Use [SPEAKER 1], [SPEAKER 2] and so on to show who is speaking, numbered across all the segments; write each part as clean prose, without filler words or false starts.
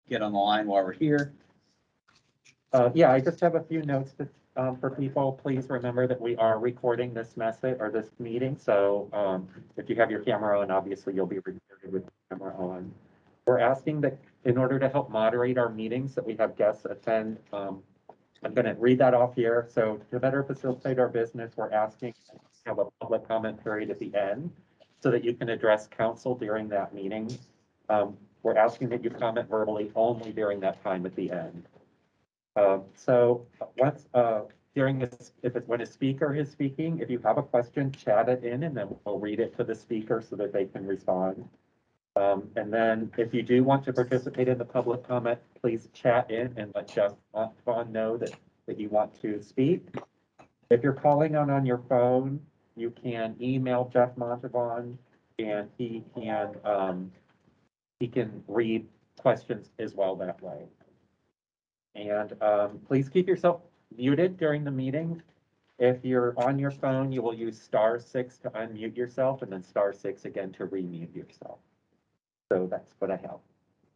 [SPEAKER 1] get on the line while we're here.
[SPEAKER 2] Yeah, I just have a few notes to, for people. Please remember that we are recording this message or this meeting. So if you have your camera on, obviously you'll be recorded with the camera on. We're asking that in order to help moderate our meetings that we have guests attend. I'm going to read that off here. So to better facilitate our business, we're asking to have a public comment period at the end so that you can address council during that meeting. We're asking that you comment verbally only during that time at the end. So once during this, when a speaker is speaking, if you have a question, chat it in and then we'll read it to the speaker so that they can respond. And then if you do want to participate in the public comment, please chat in and let Jeff Vaughn know that you want to speak. If you're calling on your phone, you can email Jeff Montavon and he can read questions as well that way. And please keep yourself muted during the meeting. If you're on your phone, you will use *6 to unmute yourself and then *6 again to remute yourself. So that's what I have.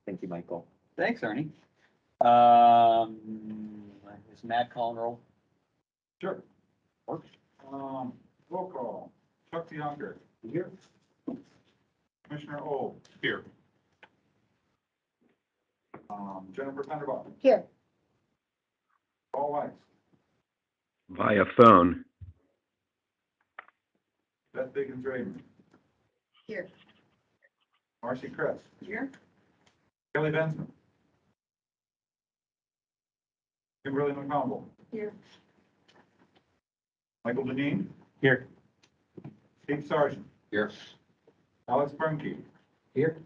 [SPEAKER 2] Thank you, Michael.
[SPEAKER 1] Thanks, Ernie. Is Matt calling roll?
[SPEAKER 3] Sure. Works. Roll call. Chuck DeYonker. Here. Commissioner O. Here. Jennifer Thunderbaugh.
[SPEAKER 4] Here.
[SPEAKER 3] Paul Weiss.
[SPEAKER 5] Via phone.
[SPEAKER 3] Beth Biggins-Draven.
[SPEAKER 4] Here.
[SPEAKER 3] Marcy Kress.
[SPEAKER 4] Here.
[SPEAKER 3] Kelly Bensman. Kimberly McConville.
[SPEAKER 4] Here.
[SPEAKER 3] Michael Deneen.
[SPEAKER 2] Here.
[SPEAKER 3] Kate Sargent.
[SPEAKER 1] Here.
[SPEAKER 3] Alex Brunke.
[SPEAKER 1] Here.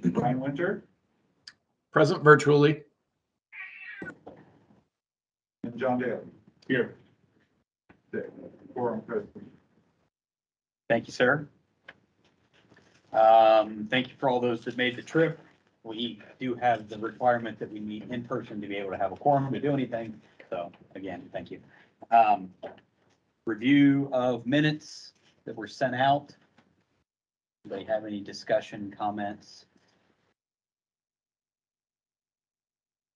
[SPEAKER 3] Ryan Winter.
[SPEAKER 6] Present virtually.
[SPEAKER 3] And John Daly.
[SPEAKER 6] Here.
[SPEAKER 3] Quorum present.
[SPEAKER 1] Thank you, sir. Thank you for all those that made the trip. We do have the requirement that we meet in person to be able to have a quorum to do anything. So again, thank you. Review of minutes that were sent out. Anybody have any discussion, comments?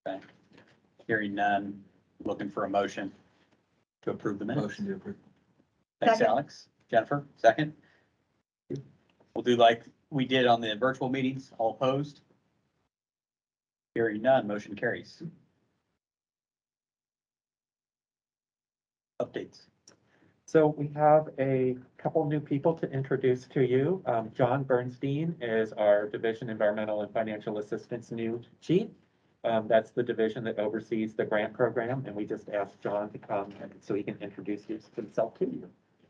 [SPEAKER 1] Okay. Hearing none, looking for a motion to approve the minutes.
[SPEAKER 6] Motion to approve.
[SPEAKER 1] Thanks,
[SPEAKER 4] Second.
[SPEAKER 1] Alex. Jennifer, second. We'll do like we did on the virtual meetings, all opposed? Hearing none, motion carries. Updates.
[SPEAKER 2] So we have a couple new people to introduce to you. John Bernstein is our Division Environmental and Financial Assistance new chief. That's the division that oversees the grant program, and we just asked John to come so he can introduce himself to you.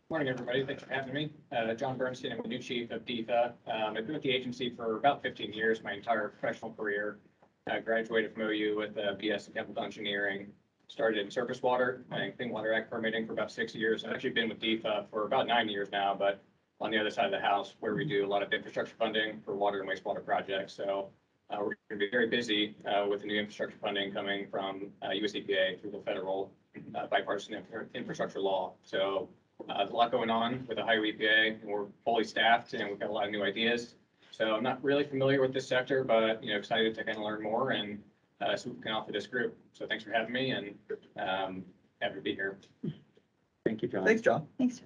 [SPEAKER 7] Morning, everybody. Thanks for having me. John Bernstein, I'm the new chief of DEFA. I've been with the agency for about 15 years, my entire professional career. I graduated from OU with a BS in chemical engineering, started in surface water and Clean Water Act permitting for about 6 years. I've actually been with DEFA for about 9 years now, but on the other side of the house where we do a lot of infrastructure funding for water and wastewater projects. So we're going to be very busy with the new infrastructure funding coming from US EPA through the federal bipartisan infrastructure law. So there's a lot going on with the Highway EPA, and we're fully staffed, and we've got a lot of new ideas. So I'm not really familiar with this sector, but excited to kind of learn more and see what we can offer this group. So thanks for having me, and happy to be here.
[SPEAKER 2] Thank you, John.
[SPEAKER 1] Thanks, John.
[SPEAKER 4] Thanks.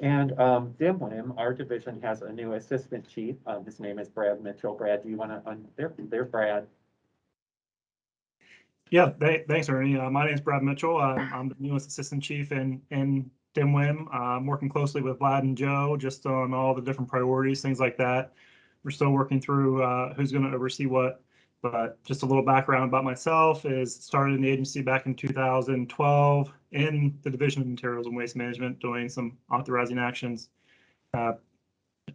[SPEAKER 2] And DIMWIM, our division, has a new assistant chief. His name is Brad Mitchell. Brad, do you want to, there, Brad.
[SPEAKER 8] Yeah, thanks, Ernie. My name is Brad Mitchell. I'm the newest assistant chief in DIMWIM. I'm working closely with Vlad and Joe just on all the different priorities, things like that. We're still working through who's going to oversee what, but just a little background about myself is started in the agency back in 2012 in the Division of Materials and Waste Management, doing some authorizing actions.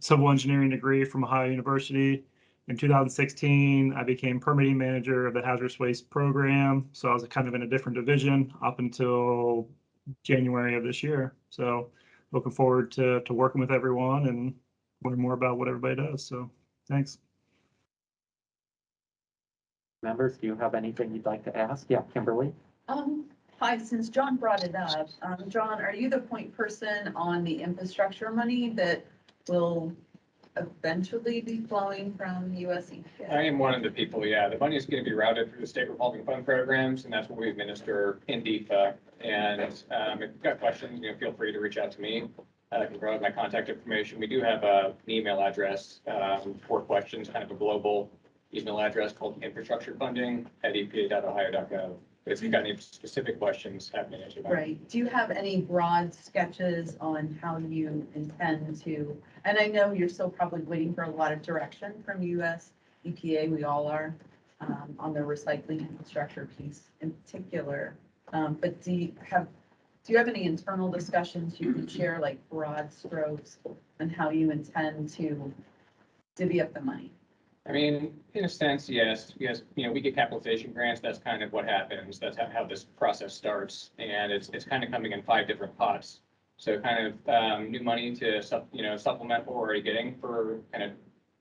[SPEAKER 8] Civil engineering degree from Ohio University. In 2016, I became permitting manager of the hazardous waste program. So I was kind of in a different division up until January of this year. So looking forward to working with everyone and learn more about what everybody does. So thanks.
[SPEAKER 2] Members, do you have anything you'd like to ask? Yeah, Kimberly.
[SPEAKER 4] Hi, since John brought it up, John, are you the point person on the infrastructure money that will eventually be flowing from US EPA?
[SPEAKER 7] I am one of the people, yeah. The money is going to be routed through the state revolving fund programs, and that's what we administer in DEFA. And if you've got questions, feel free to reach out to me. I can provide my contact information. We do have an email address for questions, kind of a global email address called infrastructurefunding@epa.ohio.gov. But if you've got any specific questions, happy to answer them.
[SPEAKER 4] Right. Do you have any broad sketches on how you intend to, and I know you're still probably waiting for a lot of direction from US EPA, we all are, on the recycling infrastructure piece in particular. But do you have any internal discussions you can share, like broad strokes on how you intend to divvy up the money?
[SPEAKER 7] I mean, in a sense, yes, because, we get capitalization grants. That's kind of what happens. That's how this process starts. And it's kind of coming in 5 different pots. So kind of new money to supplement what we're already getting for kind of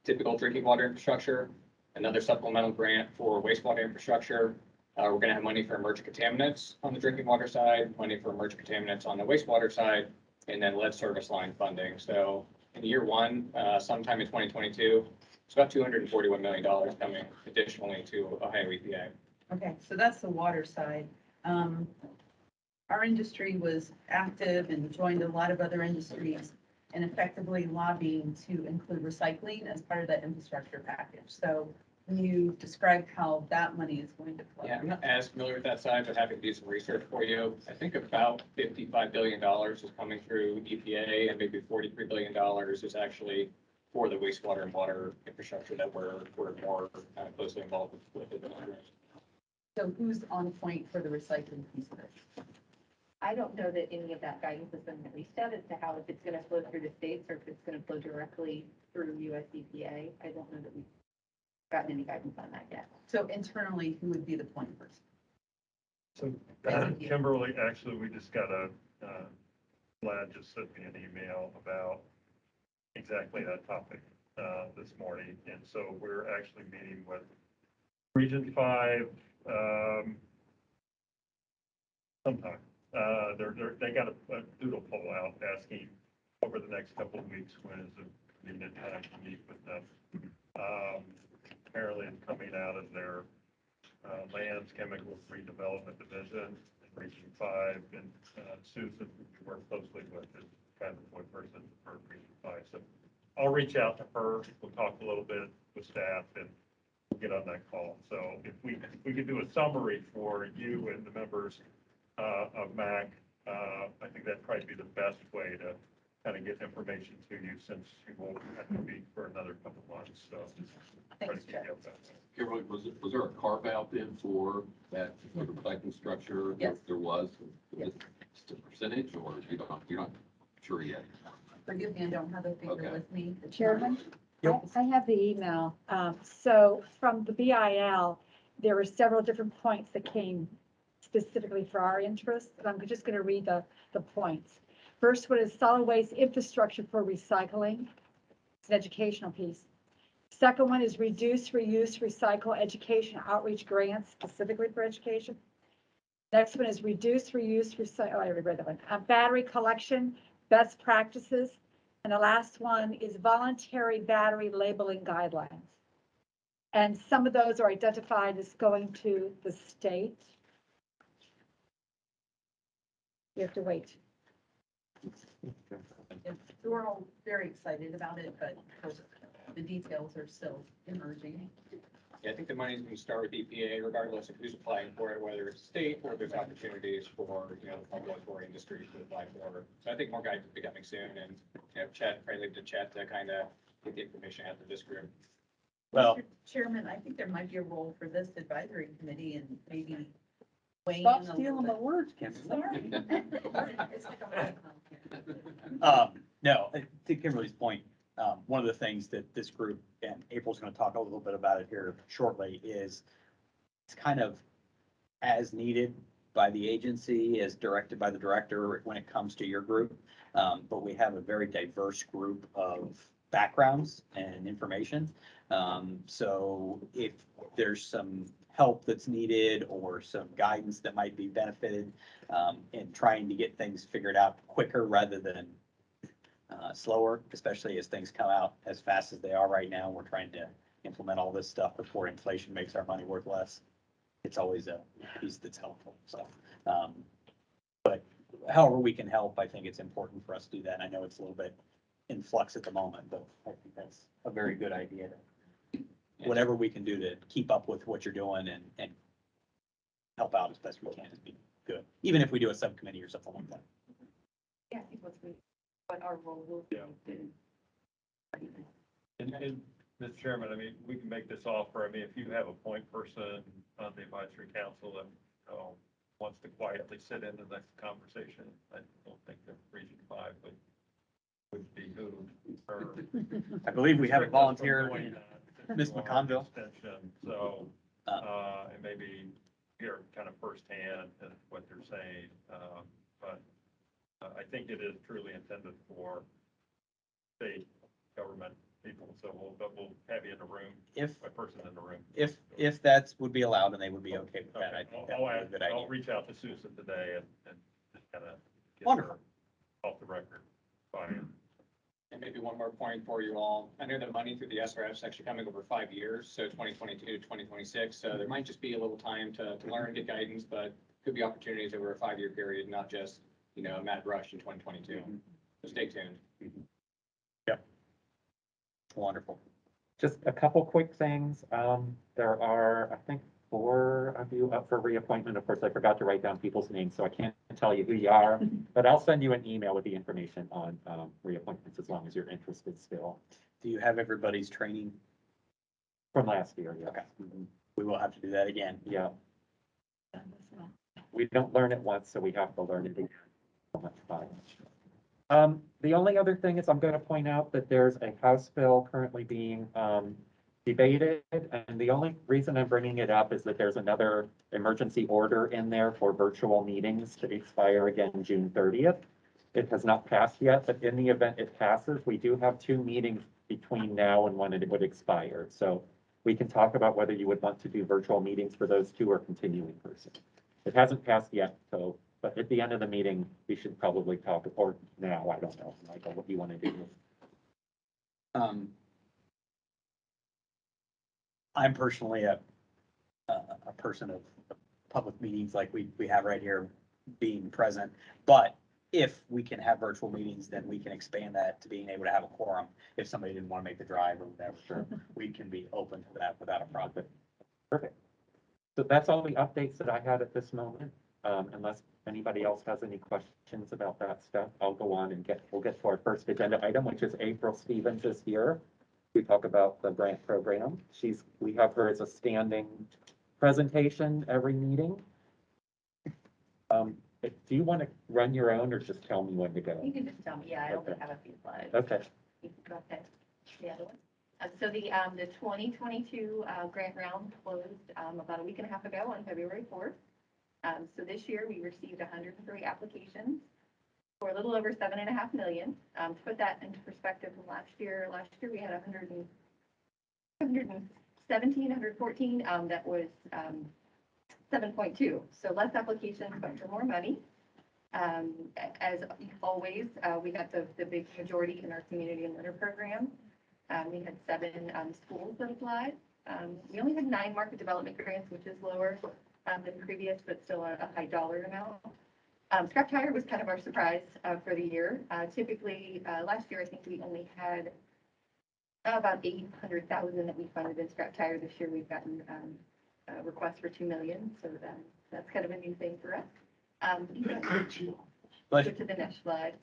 [SPEAKER 7] typical drinking water infrastructure, another supplemental grant for wastewater infrastructure. We're going to have money for emerging contaminants on the drinking water side, money for emerging contaminants on the wastewater side, and then lead service line funding. So in year one, sometime in 2022, it's about $241 million coming additionally to Ohio EPA.
[SPEAKER 4] Okay, so that's the water side. Our industry was active and joined a lot of other industries and effectively lobbying to include recycling as part of that infrastructure package. So can you describe how that money is going to flow?
[SPEAKER 7] Yeah, I'm not as familiar with that side, but happy to do some research for you. I think about $55 billion is coming through EPA, and maybe $43 billion is actually for the wastewater and water infrastructure that we're more closely involved with.
[SPEAKER 4] So who's on point for the recycling piece of it?
[SPEAKER 9] I don't know that any of that guidance has been released yet as to how, if it's gonna flow through the states or if it's gonna flow directly through US EPA. I don't know that we've gotten any guidance on that yet.
[SPEAKER 4] So internally, who would be the point person?
[SPEAKER 10] So Kimberly, actually, we just got Vlad just sent me an email about exactly that topic this morning. And so we're actually meeting with Region 5 sometime. They got a doodle poll out asking over the next couple of weeks, when is a convenient time to meet with them. Apparently it's coming out of their Lands Chemical Redevelopment Division in Region 5, and Susan, who we work closely with, is kind of the point person for Region 5. So I'll reach out to her. We'll talk a little bit with staff and we'll get on that call. So if we could do a summary for you and the members of MAC, I think that'd probably be the best way to kind of get information to you, since you won't have to meet for another couple of months. So try to
[SPEAKER 4] Thanks,
[SPEAKER 10] keep
[SPEAKER 4] Jeff.
[SPEAKER 10] you updated.
[SPEAKER 11] Kimberly, was there a carve out then for that, for the recycling structure?
[SPEAKER 4] Yes.
[SPEAKER 11] There was,
[SPEAKER 4] Yes.
[SPEAKER 11] just a percentage, or you're not sure yet?
[SPEAKER 4] Forgive me, I don't have a figure
[SPEAKER 11] Okay.
[SPEAKER 4] with me.
[SPEAKER 12] Chairman?
[SPEAKER 1] Yep.
[SPEAKER 12] I have the email. So from the BIL, there were several different points that came specifically for our interest. And I'm just going to read the points. First one is solid waste infrastructure for recycling. It's an educational piece. Second one is reduce, reuse, recycle, education, outreach grants specifically for education. Next one is reduce, reuse, recycle. Oh, I already read that one. Battery collection, best practices. And the last one is voluntary battery labeling guidelines. And some of those are identified as going to the state. You have to wait.
[SPEAKER 4] We're all very excited about it, but of course, the details are still emerging.
[SPEAKER 7] Yeah, I think the money's going to start with EPA regardless of who's applying for it, whether it's state or there's opportunities for, the regulatory industry to apply for. So I think more guidance will be coming soon, and, Chad, probably leave to Chad to kind of get the information out to this group.
[SPEAKER 1] Well,
[SPEAKER 4] Mr. Chairman, I think there might be a role for this advisory committee and maybe weighing
[SPEAKER 1] stop
[SPEAKER 4] in a
[SPEAKER 1] stealing
[SPEAKER 4] little
[SPEAKER 1] my
[SPEAKER 4] bit.
[SPEAKER 1] words, Kimberly.
[SPEAKER 4] Sorry. It's like a microphone here.
[SPEAKER 1] No, to Kimberly's point, one of the things that this group, and April's going to talk a little bit about it here shortly, is it's kind of as needed by the agency, as directed by the director when it comes to your group. But we have a very diverse group of backgrounds and information. So if there's some help that's needed or some guidance that might be benefited in trying to get things figured out quicker rather than slower, especially as things come out as fast as they are right now. We're trying to implement all this stuff before inflation makes our money worth less. It's always a piece that's helpful, so. But however we can help, I think it's important for us to do that. And I know it's a little bit in flux at the moment, but I think that's a very good idea. Whatever we can do to keep up with what you're doing and help out as best we can is be good, even if we do a subcommittee or something like that.
[SPEAKER 9] Yeah, I think what our role will be.
[SPEAKER 10] And Mr. Chairman, I mean, we can make this offer. I mean, if you have a point person on the advisory council that wants to quietly sit in the next conversation, I don't think that Region 5 would be moved. Or
[SPEAKER 1] I believe we have a
[SPEAKER 10] restrict us from
[SPEAKER 1] volunteer,
[SPEAKER 10] doing that
[SPEAKER 1] Ms.
[SPEAKER 10] to our
[SPEAKER 1] McConville.
[SPEAKER 10] extension. So, and maybe hear kind of firsthand what they're saying. But I think it is truly intended for state government people. So we'll have you in the room,
[SPEAKER 1] If,
[SPEAKER 10] a person in the room.
[SPEAKER 1] if that would be allowed and they would be okay with that, I
[SPEAKER 10] Okay,
[SPEAKER 1] think that would be a good
[SPEAKER 10] I'll
[SPEAKER 1] idea.
[SPEAKER 10] reach out to Susan today and kind of get
[SPEAKER 1] Wonderful.
[SPEAKER 10] her off the record. Fine.
[SPEAKER 7] And maybe one more point for you all. I know the money through the SRF is actually coming over 5 years, so 2022 to 2026. So there might just be a little time to learn, get guidance, but could be opportunities over a 5-year period, not just, a mad rush in 2022. So stay tuned.
[SPEAKER 1] Wonderful.
[SPEAKER 2] Just a couple quick things. There are, I think, 4 of you up for reappointment. Of course, I forgot to write down people's names, so I can't tell you who you are, but I'll send you an email with the information on reappointments as long as you're interested still.
[SPEAKER 1] Do you have everybody's training?
[SPEAKER 2] From last year, yeah.
[SPEAKER 1] Okay. We will have to do that again.
[SPEAKER 2] Yeah. We don't learn it once, so we have to learn it again. So much fun. The only other thing is I'm going to point out that there's a House bill currently being debated, and the only reason I'm bringing it up is that there's another emergency order in there for virtual meetings to expire again June 30th. It has not passed yet, but in the event it passes, we do have 2 meetings between now and when it would expire. So we can talk about whether you would want to do virtual meetings for those 2 or continue in person. It hasn't passed yet, so, but at the end of the meeting, we should probably talk, or now, I don't know, Michael, what you want to do.
[SPEAKER 1] I'm personally a person of public meetings like we have right here being present. But if we can have virtual meetings, then we can expand that to being able to have a quorum. If somebody didn't want to make the drive or whatever, sure, we can be open to that without a problem.
[SPEAKER 2] Perfect. So that's all the updates that I had at this moment. Unless anybody else has any questions about that stuff, I'll go on and we'll get to our first agenda item, which is April Stevens is here. We talk about the grant program. We have her as a standing presentation every meeting. Do you want to run your own or just tell me when to go?
[SPEAKER 9] You can just tell me, yeah, I only
[SPEAKER 2] Okay.
[SPEAKER 9] have a few slides.
[SPEAKER 2] Okay.
[SPEAKER 9] You can go ahead. The other one. So the 2022 grant round closed about a week and a half ago on February 4th. So this year we received 103 applications for a little over $7.5 million. To put that into perspective from last year we had 114, that was 7.2. So less applications, but for more money. As always, we got the big majority in our community and learner program. We had 7 schools that applied. We only had 9 market development grants, which is lower than previous, but still a high dollar amount. Scrap Tire was kind of our surprise for the year. Typically, last year, I think we only had about $800,000 that we funded in Scrap Tire. This year, we've gotten a request for $2 million, so that's kind of a new thing for us. Go to the next slide.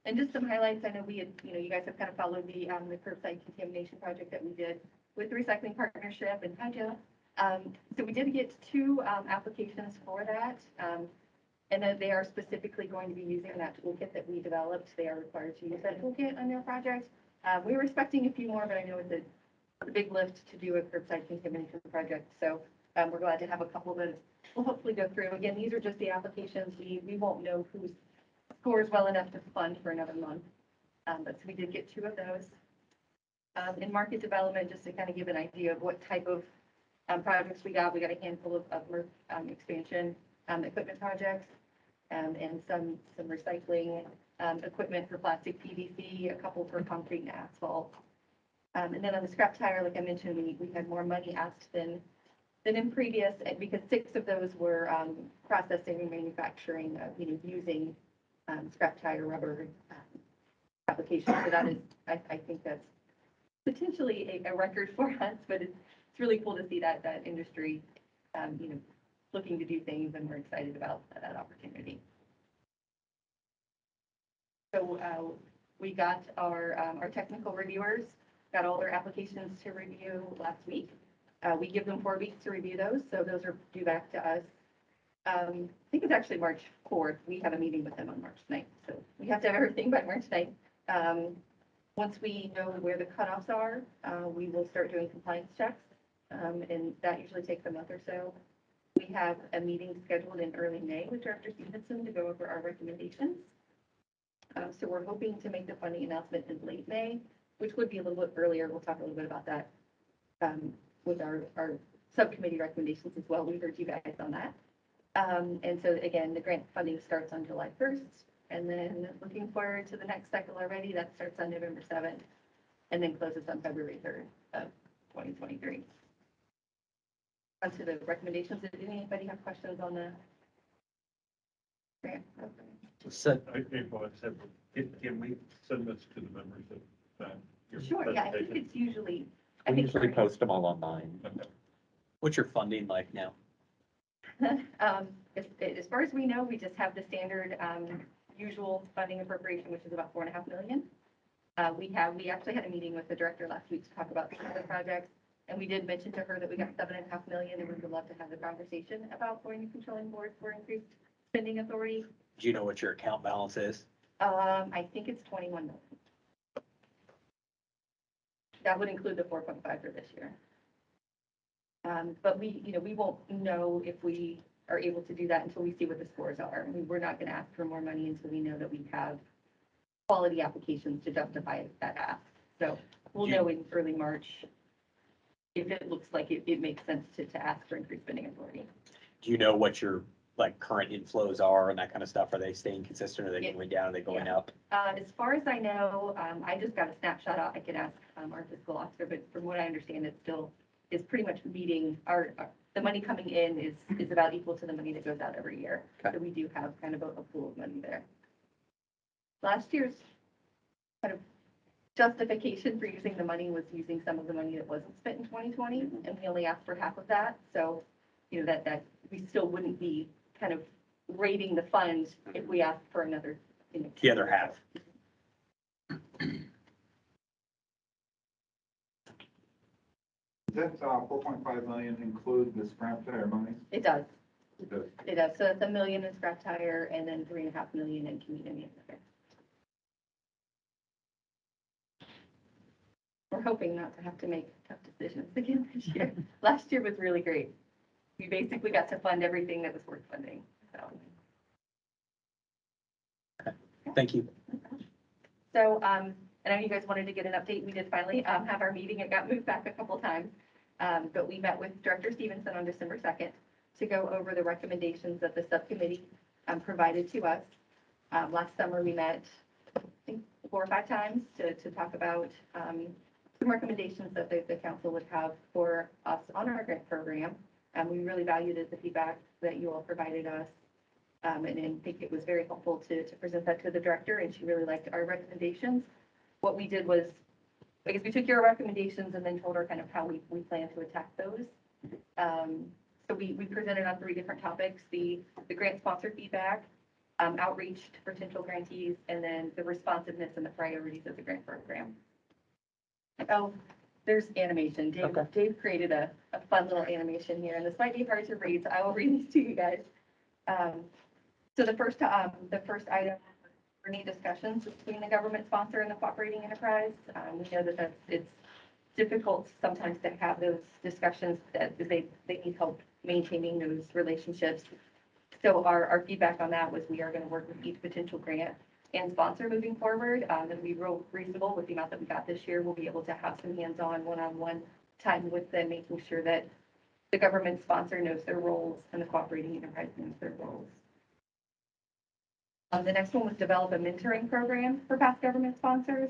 [SPEAKER 9] And just some highlights. I know we had, you guys have kind of followed the curbside contamination project that we did with the Recycling Partnership and Hydra. So we did get 2 applications for that. And then they are specifically going to be using that toolkit that we developed. They are required to use that toolkit on their project. We were expecting a few more, but I know it's a big lift to do a curbside contamination project. So we're glad to have a couple that will hopefully go through. Again, these are just the applications. We won't know who scores well enough to fund for another month. But so we did get 2 of those. In market development, just to kind of give an idea of what type of projects we got a handful of expansion equipment projects and some recycling equipment for plastic PVC, a couple for concrete and asphalt. And then on the scrap tire, like I mentioned, we had more money asked than in previous, and because 6 of those were processing and manufacturing, using scrap tire rubber applications. So that is, I think that's potentially a record for us, but it's really cool to see that industry, looking to do things, and we're excited about that opportunity. So we got our technical reviewers, got all their applications to review last week. We give them 4 weeks to review those, so those are due back to us. I think it's actually March 4th. We have a meeting with them on March 9th, so we have to have everything by March 9th. Once we know where the cutoffs are, we will start doing compliance checks, and that usually takes a month or so. We have a meeting scheduled in early May with Director Stevenson to go over our recommendations. So we're hoping to make the funding announcement in late May, which would be a little bit earlier. We'll talk a little bit about that with our subcommittee recommendations as well. We heard you guys on that. And so again, the grant funding starts on July 1st, and then looking forward to the next cycle already. That starts on November 7th, and then closes on February 3rd of 2023. On to the recommendations. Did anybody have questions on the grant program?
[SPEAKER 1] So,
[SPEAKER 10] April, I said, can we send this to the members of your
[SPEAKER 9] Sure, yeah, I think
[SPEAKER 10] presentation?
[SPEAKER 9] it's usually. I
[SPEAKER 2] We
[SPEAKER 9] think
[SPEAKER 2] usually post them all online.
[SPEAKER 10] Okay.
[SPEAKER 1] what's your funding like now?
[SPEAKER 9] As far as we know, we just have the standard, usual funding appropriation, which is about $4.5 million. We actually had a meeting with the director last week to talk about some of the projects, and we did mention to her that we got $7.5 million, and we would love to have the conversation about going to controlling board for increased spending authority.
[SPEAKER 1] Do you know what your account balance is?
[SPEAKER 9] I think it's 21 million. That would include the 4.5 for this year. But we won't know if we are able to do that until we see what the scores are. I mean, we're not going to ask for more money until we know that we have quality applications to justify that ask. So we'll know in early March if it looks like it makes sense to ask for increased spending authority.
[SPEAKER 1] Do you know what your like current inflows are and that kind of stuff? Are they staying consistent? Are they
[SPEAKER 9] Yeah.
[SPEAKER 1] going down? Are they going
[SPEAKER 9] Yeah.
[SPEAKER 1] up?
[SPEAKER 9] As far as I know, I just got a snapshot out. I can ask our fiscal officer, but from what I understand, it still is pretty much meeting the money coming in is about equal to the money that goes out every year.
[SPEAKER 1] Okay.
[SPEAKER 9] So we do have kind of a pool of money there. Last year's kind of justification for using the money was using some of the money that wasn't spent in 2020, and we only asked for half of that. So, that we still wouldn't be kind of raiding the funds if we asked for another,
[SPEAKER 1] The other half.
[SPEAKER 3] Does that 4.5 million include the scrap tire money?
[SPEAKER 9] It does.
[SPEAKER 3] It does.
[SPEAKER 9] It does. So that's $1 million in scrap tire and then $3.5 million in community. We're hoping not to have to make tough decisions again this year. Last year was really great. We basically got to fund everything that was worth funding. So.
[SPEAKER 1] Thank you.
[SPEAKER 9] So I know you guys wanted to get an update. We did finally have our meeting. It got moved back a couple times. But we met with Director Stevenson on December 2nd to go over the recommendations that the subcommittee provided to us. Last summer, we met, I think, 4 or 5 times to talk about some recommendations that the council would have for us on our grant program. We really valued the feedback that you all provided us. And I think it was very helpful to present that to the director, and she really liked our recommendations. What we did was, I guess we took your recommendations and then told her kind of how we plan to attack those. So we presented on 3 different topics: the grant sponsor feedback, outreach to potential grantees, and then the responsiveness and the priorities of the grant program. Oh, there's animation. Dave created a fun little animation here, and this might be hard to read, so I will read these to you guys. So the first item, we need discussions between the government sponsor and the cooperating enterprise. We know that it's difficult sometimes to have those discussions, that they need help maintaining those relationships. So our feedback on that was we are going to work with each potential grant and sponsor moving forward. That'll be real reasonable with the amount that we got this year. We'll be able to have some hands-on, one-on-one time with them, making sure that the government sponsor knows their roles and the cooperating enterprise knows their roles. The next one was develop a mentoring program for past government sponsors.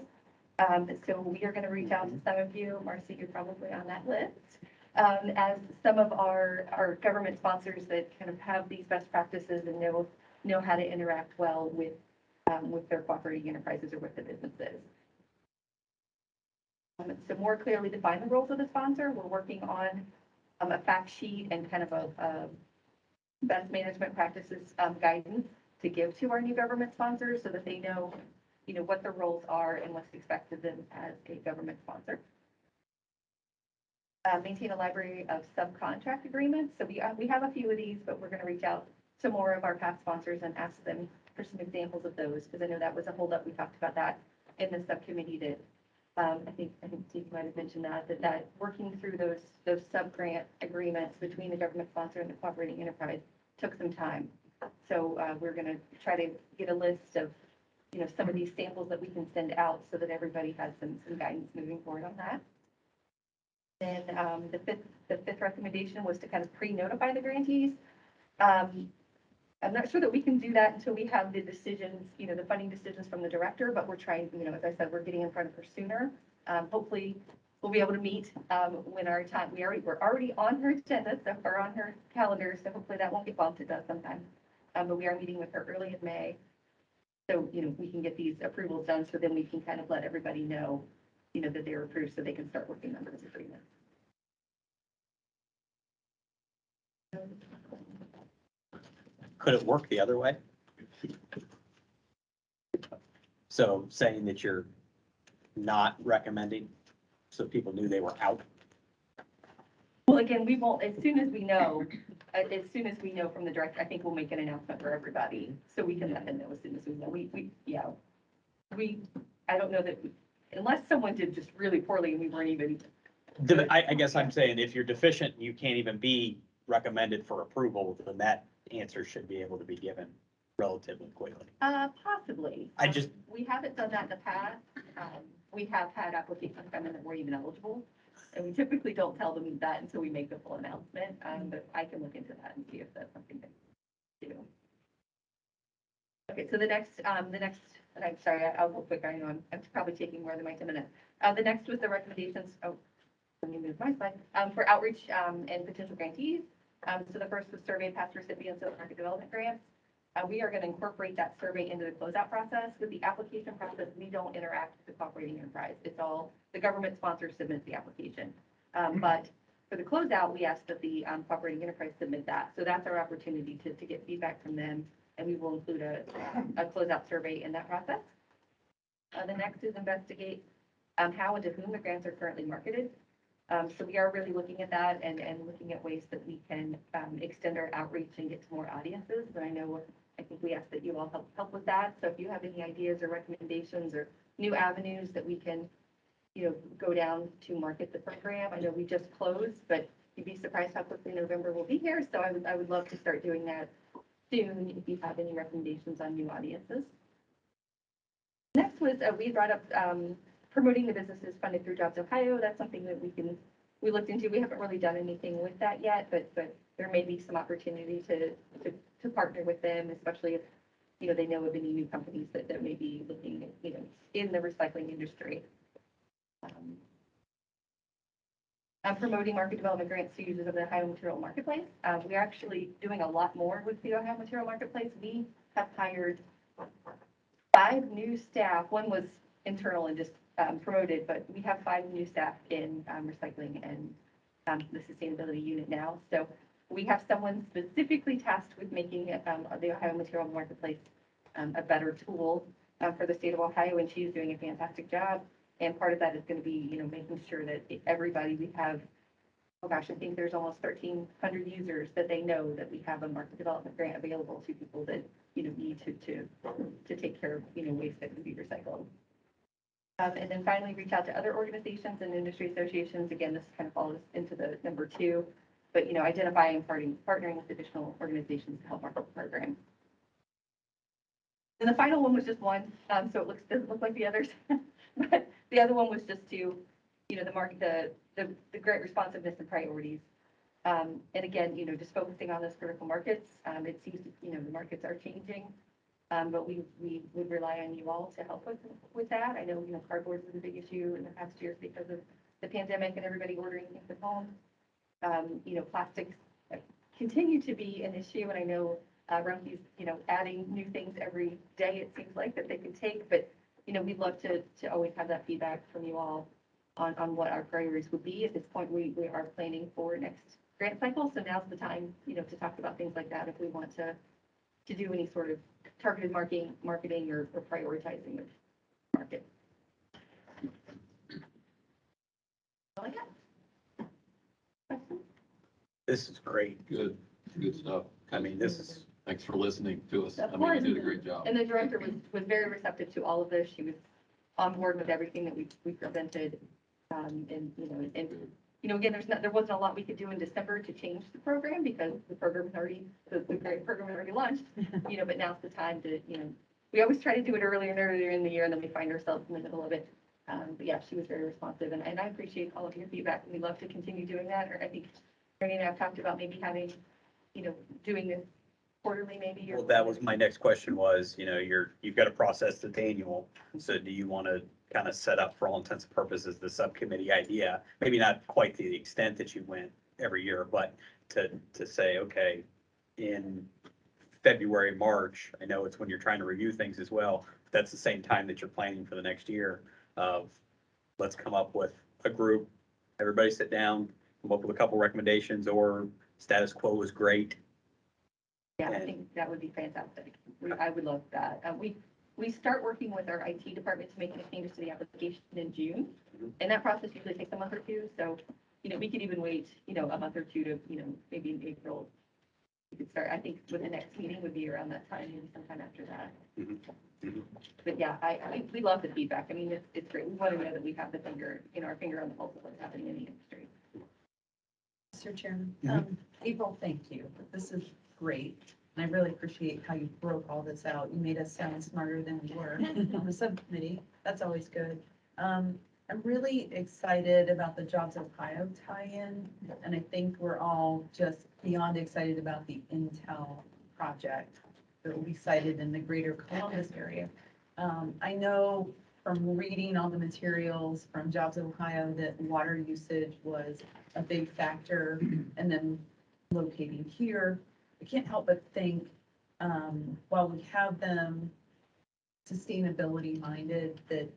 [SPEAKER 9] So we are going to reach out to some of you, Marcy, you're probably on that list, as some of our government sponsors that kind of have these best practices and know how to interact well with their cooperating enterprises or with the businesses. To more clearly define the roles of the sponsor, we're working on a fact sheet and kind of a best management practices guidance to give to our new government sponsors so that they know, what their roles are and what's expected of them as a government sponsor. Maintain a library of subcontract agreements. So we have a few of these, but we're going to reach out to more of our past sponsors and ask them for some examples of those, because I know that was a holdup. We talked about that in the subcommittee that I think Steve might have mentioned that working through those sub-grant agreements between the government sponsor and the cooperating enterprise took some time. So we're going to try to get a list of, some of these samples that we can send out so that everybody has some guidance moving forward on that. Then the fifth recommendation was to kind of pre-notify the grantees. I'm not sure that we can do that until we have the decisions, the funding decisions from the director, but we're trying, as I said, we're getting in front of her sooner. Hopefully we'll be able to meet when our time, we're already on her agenda, so or on her calendar, so hopefully that won't get bumped. It does sometimes. But we are meeting with her early in May. So, we can get these approvals done, so then we can kind of let everybody know, that they're approved so they can start working on those agreements.
[SPEAKER 1] Could it work the other way? So saying that you're not recommending, so people knew they were out?
[SPEAKER 9] Well, again, we won't, as soon as we know from the director, I think we'll make an announcement for everybody, so we can let them know as soon as we know. I don't know that, unless someone did just really poorly and we weren't even.
[SPEAKER 1] I guess I'm saying if you're deficient, you can't even be recommended for approval, then that answer should be able to be given relatively quickly.
[SPEAKER 9] Possibly. We haven't done that in the past. We have had applications come in that weren't even eligible. And we typically don't tell them that until we make the full announcement, but I can look into that and see if that's something that we do. Okay, so the next, and I'm sorry, I'll go quick. I know I'm probably taking more than my 10 minutes. The next was the recommendations. Oh, let me move my slide. For outreach and potential grantees. So the first was survey past recipients of market development grants. We are going to incorporate that survey into the closeout process. With the application process, we don't interact with the cooperating enterprise. It's all the government sponsor submits the application. But for the closeout, we ask that the cooperating enterprise submit that. So that's our opportunity to get feedback from them, and we will include a closeout survey in that process. The next is investigate how and to whom the grants are currently marketed. So we are really looking at that and looking at ways that we can extend our outreach and get to more audiences. And I think we ask that you all help with that. So if you have any ideas or recommendations or new avenues that we can, go down to market the program. I know we just closed, but you'd be surprised how quickly November will be here. So I would love to start doing that soon if you have any recommendations on new audiences. Next was we brought up promoting the businesses funded through Jobs Ohio. That's something that we looked into. We haven't really done anything with that yet, but there may be some opportunity to partner with them, especially if, they know of any new companies that may be looking, in the recycling industry. Promoting market development grants to users of the Ohio Material Marketplace. We're actually doing a lot more with the Ohio Material Marketplace. We have hired 5 new staff. One was internal and just promoted, but we have 5 new staff in recycling and the sustainability unit now. So we have someone specifically tasked with making the Ohio Material Marketplace a better tool for the state of Ohio, and she's doing a fantastic job. And part of that is going to be, making sure that everybody we have, oh gosh, I think there's almost 1,300 users that they know that we have a market development grant available to people that, need to take care of, waste that can be recycled. And then finally, reach out to other organizations and industry associations. Again, this kind of falls into the number 2, but, identifying and partnering with additional organizations to help market the program. And the final one was just one, so it doesn't look like the others, but the other one was just to, the grant responsiveness and priorities. And again, just focusing on those critical markets. It seems, the markets are changing. But we would rely on you all to help with that. I know, cardboard was a big issue in the past years because of the pandemic and everybody ordering things at home. Plastics continue to be an issue, and I know Rumpke's, adding new things every day, it seems like, that they can take, but, we'd love to always have that feedback from you all on what our priorities would be. At this point, we are planning for next grant cycle, so now's the time, to talk about things like that if we want to do any sort of targeted marketing or prioritizing of market. All I got. Questions?
[SPEAKER 1] This is great.
[SPEAKER 11] Good, good stuff.
[SPEAKER 1] I mean, this is,
[SPEAKER 11] Thanks for listening to us.
[SPEAKER 9] Of
[SPEAKER 11] I mean,
[SPEAKER 9] course.
[SPEAKER 11] you did a great job.
[SPEAKER 9] And the director was very receptive to all of this. She was on board with everything that we presented. Again, there wasn't a lot we could do in December to change the program because the program had already, the great program had already launched, but now's the time to, we always try to do it earlier and earlier in the year, and then we find ourselves in the middle of it. But yeah, she was very responsive, and I appreciate all of your feedback, and we love to continue doing that. Or I think Ernie and I have talked about maybe having, doing this quarterly maybe.
[SPEAKER 1] well, that was my next question was, you've got a process that's annual. So do you want to kind of set up for all intents and purposes, the subcommittee idea? Maybe not quite to the extent that you went every year, but to say, okay, in February, March, I know it's when you're trying to review things as well. But that's the same time that you're planning for the next year of, let's come up with a group, everybody sit down, come up with a couple recommendations, or status quo is great.
[SPEAKER 9] Yeah, I think that would be fantastic. I would love that. We start working with our IT department to make any changes to the application in June. And that process usually takes a month or two. So, we could even wait, a month or two to, maybe in April. We could start, I think with the next meeting would be around that time, maybe sometime after that. But yeah, we love the feedback. I mean, it's great. We want to know that we have our finger on the pulse of what's happening in the industry.
[SPEAKER 4] Mr. Chairman, April, thank you. This is great. And I really appreciate how you broke all this out. You made us sound smarter than we were on the subcommittee. That's always good. I'm really excited about the Jobs Ohio tie-in, and I think we're all just beyond excited about the Intel project that will be sited in the greater Columbus area. I know from reading all the materials from Jobs Ohio that water usage was a big factor, and then locating here. I can't help but think, while we have them sustainability minded, that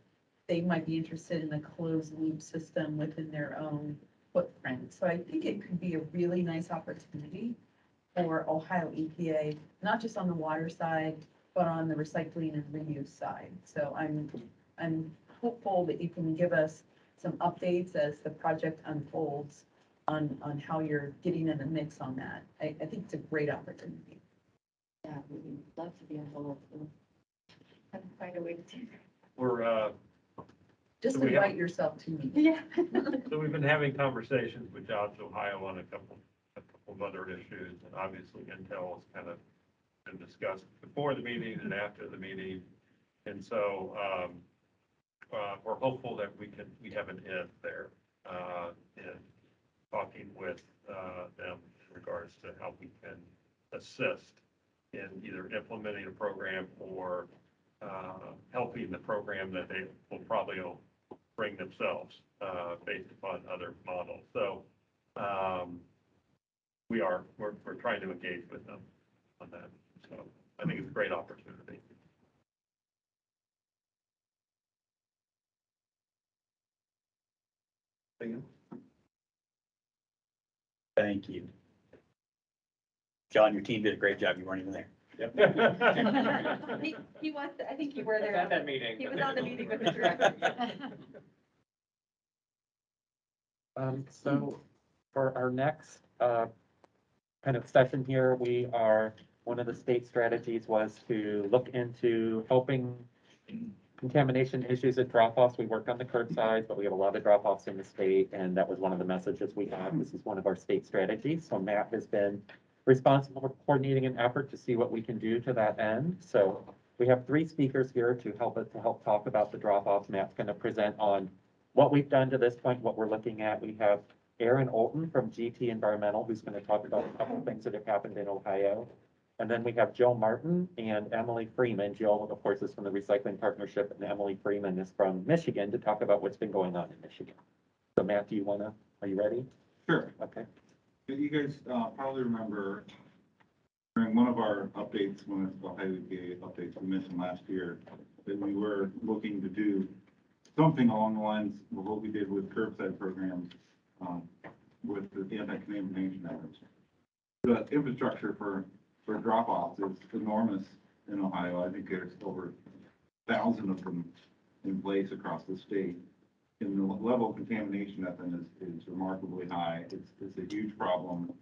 [SPEAKER 4] they might be interested in a closed loop system within their own footprint. So I think it could be a really nice opportunity for Ohio EPA, not just on the water side, but on the recycling and reuse side. So I'm hopeful that you can give us some updates as the project unfolds on how you're getting in the mix on that. I think it's a great opportunity.
[SPEAKER 9] Yeah, we would love to be involved. Have to find a way to do that.
[SPEAKER 10] We're,
[SPEAKER 4] Just
[SPEAKER 10] So we have-
[SPEAKER 4] invite yourself to me.
[SPEAKER 9] Yeah.
[SPEAKER 10] so we've been having conversations with Jobs Ohio on a couple of other issues, and obviously Intel has kind of been discussed before the meeting and after the meeting. And so, we're hopeful that we have an end there, in talking with, them in regards to how we can assist in either implementing a program or, helping the program that they will probably bring themselves, based upon other models. So, we're trying to engage with them on that. So I think it's a great opportunity.
[SPEAKER 1] Thank you. John, your team did a great job. You weren't even there.
[SPEAKER 9] He wants, I think you were there.
[SPEAKER 7] At that meeting.
[SPEAKER 9] He was on the meeting with the director.
[SPEAKER 2] So for our next kind of session here, one of the state strategies was to look into helping contamination issues at drop-offs. We worked on the curbside, but we have a lot of drop-offs in the state, and that was one of the messages we got. This is one of our state strategies. So Matt has been responsible for coordinating an effort to see what we can do to that end. So we have 3 speakers here to help talk about the drop-offs. Matt's going to present on what we've done to this point, what we're looking at. We have Aaron Olton from GT Environmental, who's going to talk about a couple of things that have happened in Ohio. And then we have Jill Martin and Emily Freeman. Jill, of course, is from the Recycling Partnership, and Emily Freeman is from Michigan to talk about what's been going on in Michigan. So Matt, are you ready?
[SPEAKER 3] Sure.
[SPEAKER 2] Okay.
[SPEAKER 3] You guys probably remember during one of our updates, one of the Highway PA updates we mentioned last year, that we were looking to do something along the lines of what we did with curbside programs with the anti-contamination efforts. The infrastructure for drop-offs is enormous in Ohio. I think there's over 1,000 of them in place across the state. And the level of contamination at them is remarkably high. It's a huge problem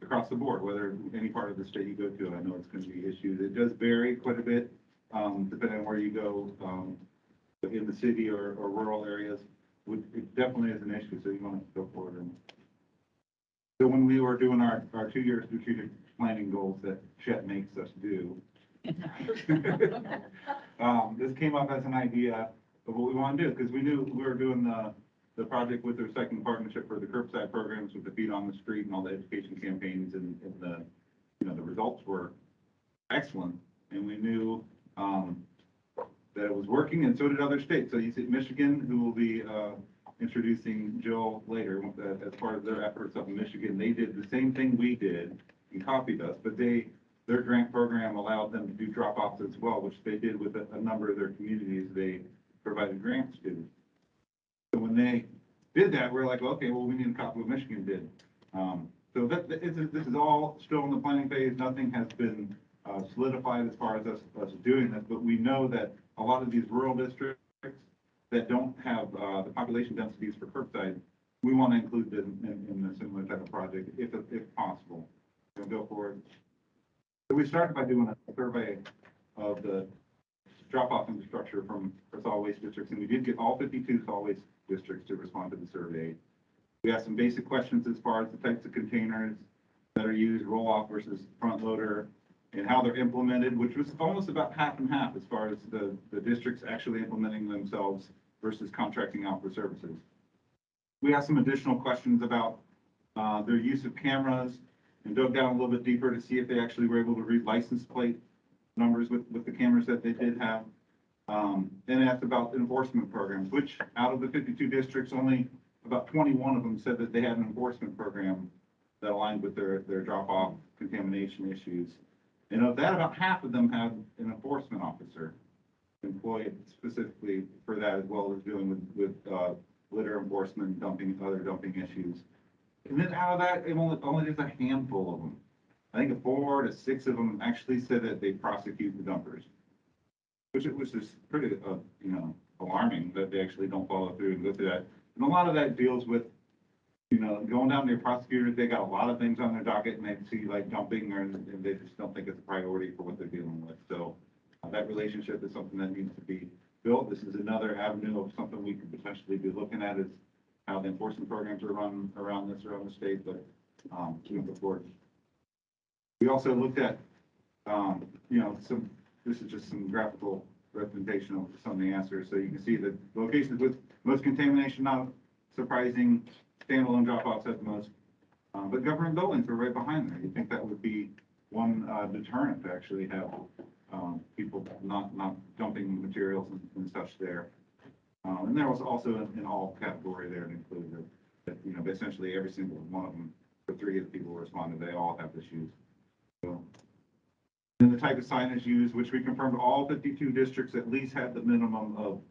[SPEAKER 3] across the board, whether any part of the state you go to. I know it's going to be issues. It does vary quite a bit depending on where you go in the city or rural areas. It definitely is an issue, so you want to go forward. And so when we were doing our 2-year strategic planning goals that Chet makes us do, this came up as an idea of what we want to do, because we knew we were doing the project with the Recycling Partnership for the curbside programs with the feet on the street and all the education campaigns, and the results were excellent, and we knew that it was working, and so did other states. So you see Michigan, who will be introducing Jill later, as part of their efforts up in Michigan, they did the same thing we did and copied us, but their grant program allowed them to do drop-offs as well, which they did with a number of their communities they provided grants to. So when they did that, we're like, okay, well, we need a copy of what Michigan did. So this is all still in the planning phase. Nothing has been solidified as far as us doing this, but we know that a lot of these rural districts that don't have the population densities for curbside, we want to include them in a similar type of project if possible. So go forward. So we started by doing a survey of the drop-off infrastructure from solid waste districts, and we did get all 52 solid waste districts to respond to the survey. We asked some basic questions as far as the types of containers that are used, roll-off versus front loader, and how they're implemented, which was almost about half and half as far as the districts actually implementing themselves versus contracting out for services. We asked some additional questions about their use of cameras and dug down a little bit deeper to see if they actually were able to read license plate numbers with the cameras that they did have. And asked about enforcement programs, which out of the 52 districts, only about 21 of them said that they had an enforcement program that aligned with their drop-off contamination issues. And of that, about half of them had an enforcement officer employed specifically for that, as well as dealing with litter enforcement, other dumping issues. And then out of that, only just a handful of them, I think 4 to 6 of them actually said that they prosecute the dumpers, which is pretty, alarming that they actually don't follow through and go through that. And a lot of that deals with, going down to your prosecutors, they got a lot of things on their docket, and they see like dumping, and they just don't think it's a priority for what they're dealing with. So that relationship is something that needs to be built. This is another avenue of something we could potentially be looking at, is how the enforcement programs are run around the state, but moving forward. We also looked at, this is just some graphical representation of some of the answers. So you can see the locations with most contamination, not surprising, standalone drop-offs at the most, but government buildings are right behind there. You think that would be one deterrent to actually have people not dumping materials and such there. And there was also an all category there that included that, essentially every single one of them, the 3 of the people who responded, they all have issues. So, and the type of signage used, which we confirmed all 52 districts at least had the minimum of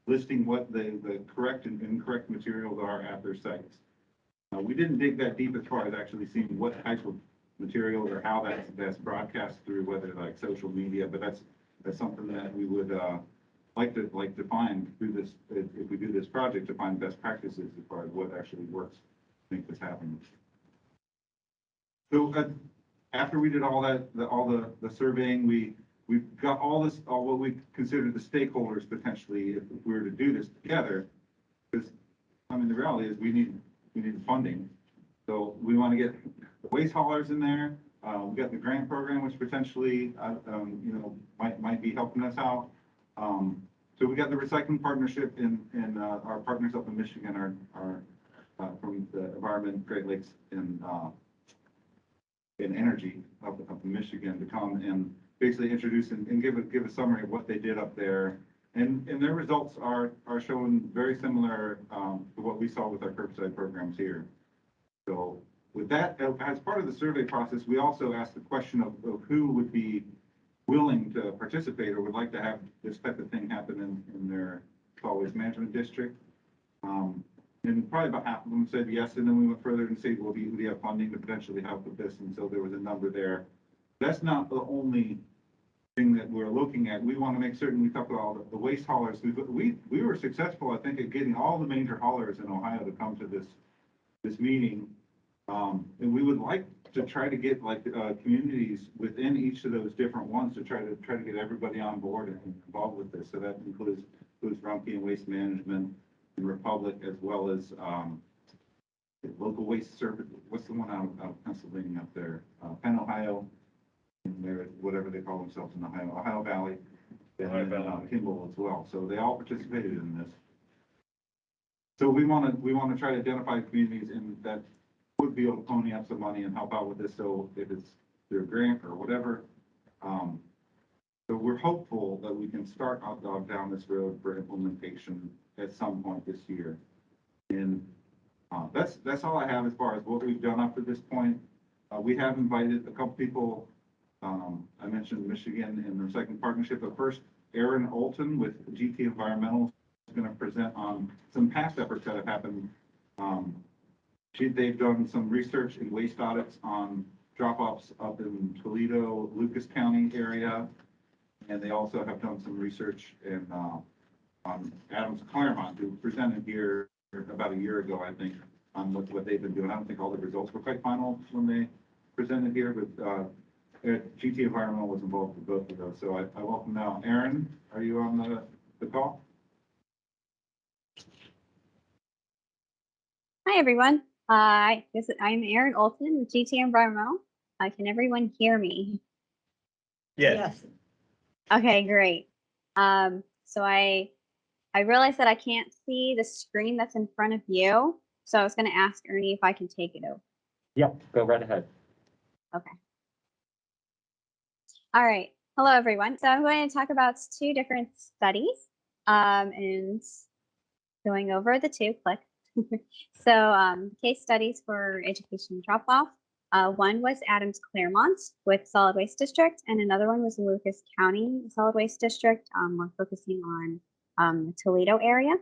[SPEAKER 3] listing what the correct and incorrect materials are at their sites. We didn't dig that deep as far as actually seeing what type of materials or how that's broadcast through, whether like social media, but that's something that we would like to find through this, if we do this project, to find best practices as far as what actually works to make this happen. So after we did all the surveying, we got all what we considered the stakeholders potentially if we were to do this together. Because the reality is we need funding. So we want to get waste haulers in there. We got the grant program, which potentially might be helping us out. So we got the Recycling Partnership, and our partners up in Michigan are from the Environment, Great Lakes, and and Energy up in Michigan to come and basically introduce and give a summary of what they did up there. And their results are showing very similar to what we saw with our curbside programs here. So with that, as part of the survey process, we also asked the question of who would be willing to participate or would like to have this type of thing happen in their solid waste management district. And probably about half of them said yes, and then we went further and said, well, do you have funding to potentially help with this? And so there was a number there. That's not the only thing that we're looking at. We want to make certain we talk about the waste haulers. We were successful, I think, at getting all the major haulers in Ohio to come to this meeting. And we would like to try to get like communities within each of those different ones to try to get everybody on board and involved with this. So that includes Rumpke and Waste Management and Republic, as well as local waste service. What's the one out of Pennsylvania up there? Penn, Ohio, and they're whatever they call themselves in Ohio Valley, and then Kimball as well. So they all participated in this. So we want to try to identify communities and that would be able to pony up some money and help out with this. So if it's through a grant or whatever, so we're hopeful that we can start down this road for implementation at some point this year. And that's all I have as far as what we've done up to this point. We have invited a couple people. I mentioned Michigan and the Recycling Partnership, but first, Erin Olton with GT Environmental is going to present on some past efforts that have happened. They've done some research and waste audits on drop-offs up in Toledo, Lucas County area. And they also have done some research on Adams Claremont, who presented here about a year ago, I think, on what they've been doing. I don't think all the results were quite final when they presented here, but GT Environmental was involved with both of those. So I welcome now. Erin, are you on the call?
[SPEAKER 13] Hi, everyone. I'm Erin Olton with GT Environmental. Can everyone hear me?
[SPEAKER 1] Yes.
[SPEAKER 13] Okay, great. So I realized that I can't see the screen that's in front of you. So I was going to ask Ernie if I can take it over.
[SPEAKER 2] Yep, go right ahead.
[SPEAKER 13] Okay. All right. Hello, everyone. So I'm going to talk about two different studies and going over the two. Click. So case studies for education drop-off. One was Adams Claremont with Solid Waste District, and another one was Lucas County Solid Waste District. We're focusing on the Toledo area.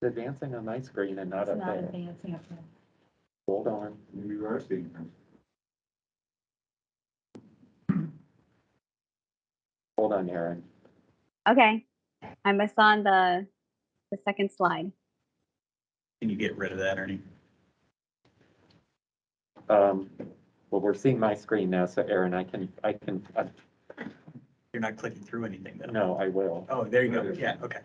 [SPEAKER 2] It's advancing on my screen and not
[SPEAKER 12] It's
[SPEAKER 2] up
[SPEAKER 12] not
[SPEAKER 2] there.
[SPEAKER 12] advancing up there.
[SPEAKER 2] Hold on.
[SPEAKER 3] You are seeing her.
[SPEAKER 2] Hold on, Erin.
[SPEAKER 13] Okay, I must on the second slide.
[SPEAKER 1] Can you get rid of that, Ernie?
[SPEAKER 2] Well, we're seeing my screen now, so Erin, I can,
[SPEAKER 1] You're not clicking through anything though.
[SPEAKER 2] no, I will.
[SPEAKER 1] Oh, there you go. Yeah, okay.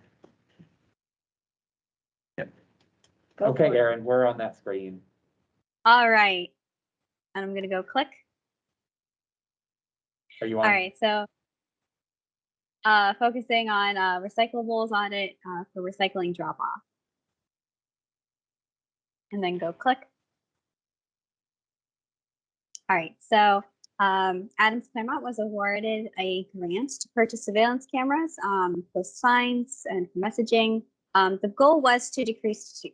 [SPEAKER 12] Go
[SPEAKER 2] Okay,
[SPEAKER 12] for it.
[SPEAKER 2] Erin, we're on that screen.
[SPEAKER 13] All right, and I'm going to go click.
[SPEAKER 2] Are you on?
[SPEAKER 13] All right, so focusing on recyclables audit for recycling drop-off. And then go click. All right, so Adams Claremont was awarded a grant to purchase surveillance cameras, post signs, and messaging. The goal was to decrease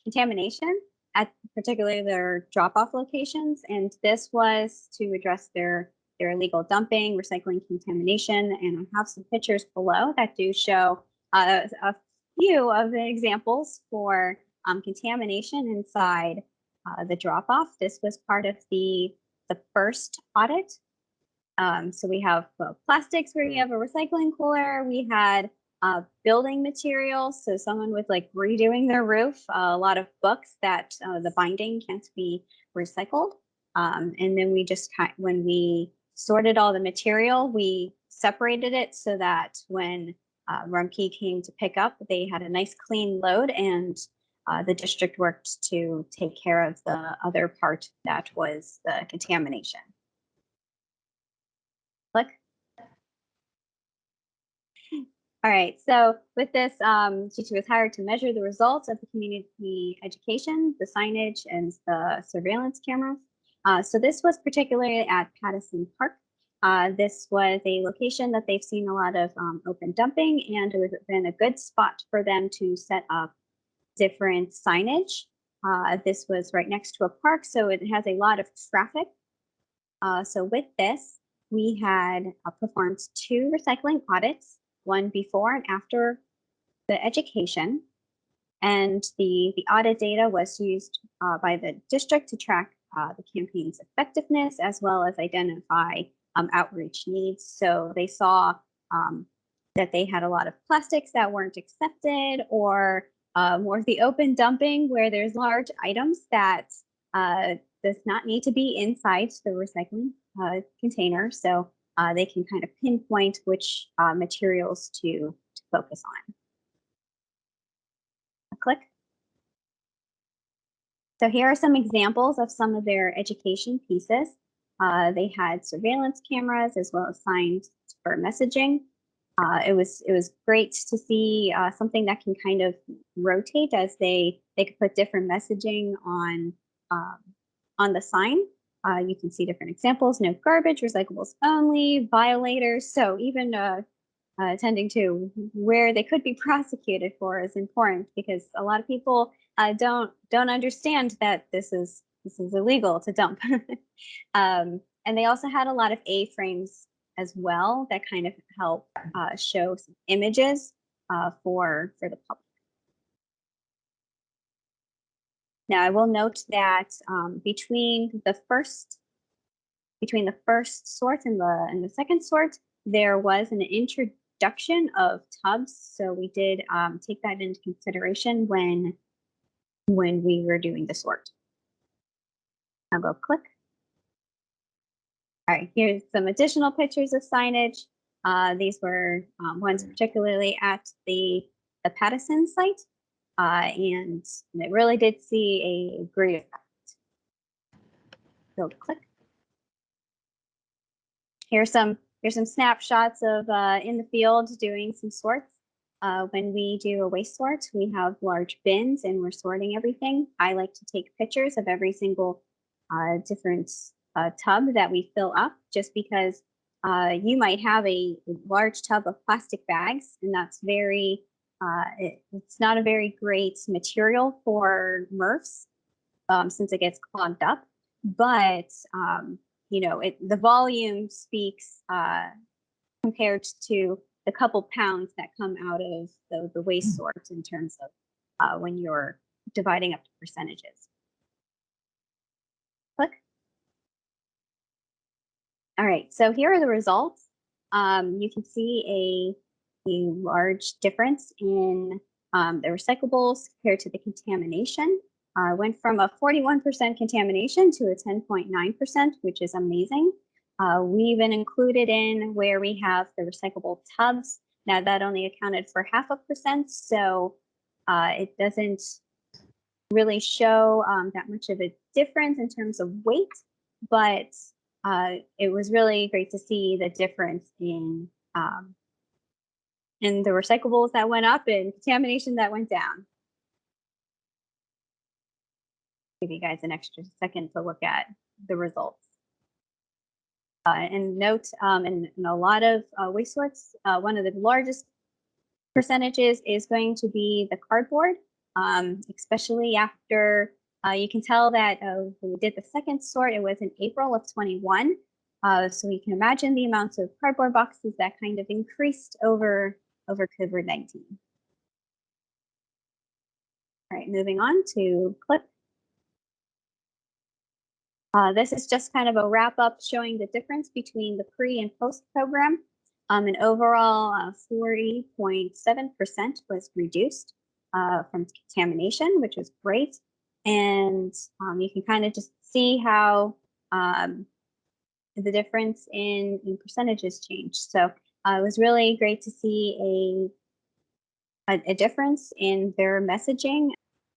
[SPEAKER 13] contamination at particularly their drop-off locations, and this was to address their illegal dumping, recycling contamination, and I have some pictures below that do show a few of the examples for contamination inside the drop-off. This was part of the first audit. So we have plastics where you have a recycling cooler. We had building materials. So someone was like redoing their roof, a lot of books that the binding can't be recycled. And then we just, when we sorted all the material, we separated it so that when Rumpke came to pick up, they had a nice clean load, and the district worked to take care of the other part that was the contamination. Click. All right, so with this, GT was hired to measure the results of the community education, the signage, and the surveillance cameras. So this was particularly at Pattison Park. This was a location that they've seen a lot of open dumping, and it would have been a good spot for them to set up different signage. This was right next to a park, so it has a lot of traffic. So with this, we had performed 2 recycling audits, one before and after the education. And the audit data was used by the district to track the campaign's effectiveness, as well as identify outreach needs. So they saw that they had a lot of plastics that weren't accepted, or more of the open dumping where there's large items that does not need to be inside the recycling container. So they can kind of pinpoint which materials to focus on. Click. So here are some examples of some of their education pieces. They had surveillance cameras as well as signs for messaging. It was great to see something that can kind of rotate as they could put different messaging on the sign. You can see different examples: no garbage, recyclables only, violators. So even attending to where they could be prosecuted for is important, because a lot of people don't understand that this is illegal to dump. And they also had a lot of A-frames as well that kind of help show some images for the public. Now I will note that between the first sort and the second sort, there was an introduction of tubs. So we did take that into consideration when we were doing the sort. I'll go click. All right, here's some additional pictures of signage. These were ones particularly at the Pattison site, and it really did see a great effect. So click. Here's some snapshots of in the field doing some sorts. When we do a waste sort, we have large bins and we're sorting everything. I like to take pictures of every single different tub that we fill up, just because you might have a large tub of plastic bags, and that's very, it's not a very great material for MRFs since it gets clogged up. But you know, the volume speaks compared to the couple pounds that come out of the waste sort in terms of when you're dividing up the percentages. Click. All right, so here are the results. You can see a large difference in the recyclables compared to the contamination. Went from a 41% contamination to a 10.9%, which is amazing. We even included in where we have the recyclable tubs. Now that only accounted for 0.5%, so it doesn't really show that much of a difference in terms of weight, but it was really great to see the difference in the recyclables that went up and contamination that went down. Give you guys an extra second to look at the results. And note, in a lot of waste sorts, one of the largest percentages is going to be the cardboard, especially after you can tell that when we did the second sort, it was in April of 21. So you can imagine the amounts of cardboard boxes that kind of increased over COVID-19. All right, moving on to clip. This is just kind of a wrap up showing the difference between the pre and post program. An overall 40.7% was reduced from contamination, which was great. And you can kind of just see how the difference in percentages changed. So it was really great to see a difference in their messaging.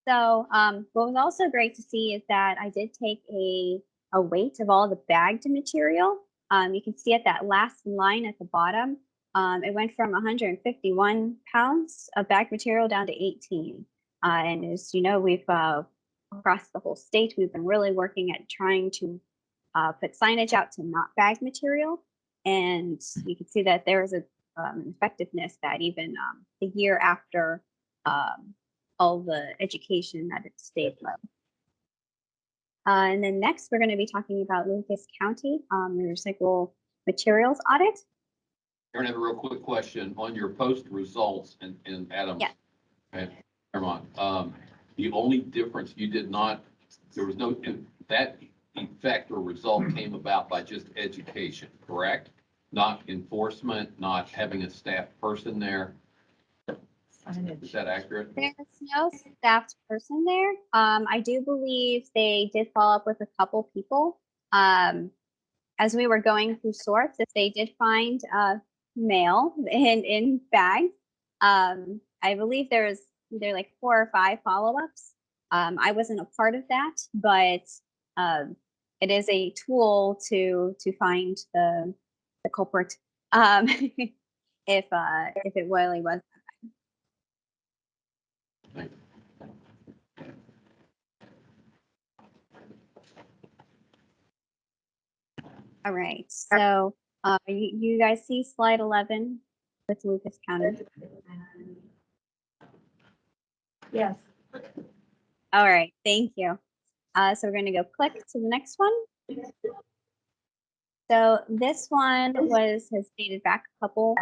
[SPEAKER 13] So what was also great to see is that I did take a weight of all the bagged material. You can see at that last line at the bottom, it went from 151 pounds of bagged material down to 18. And as you know, we've across the whole state, we've been really working at trying to put signage out to not bag material. And you can see that there is an effectiveness that even a year after all the education that it stayed low. And then next, we're going to be talking about Lucas County, the recyclable materials audit.
[SPEAKER 11] Aaron, I have a real quick question on your post results and Adams.
[SPEAKER 13] Yeah.
[SPEAKER 11] And Vermont, the only difference you did not, there was no, that effect or result came about by just education, correct? Not enforcement, not having a staff person there. Is that accurate?
[SPEAKER 13] There's no staffed person there. I do believe they did follow up with a couple people. As we were going through sorts, if they did find mail in bags, I believe there's either like 4 or 5 follow-ups. I wasn't a part of that, but it is a tool to find the culprit if it really was. All right, so you guys see slide 11 with Lucas County?
[SPEAKER 12] Yes.
[SPEAKER 13] All right, thank you. So we're going to go click to the next one. So this one has dated back a couple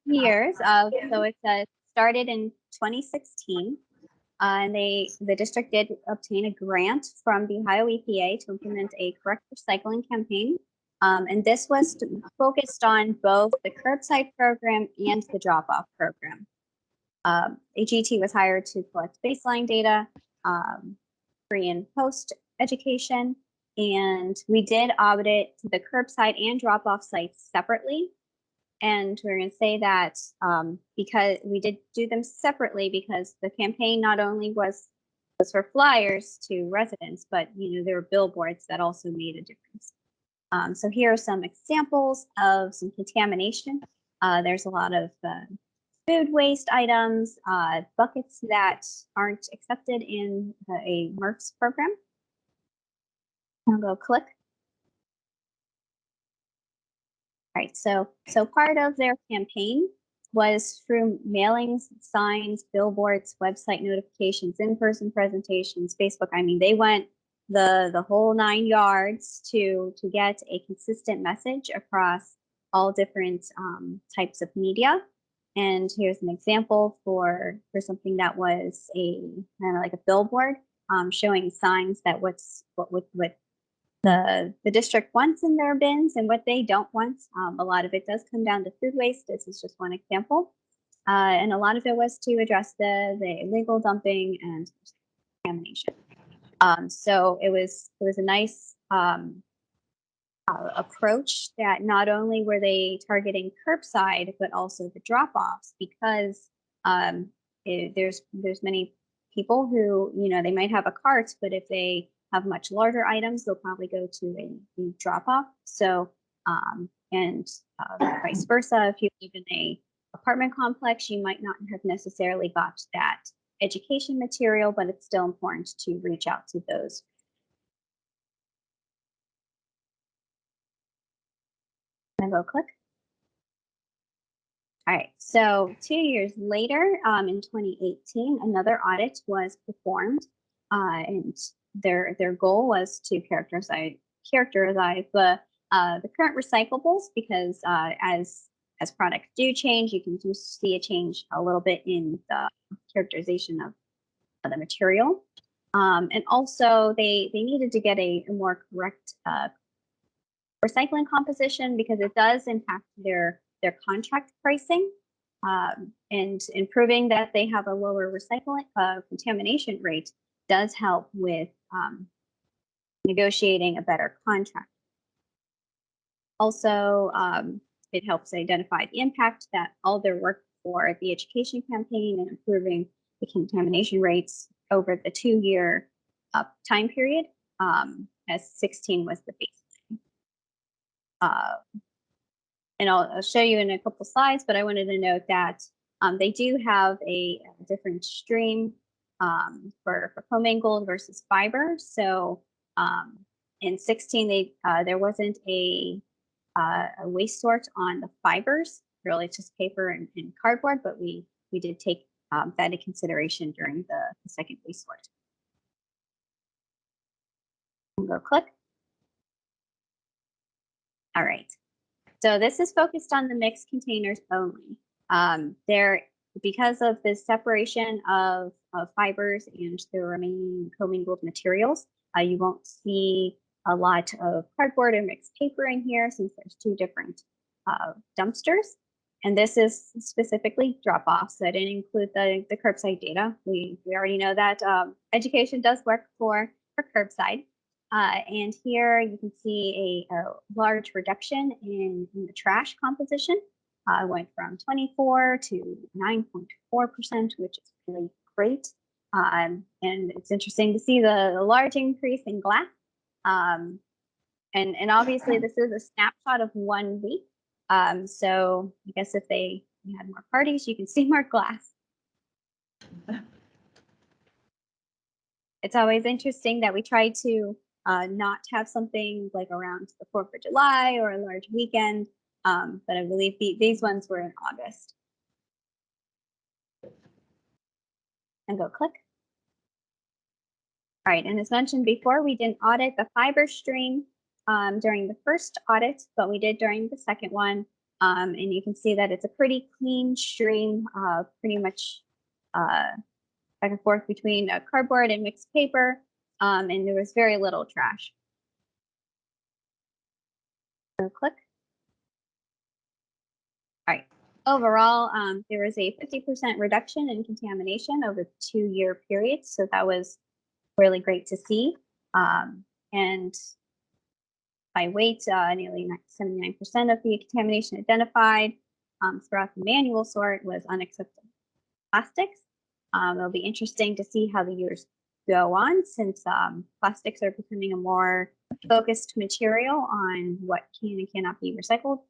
[SPEAKER 13] years. So it started in 2016. And the district did obtain a grant from the Ohio EPA to implement a correct recycling campaign. And this was focused on both the curbside program and the drop-off program. AGT was hired to collect baseline data, pre and post education, and we did audit the curbside and drop-off sites separately. And we're going to say that because we did do them separately, because the campaign not only was for flyers to residents, but there were billboards that also made a difference. So here are some examples of some contamination. There's a lot of food waste items, buckets that aren't accepted in a MRFs program. I'll go click. Right, so part of their campaign was through mailings, signs, billboards, website notifications, in-person presentations, Facebook. I mean, they went the whole 9 yards to get a consistent message across all different types of media. And here's an example for something that was a kind of like a billboard showing signs that what the district wants in their bins and what they don't want. A lot of it does come down to food waste. This is just one example. And a lot of it was to address the illegal dumping and contamination. So it was a nice approach that not only were they targeting curbside, but also the drop-offs, because there's many people who, they might have a cart, but if they have much larger items, they'll probably go to a drop-off. So, and vice versa, if you live in a apartment complex, you might not have necessarily got that education material, but it's still important to reach out to those. And go click. All right, so 2 years later, in 2018, another audit was performed, and their goal was to characterize the current recyclables, because as products do change, you can see a change a little bit in the characterization of the material. And also they needed to get a more correct recycling composition, because it does impact their contract pricing, and improving that they have a lower recycling contamination rate does help with negotiating a better contract. Also, it helps identify the impact that all their work for the education campaign and improving the contamination rates over the 2-year time period, as 16 was the baseline. And I'll show you in a couple slides, but I wanted to note that they do have a different stream for commingled versus fiber. So In 16, there wasn't a waste sort on the fibers. Really, it's just paper and cardboard, but we did take that into consideration during the second waste sort. Go click. All right. So this is focused on the mixed containers only. Because of the separation of fibers and the remaining commingled materials, you won't see a lot of cardboard or mixed paper in here since there's two different dumpsters. And this is specifically drop-off, so I didn't include the curbside data. We already know that education does work for curbside. And here you can see a large reduction in the trash composition. Went from 24 to 9.4%, which is really great. And it's interesting to see the large increase in glass. And obviously this is a snapshot of 1 week. So I guess if they had more parties, you can see more glass. It's always interesting that we try to not have something like around the 4th of July or a large weekend. But I believe these ones were in August. And go click. All right, and as mentioned before, we didn't audit the fiber stream during the first audit, but we did during the second one. And you can see that it's a pretty clean stream, pretty much back and forth between cardboard and mixed paper, and there was very little trash. So click. All right. Overall, there was a 50% reduction in contamination over the 2-year period, so that was really great to see. And by weight, nearly 79% of the contamination identified throughout the manual sort was unacceptable plastics. It'll be interesting to see how the years go on, since plastics are becoming a more focused material on what can and cannot be recycled.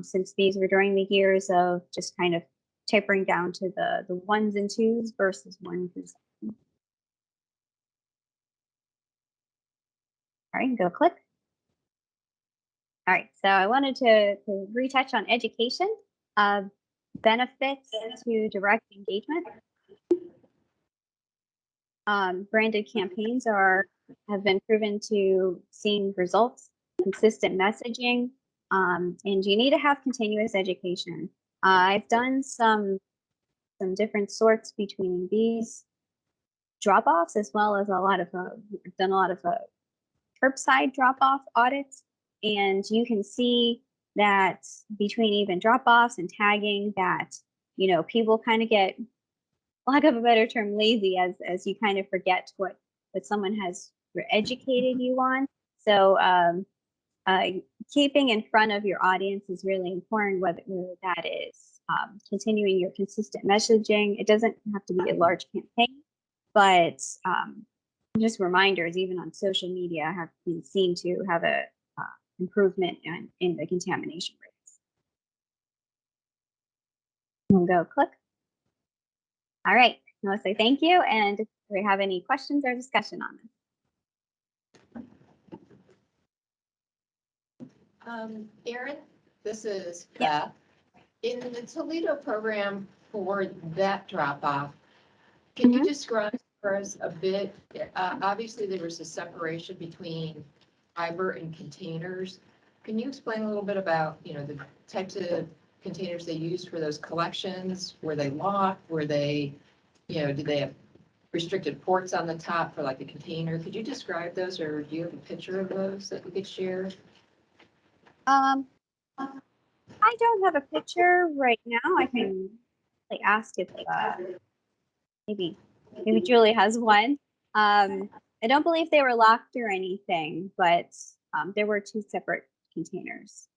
[SPEAKER 13] Since these were during the years of just kind of tapering down to the 1s and 2s versus 1 through 7. All right, go click. All right, so I wanted to retouch on education, benefits to direct engagement. Branded campaigns have been proven to see results, consistent messaging, and you need to have continuous education. I've done some different sorts between these drop-offs, as well as I've done a lot of curbside drop-off audits, and you can see that between even drop-offs and tagging that, people kind of get, lack of a better term, lazy as you kind of forget what someone has educated you on. So keeping in front of your audience is really important, whether that is continuing your consistent messaging. It doesn't have to be a large campaign, but just reminders, even on social media, have been seen to have a improvement in the contamination rates. We'll go click. All right, I want to say thank you, and if we have any questions or discussion on this.
[SPEAKER 14] Erin, this is Beth. In the Toledo program for that drop-off, can you describe for us a bit? Obviously, there was a separation between fiber and containers. Can you explain a little bit about, the types of containers they used for those collections? Were they locked? Were they, did they have restricted ports on the top for like a container? Could you describe those, or do you have a picture of those that we could share?
[SPEAKER 13] I don't have a picture right now. I can ask if maybe Julie has one. I don't believe they were locked or anything, but there were 2 separate containers.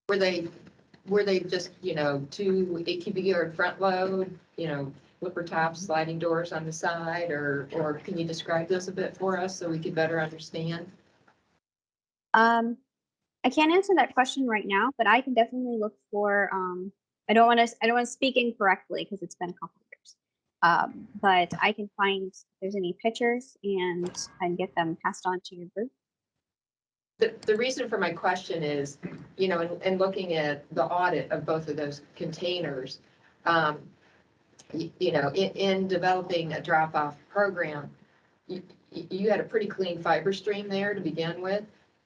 [SPEAKER 14] Were they just, 2 8 cubic yard front load, flipper tops, sliding doors on the side, or can you describe those a bit for us so we could better understand?
[SPEAKER 13] I can't answer that question right now, but I can definitely look for, I don't want to speak incorrectly because it's been a couple of years. But I can find if there's any pictures and get them passed on to your group.
[SPEAKER 14] the reason for my question is, you know, in looking at the audit of both of those containers, you know, in developing a drop-off program, you had a pretty clean fiber stream there to begin with.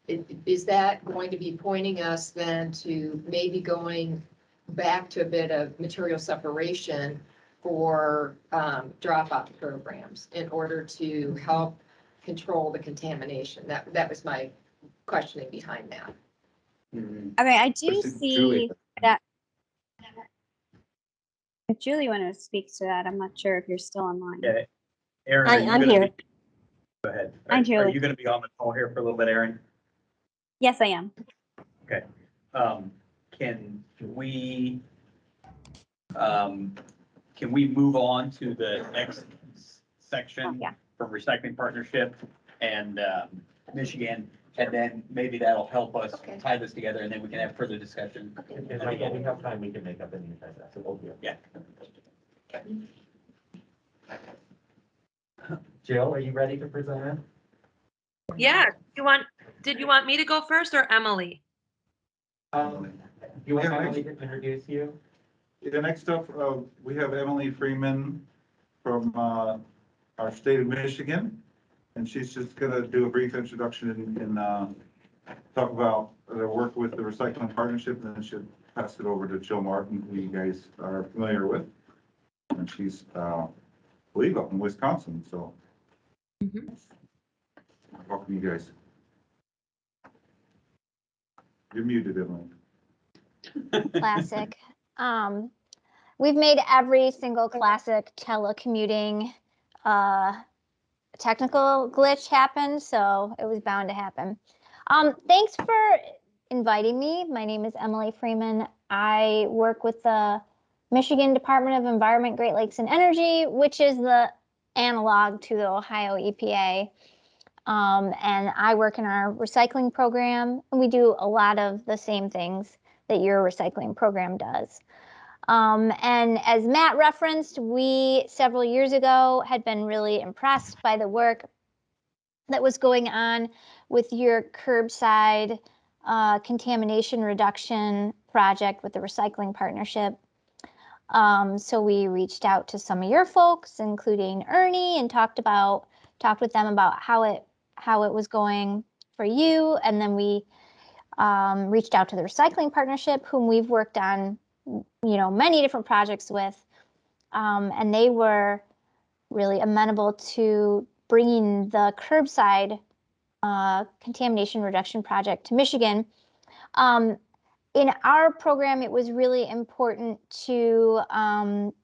[SPEAKER 14] Is that going to be pointing us then to maybe going back to a bit of material separation for drop-off programs in order to help control the contamination? That was my questioning behind that.
[SPEAKER 13] Okay, I do
[SPEAKER 3] Listen,
[SPEAKER 13] see
[SPEAKER 3] Julie.
[SPEAKER 13] that. If Julie wanted to speak to that, I'm not sure if you're still online.
[SPEAKER 1] Yeah, Erin,
[SPEAKER 15] Hi,
[SPEAKER 1] are you
[SPEAKER 15] I'm
[SPEAKER 1] gonna
[SPEAKER 15] here.
[SPEAKER 1] be- Go ahead.
[SPEAKER 13] Hi,
[SPEAKER 1] Are
[SPEAKER 13] Julie.
[SPEAKER 1] you gonna be on the call here for a little bit, Erin?
[SPEAKER 13] Yes, I am.
[SPEAKER 1] Okay. Can we move on to the next section
[SPEAKER 13] Yeah.
[SPEAKER 1] from Recycling Partnership and Michigan? And then maybe that'll help us
[SPEAKER 14] Okay.
[SPEAKER 1] tie this together, and then we can have further discussion.
[SPEAKER 2] And Michael, we have time, we can make up any of that, so we'll do it.
[SPEAKER 1] Yeah.
[SPEAKER 2] Jill, are you ready to present?
[SPEAKER 15] Yeah, did you want me to go first or Emily?
[SPEAKER 2] You want
[SPEAKER 3] Yeah,
[SPEAKER 2] Emily to introduce you?
[SPEAKER 3] The next up, we have Emily Freeman from our state of Michigan. And she's just gonna do a brief introduction and talk about their work with the Recycling Partnership, and then she'll pass it over to Jill Martin, who you guys are familiar with. And she's, I believe, up in Wisconsin, so. Welcome, you guys. You're muted, Emily.
[SPEAKER 13] Classic. We've made every single classic telecommuting technical glitch happen, so it was bound to happen. Thanks for inviting me. My name is Emily Freeman. I work with the Michigan Department of Environment, Great Lakes and Energy, which is the analog to the Ohio EPA. And I work in our recycling program, and we do a lot of the same things that your recycling program does. And as Matt referenced, we several years ago had been really impressed by the work that was going on with your curbside contamination reduction project with the Recycling Partnership. So we reached out to some of your folks, including Ernie, and talked with them about how it was going for you. And then we reached out to the Recycling Partnership, whom we've worked on many different projects with, and they were really amenable to bringing the curbside contamination reduction project to Michigan. In our program, it was really important to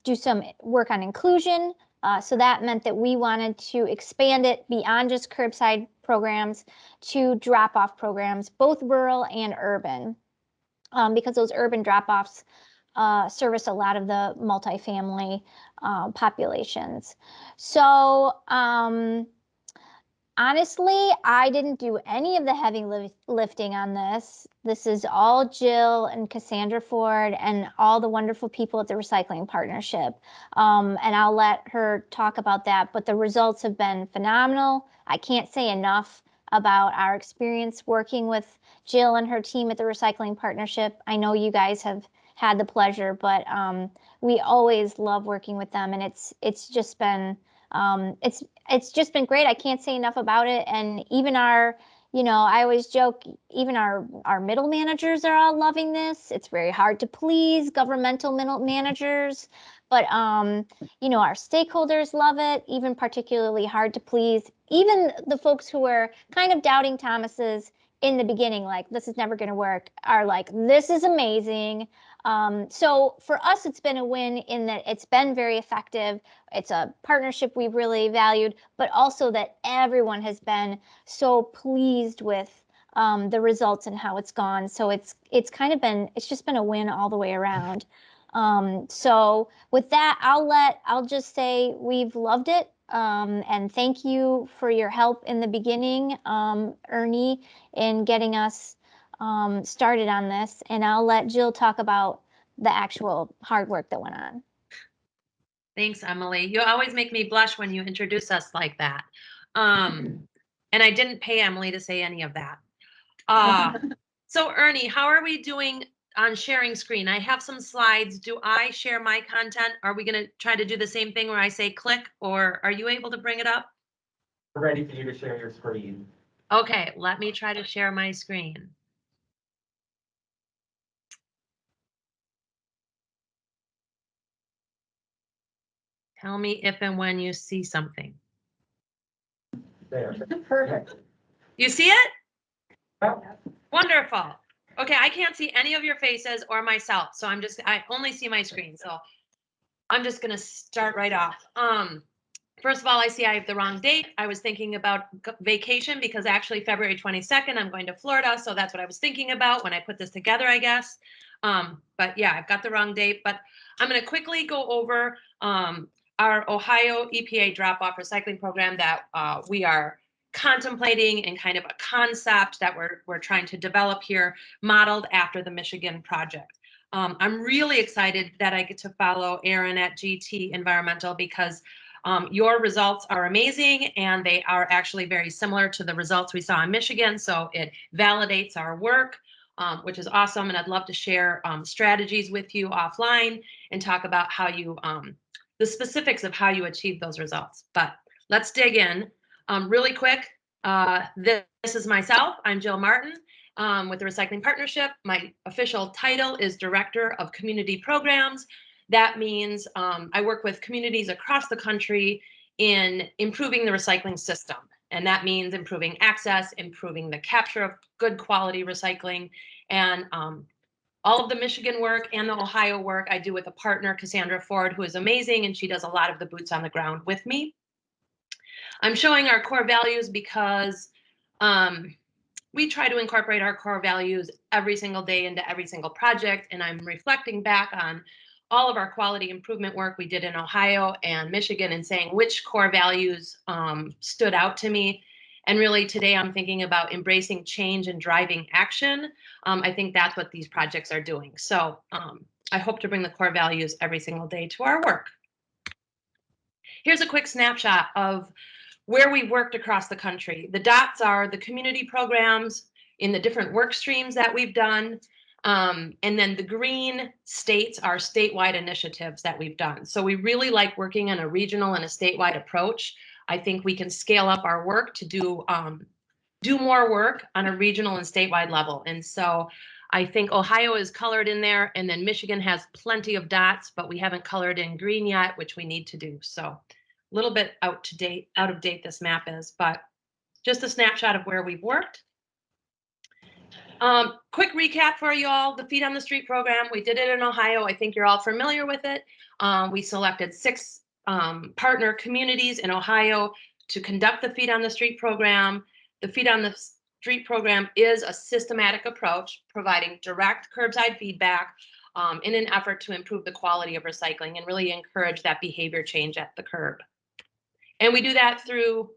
[SPEAKER 13] do some work on inclusion. So that meant that we wanted to expand it beyond just curbside programs to drop-off programs, both rural and urban, because those urban drop-offs service a lot of the multifamily populations. So honestly, I didn't do any of the heavy lifting on this. This is all Jill and Cassandra Ford and all the wonderful people at the Recycling Partnership. And I'll let her talk about that, but the results have been phenomenal. I can't say enough about our experience working with Jill and her team at the Recycling Partnership. I know you guys have had the pleasure, but we always love working with them, and it's just been great. I can't say enough about it. And even our, I always joke, even our middle managers are all loving this. It's very hard to please governmental middle managers, but our stakeholders love it. Even particularly hard to please even the folks who were kind of doubting Thomas's in the beginning, like, this is never going to work, are like, this is amazing. So for us, it's been a win in that it's been very effective. It's a partnership we've really valued, but also that everyone has been so pleased with the results and how it's gone. So it's just been a win all the way around. So with that, I'll just say we've loved it. And thank you for your help in the beginning, Ernie, in getting us started on this. And I'll let Jill talk about the actual hard work that went on.
[SPEAKER 15] Thanks, Emily. You always make me blush when you introduce us like that. And I didn't pay Emily to say any of that. So Ernie, how are we doing on sharing screen? I have some slides. Do I share my content? Are we gonna try to do the same thing where I say click, or are you able to bring it up?
[SPEAKER 2] We're ready for you to share your screen.
[SPEAKER 15] Okay, let me try to share my screen. Tell me if and when you see something.
[SPEAKER 2] There.
[SPEAKER 4] Perfect.
[SPEAKER 15] You see it?
[SPEAKER 2] Oh,
[SPEAKER 15] Wonderful. Okay, I can't see any of your faces or myself, so I only see my screen, so I'm just gonna start right off. First of all, I see I have the wrong date. I was thinking about vacation because actually February 22nd, I'm going to Florida, so that's what I was thinking about when I put this together, I guess. But yeah, I've got the wrong date, but I'm gonna quickly go over our Ohio EPA drop-off recycling program that we are contemplating, and kind of a concept that we're trying to develop here, modeled after the Michigan project. I'm really excited that I get to follow Aaron at GT Environmental because your results are amazing, and they are actually very similar to the results we saw in Michigan. So it validates our work, which is awesome. And I'd love to share strategies with you offline and talk about how you, the specifics of how you achieve those results. But let's dig in. Really quick, this is myself. I'm Jill Martin with the Recycling Partnership. My official title is Director of Community Programs. That means I work with communities across the country in improving the recycling system. And that means improving access, improving the capture of good quality recycling, and all of the Michigan work and the Ohio work I do with a partner, Cassandra Ford, who is amazing, and she does a lot of the boots on the ground with me. I'm showing our core values because we try to incorporate our core values every single day into every single project, and I'm reflecting back on all of our quality improvement work we did in Ohio and Michigan and saying which core values stood out to me. And really today I'm thinking about embracing change and driving action. I think that's what these projects are doing. So I hope to bring the core values every single day to our work. Here's a quick snapshot of where we worked across the country. The dots are the community programs in the different work streams that we've done. And then the green states are statewide initiatives that we've done. So we really like working on a regional and a statewide approach. I think we can scale up our work to do more work on a regional and statewide level. And so I think Ohio is colored in there, and then Michigan has plenty of dots, but we haven't colored in green yet, which we need to do. So a little bit out of date this map is, but just a snapshot of where we've worked. Quick recap for you all, the Feet on the Street program, we did it in Ohio. I think you're all familiar with it. We selected 6 partner communities in Ohio to conduct the Feet on the Street program. The Feet on the Street program is a systematic approach, providing direct curbside feedback in an effort to improve the quality of recycling and really encourage that behavior change at the curb. And we do that through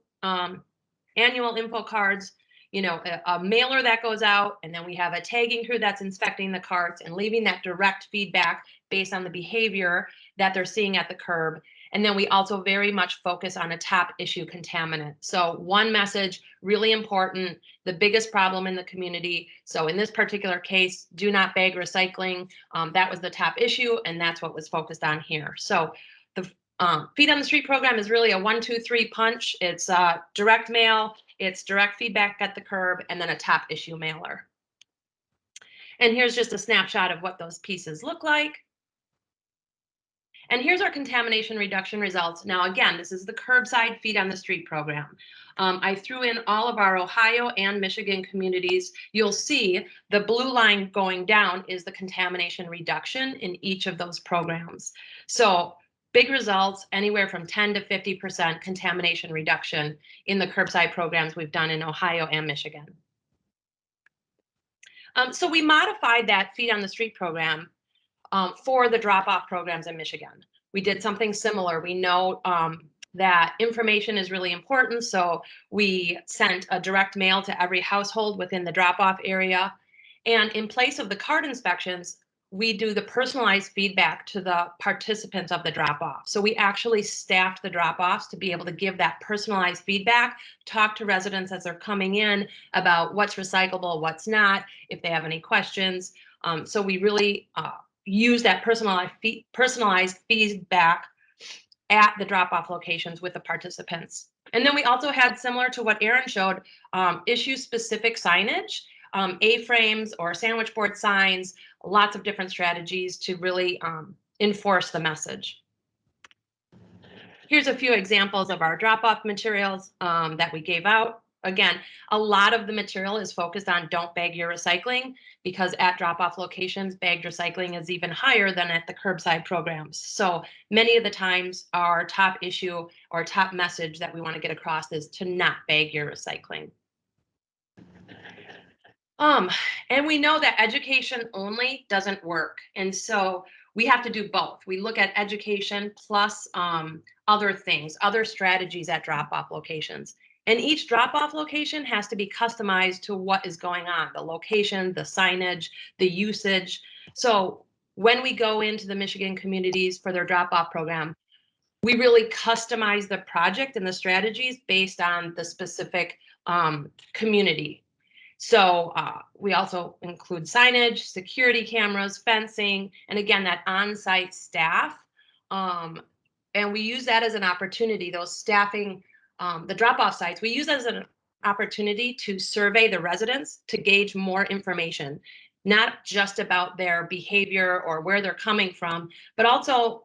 [SPEAKER 15] annual info cards, you know, a mailer that goes out, and then we have a tagging crew that's inspecting the carts and leaving that direct feedback based on the behavior that they're seeing at the curb. And then we also very much focus on a top issue contaminant. So one message, really important, the biggest problem in the community. So in this particular case, do not bag recycling. That was the top issue, and that's what was focused on here. So the Feet on the Street program is really a 1, 2, 3 punch. It's direct mail, it's direct feedback at the curb, and then a top issue mailer. And here's just a snapshot of what those pieces look like. And here's our contamination reduction results. Now, again, this is the curbside Feet on the Street program. I threw in all of our Ohio and Michigan communities. You'll see the blue line going down is the contamination reduction in each of those programs. So big results, anywhere from 10 to 50% contamination reduction in the curbside programs we've done in Ohio and Michigan. So we modified that Feet on the Street program for the drop-off programs in Michigan. We did something similar. We know that information is really important, so we sent a direct mail to every household within the drop-off area. And in place of the cart inspections, we do the personalized feedback to the participants of the drop-off. So we actually staffed the drop-offs to be able to give that personalized feedback, talk to residents as they're coming in about what's recyclable, what's not, if they have any questions. So we really use that personalized feedback at the drop-off locations with the participants. And then we also had, similar to what Aaron showed, issue-specific signage, A-frames or sandwich board signs, lots of different strategies to really enforce the message. Here's a few examples of our drop-off materials that we gave out. Again, a lot of the material is focused on don't bag your recycling, because at drop-off locations, bagged recycling is even higher than at the curbside programs. So many of the times our top issue or top message that we want to get across is to not bag your recycling. And we know that education only doesn't work. And so we have to do both. We look at education plus other things, other strategies at drop-off locations. And each drop-off location has to be customized to what is going on, the location, the signage, the usage. So when we go into the Michigan communities for their drop-off program, we really customize the project and the strategies based on the specific community. So we also include signage, security cameras, fencing, and again, that on-site staff. And we use that as an opportunity, those staffing, the drop-off sites, we use that as an opportunity to survey the residents to gauge more information, not just about their behavior or where they're coming from, but also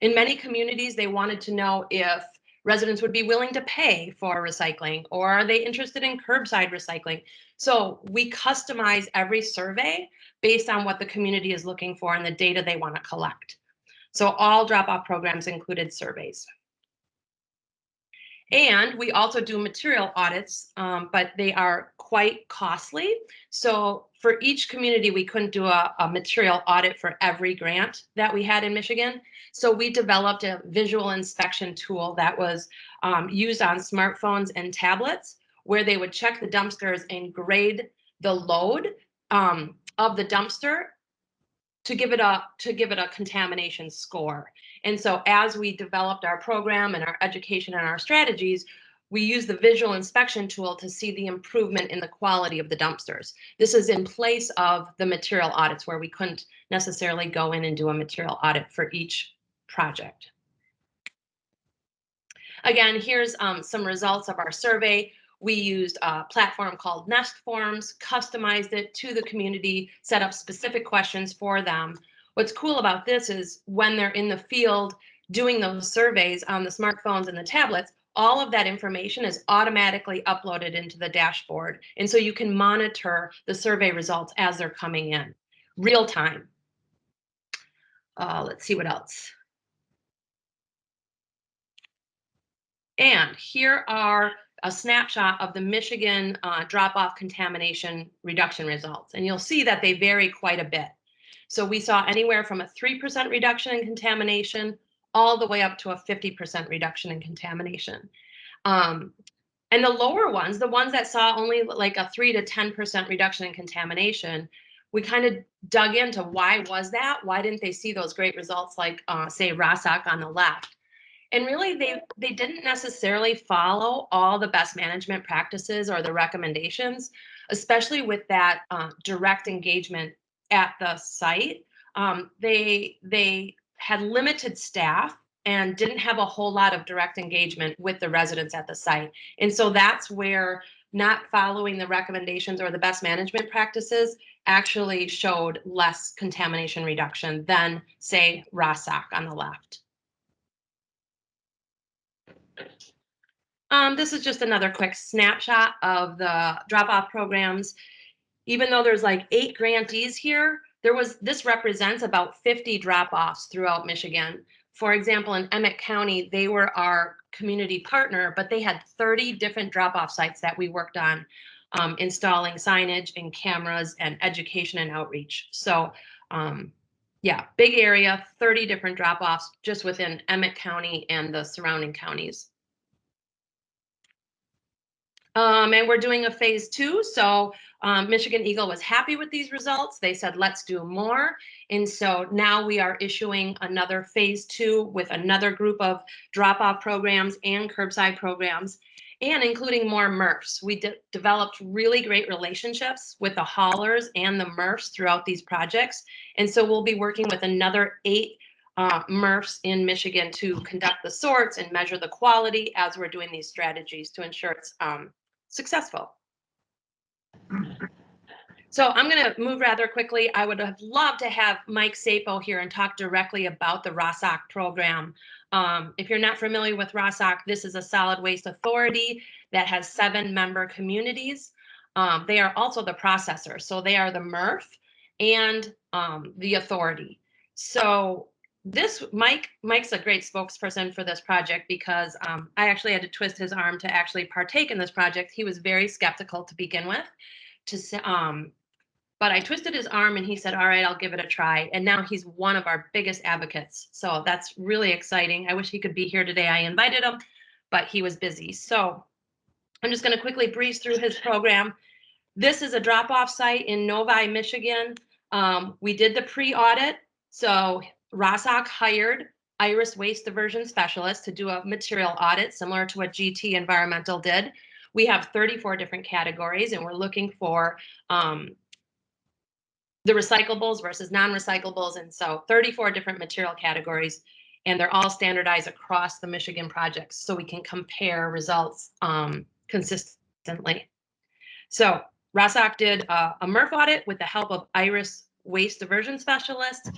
[SPEAKER 15] in many communities, they wanted to know if residents would be willing to pay for recycling, or are they interested in curbside recycling? So we customize every survey based on what the community is looking for and the data they want to collect. So all drop-off programs included surveys. And we also do material audits, but they are quite costly. So for each community, we couldn't do a material audit for every grant that we had in Michigan. So we developed a visual inspection tool that was used on smartphones and tablets, where they would check the dumpsters and grade the load of the dumpster to give it a contamination score. And so as we developed our program and our education and our strategies, we use the visual inspection tool to see the improvement in the quality of the dumpsters. This is in place of the material audits, where we couldn't necessarily go in and do a material audit for each project. Again, here's some results of our survey. We used a platform called Nest Forms, customized it to the community, set up specific questions for them. What's cool about this is when they're in the field doing those surveys on the smartphones and the tablets, all of that information is automatically uploaded into the dashboard. And so you can monitor the survey results as they're coming in, real time. Let's see what else. And here are a snapshot of the Michigan drop-off contamination reduction results. And you'll see that they vary quite a bit. So we saw anywhere from a 3% reduction in contamination all the way up to a 50% reduction in contamination. And the lower ones, the ones that saw only like a 3 to 10% reduction in contamination, we kind of dug into why was that? Why didn't they see those great results like, say, Rostock on the left? And really, they didn't necessarily follow all the best management practices or the recommendations, especially with that direct engagement at the site. They had limited staff and didn't have a whole lot of direct engagement with the residents at the site. And so that's where not following the recommendations or the best management practices actually showed less contamination reduction than, say, Rostock on the left. This is just another quick snapshot of the drop-off programs. Even though there's like 8 grantees here, this represents about 50 drop-offs throughout Michigan. For example, in Emmett County, they were our community partner, but they had 30 different drop-off sites that we worked on, installing signage and cameras and education and outreach. So yeah, big area, 30 different drop-offs just within Emmett County and the surrounding counties. And we're doing a phase 2. So Michigan Eagle was happy with these results. They said, let's do more. And so now we are issuing another phase 2 with another group of drop-off programs and curbside programs, and including more MRFs. We developed really great relationships with the haulers and the MRFs throughout these projects. And so we'll be working with another 8 MRFs in Michigan to conduct the sorts and measure the quality as we're doing these strategies to ensure it's successful. So I'm going to move rather quickly. I would have loved to have Mike Sapo here and talk directly about the ROSOC program. If you're not familiar with ROSOC, this is a solid waste authority that has 7 member communities. They are also the processor. So they are the MRF and the authority. So Mike's a great spokesperson for this project because I actually had to twist his arm to actually partake in this project. He was very skeptical to begin with, but I twisted his arm and he said, all right, I'll give it a try. And now he's one of our biggest advocates. So that's really exciting. I wish he could be here today. I invited him, but he was busy. So I'm just going to quickly breeze through his program. This is a drop-off site in Novi, Michigan. We did the pre-audit. So ROSOC hired Iris Waste Diversion Specialists to do a material audit similar to what GT Environmental did. We have 34 different categories and we're looking for the recyclables versus non-recyclables. And so 34 different material categories, and they're all standardized across the Michigan projects so we can compare results consistently. So ROSOC did a MRF audit with the help of Iris Waste Diversion Specialists.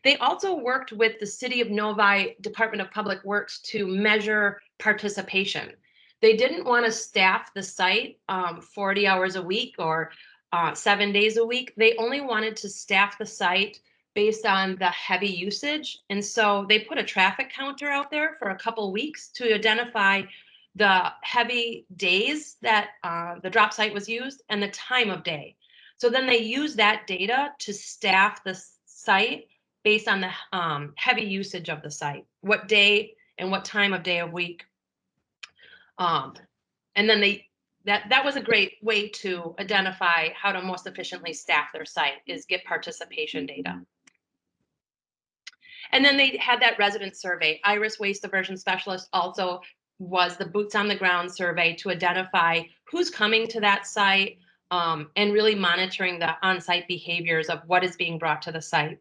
[SPEAKER 15] They also worked with the City of Novi Department of Public Works to measure participation. They didn't want to staff the site 40 hours a week or 7 days a week. They only wanted to staff the site based on the heavy usage. And so they put a traffic counter out there for a couple weeks to identify the heavy days that the drop site was used and the time of day. So then they use that data to staff the site based on the heavy usage of the site, what day and what time of day of week. And then that was a great way to identify how to most efficiently staff their site, is get participation data. And then they had that resident survey. Iris Waste Diversion Specialist also was the boots on the ground survey to identify who's coming to that site and really monitoring the on-site behaviors of what is being brought to the site.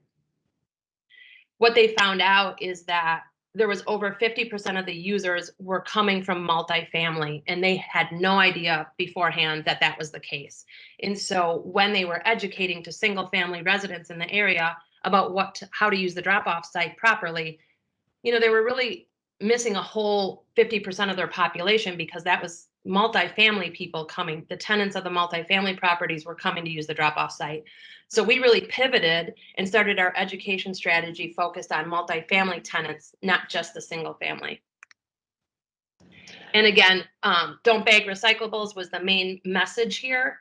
[SPEAKER 15] What they found out is that there was over 50% of the users were coming from multifamily, and they had no idea beforehand that that was the case. And so when they were educating to single family residents in the area about how to use the drop-off site properly, they were really missing a whole 50% of their population, because that was multifamily people coming. The tenants of the multifamily properties were coming to use the drop-off site. So we really pivoted and started our education strategy focused on multifamily tenants, not just the single family. And again, don't bag recyclables was the main message here.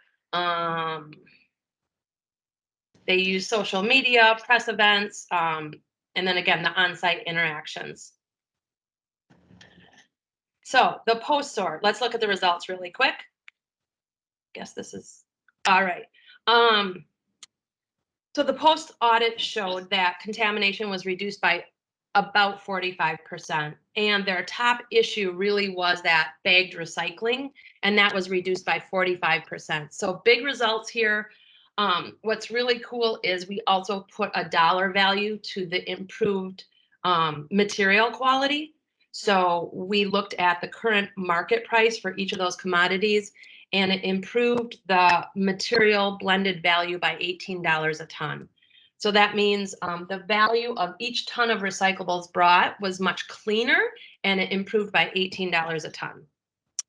[SPEAKER 15] They use social media, press events, and then again, the on-site interactions. So the post sort, let's look at the results really quick. Guess this is, all right. So the post audit showed that contamination was reduced by about 45%. And their top issue really was that bagged recycling, and that was reduced by 45%. So big results here. What's really cool is we also put a dollar value to the improved material quality. So we looked at the current market price for each of those commodities, and it improved the material blended value by $18 a ton. So that means the value of each ton of recyclables brought was much cleaner, and it improved by $18 a ton.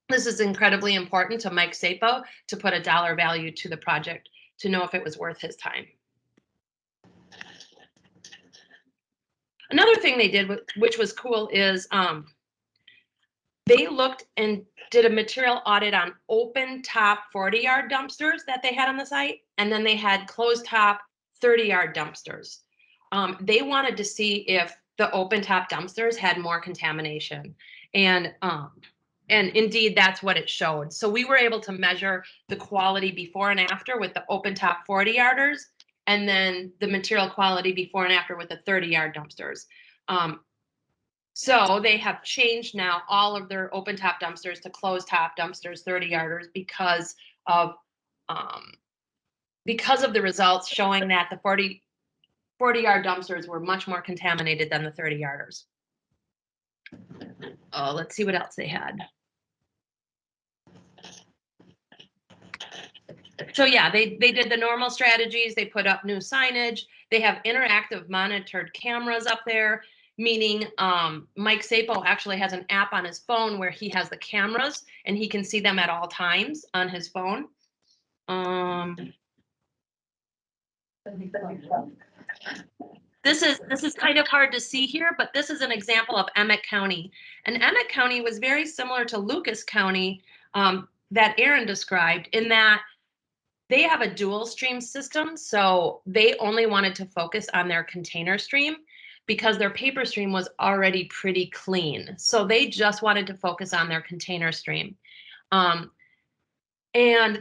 [SPEAKER 15] This is incredibly important to Mike Sapo to put a dollar value to the project to know if it was worth his time. Another thing they did, which was cool, is they looked and did a material audit on open top 40-yard dumpsters that they had on the site, and then they had closed top 30-yard dumpsters. They wanted to see if the open top dumpsters had more contamination. And And indeed, that's what it showed. So we were able to measure the quality before and after with the open top 40 yarders, and then the material quality before and after with the 30-yard dumpsters. So they have changed now all of their open top dumpsters to closed top dumpsters, 30-yarders, because of the results showing that the 40-yard dumpsters were much more contaminated than the 30-yarders. Let's see what else they had. So yeah, they did the normal strategies. They put up new signage. They have interactive monitored cameras up there, meaning Mike Sapo actually has an app on his phone where he has the cameras and he can see them at all times on his phone. This is kind of hard to see here, but this is an example of Emmett County. And Emmett County was very similar to Lucas County that Aaron described, in that they have a dual stream system. So they only wanted to focus on their container stream because their paper stream was already pretty clean. So they just wanted to focus on their container stream. And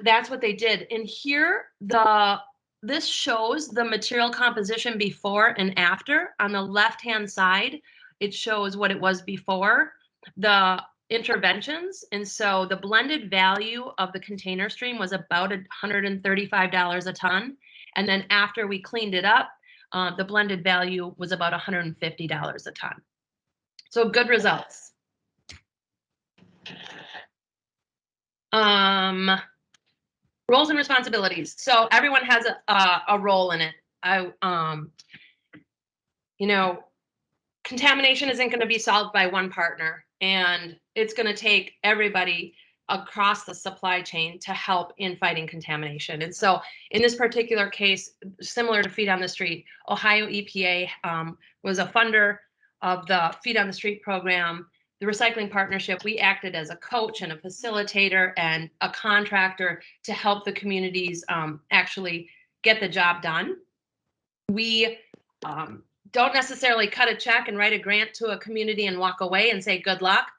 [SPEAKER 15] that's what they did. And here, this shows the material composition before and after. On the left-hand side, it shows what it was before the interventions. And so the blended value of the container stream was about $135 a ton. And then after we cleaned it up, the blended value was about $150 a ton. So good results. Roles and responsibilities. So everyone has a role in it. Contamination isn't going to be solved by one partner, and it's going to take everybody across the supply chain to help in fighting contamination. And so in this particular case, similar to Feet on the Street, Ohio EPA was a funder of the Feet on the Street program. The recycling partnership, we acted as a coach and a facilitator and a contractor to help the communities actually get the job done. We don't necessarily cut a check and write a grant to a community and walk away and say good luck.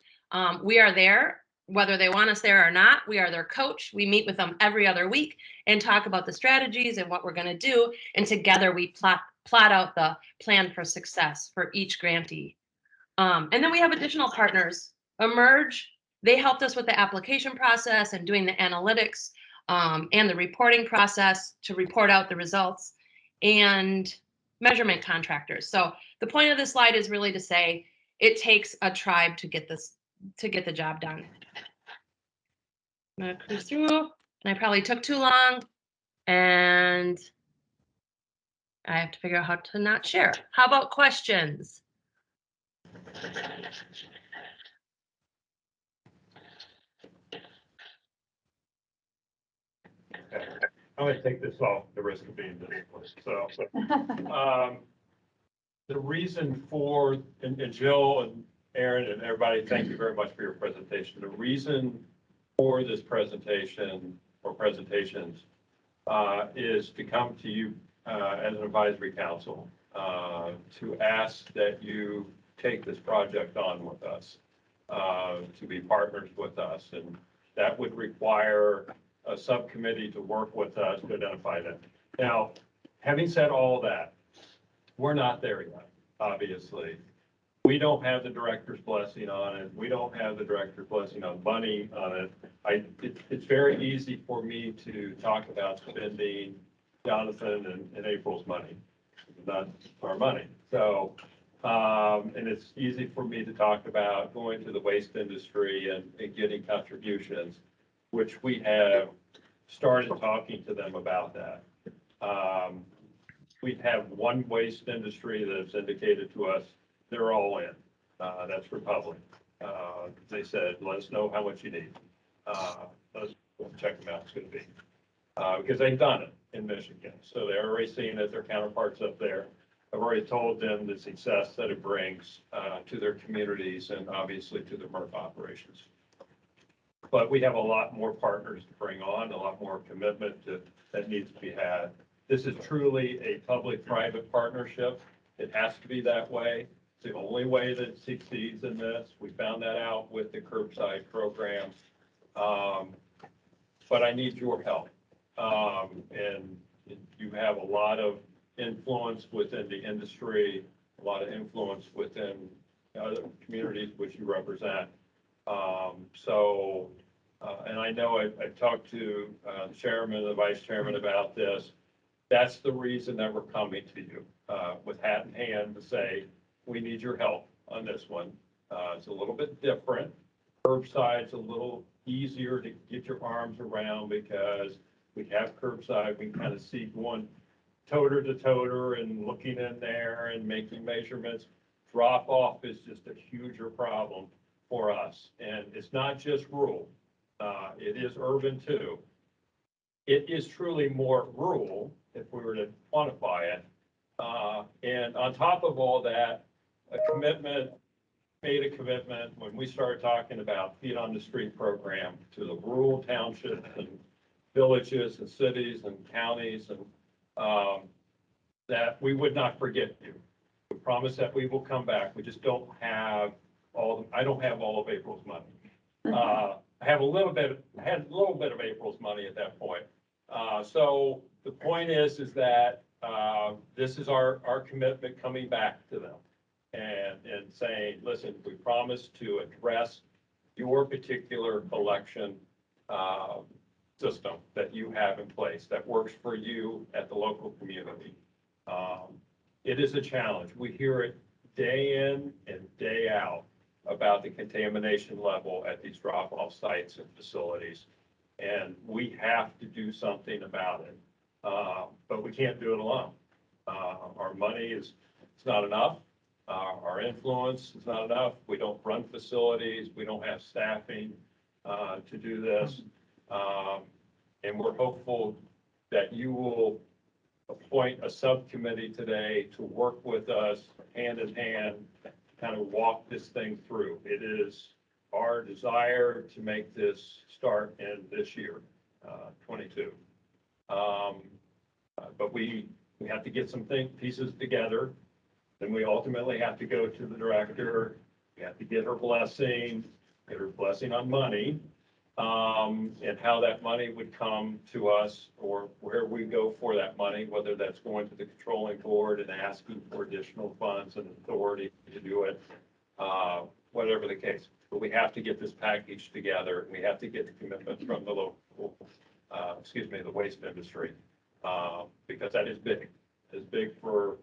[SPEAKER 15] We are there, whether they want us there or not. We are their coach. We meet with them every other week and talk about the strategies and what we're going to do. And together we plot out the plan for success for each grantee. And then we have additional partners. Emerge, they helped us with the application process and doing the analytics and the reporting process to report out the results, and measurement contractors. So the point of this slide is really to say it takes a tribe to get the job done. I'm gonna cruise through, and I probably took too long, and I have to figure out how to not share. How about questions?
[SPEAKER 10] I'm gonna take this off the risk of being difficult. So, the reason for, and Jill and Aaron and everybody, thank you very much for your presentation. The reason for this presentation or presentations is to come to you as an advisory council to ask that you take this project on with us, to be partners with us. And that would require a subcommittee to work with us to identify that. Now, having said all that, we're not there yet, obviously. We don't have the director's blessing on it. We don't have the director's blessing on money on it. It's very easy for me to talk about spending Jonathan and April's money, not our money. So, and it's easy for me to talk about going to the waste industry and getting contributions, which we have started talking to them about that. We have one waste industry that has indicated to us they're all in. That's Republic. They said, let us know how much you need. Let's check them out. It's going to be because they've done it in Michigan. So they're already seeing it. Their counterparts up there. I've already told them the success that it brings to their communities and obviously to their MRF operations. But we have a lot more partners to bring on, a lot more commitment that needs to be had. This is truly a public-private partnership. It has to be that way. It's the only way that it succeeds in this. We found that out with the curbside program. But I need your help. And you have a lot of influence within the industry, a lot of influence within other communities which you represent. And I know I talked to the chairman and the vice chairman about this. That's the reason that we're coming to you with hat in hand to say, we need your help on this one. It's a little bit different. Curbside's a little easier to get your arms around because we have curbside. We can kind of see going toter to toter and looking in there and making measurements. Drop off is just a huger problem for us. And it's not just rural. It is urban too. It is truly more rural if we were to quantify it. And on top of all that, made a commitment when we started talking about Feet on the Street program to the rural townships and villages and cities and counties and that we would not forget you. We promise that we will come back. We just don't have I don't have all of April's money. I had a little bit of April's money at that point. So the point is that this is our commitment coming back to them and saying, listen, we promise to address your particular collection system that you have in place that works for you at the local community. It is a challenge. We hear it day in and day out about the contamination level at these drop-off sites and facilities. And we have to do something about it. But we can't do it alone. Our money it's not enough. Our influence is not enough. We don't run facilities. We don't have staffing to do this. And we're hopeful that you will appoint a subcommittee today to work with us hand in hand, to kind of walk this thing through. It is our desire to make this start in this year, 22. But we have to get some pieces together. Then we ultimately have to go to the director. We have to get her blessing on money, and how that money would come to us or where we go for that money, whether that's going to the controlling board and asking for additional funds and authority to do it, whatever the case. But we have to get this package together. We have to get the commitment from the local, the waste industry, because that is big. It's big for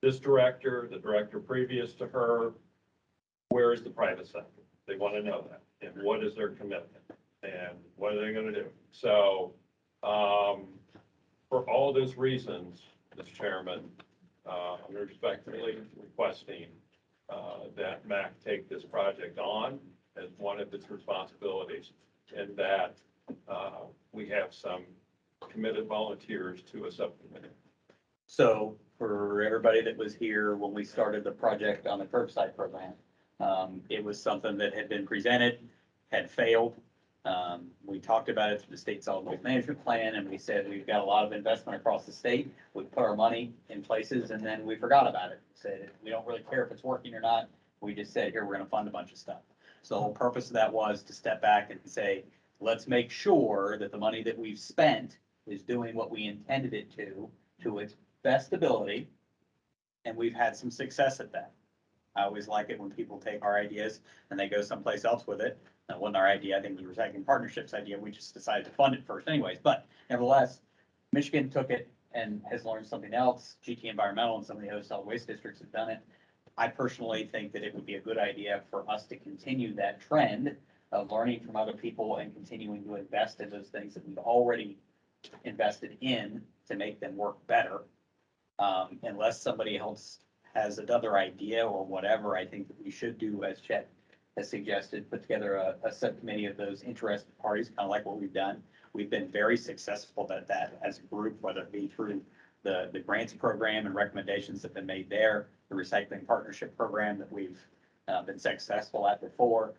[SPEAKER 10] this director, the director previous to her. Where is the private sector? They want to know that. And what is their commitment? And what are they going to do? So, for all those reasons, Mr. Chairman, I'm respectfully requesting that MAC take this project on as one of its responsibilities, and that we have some committed volunteers to a subcommittee.
[SPEAKER 1] So for everybody that was here when we started the project on the curbside program, it was something that had been presented, had failed. We talked about it through the state solid waste management plan, and we said we've got a lot of investment across the state. We put our money in places and then we forgot about it. Said we don't really care if it's working or not. We just said, here, we're going to fund a bunch of stuff. So the whole purpose of that was to step back and say, let's make sure that the money that we've spent is doing what we intended it to its best ability. And we've had some success at that. I always like it when people take our ideas and they go someplace else with it. That wasn't our idea. I think it was Recycling Partnerships idea. We just decided to fund it first anyways. But nevertheless, Michigan took it and has learned something else. GT Environmental and some of the other solid waste districts have done it. I personally think that it would be a good idea for us to continue that trend of learning from other people and continuing to invest in those things that we've already invested in to make them work better. Unless somebody else has another idea or whatever, I think that we should do, as Chet has suggested, put together a subcommittee of those interested parties, kind of like what we've done. We've been very successful at that as a group, whether it be through the grants program and recommendations that have been made there, the recycling partnership program that we've been successful at before.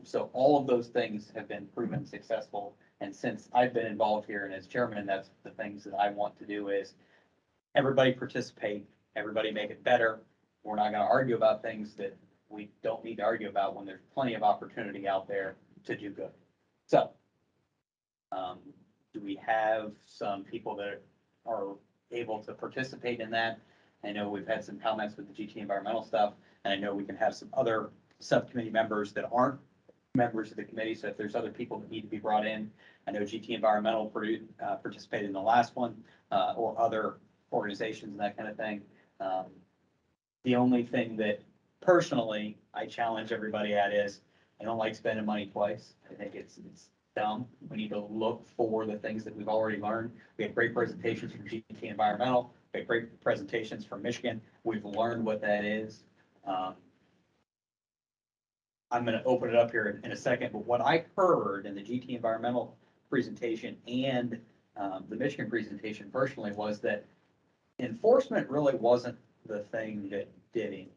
[SPEAKER 1] So all of those things have been proven successful. And since I've been involved here and as chairman, that's the things that I want to do is everybody participate, everybody make it better. We're not gonna argue about things that we don't need to argue about when there's plenty of opportunity out there to do good. So, do we have some people that are able to participate in that? I know we've had some comments with the GT environmental stuff, and I know we can have some other subcommittee members that aren't members of the committee, so if there's other people that need to be brought in, I know GT environmental participated in the last one, or other organizations and that kind of thing. The only thing that personally I challenge everybody at is, I don't like spending money twice. I think it's dumb. We need to look for the things that we've already learned. We have great presentations from GT Environmental. We have great presentations from Michigan. We've learned what that is. I'm going to open it up here in a second, but what I heard in the GT Environmental presentation and the Michigan presentation personally was that enforcement really wasn't the thing that did it.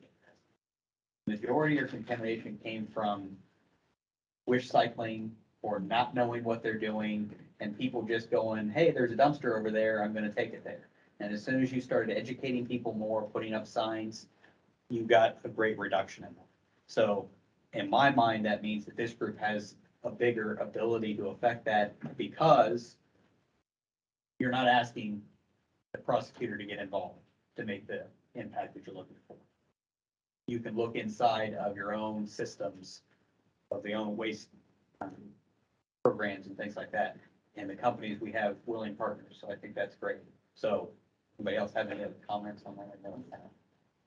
[SPEAKER 1] The majority of contamination came from wish cycling or not knowing what they're doing, and people just going, hey, there's a dumpster over there, I'm gonna take it there. And as soon as you started educating people more, putting up signs, you got a great reduction in them. So in my mind, that means that this group has a bigger ability to affect that, because you're not asking the prosecutor to get involved to make the impact that you're looking for. You can look inside of your own systems, of the own waste programs and things like that. And the companies, we have willing partners, so I think that's great. So anybody else have any other comments on that? I know it's kind of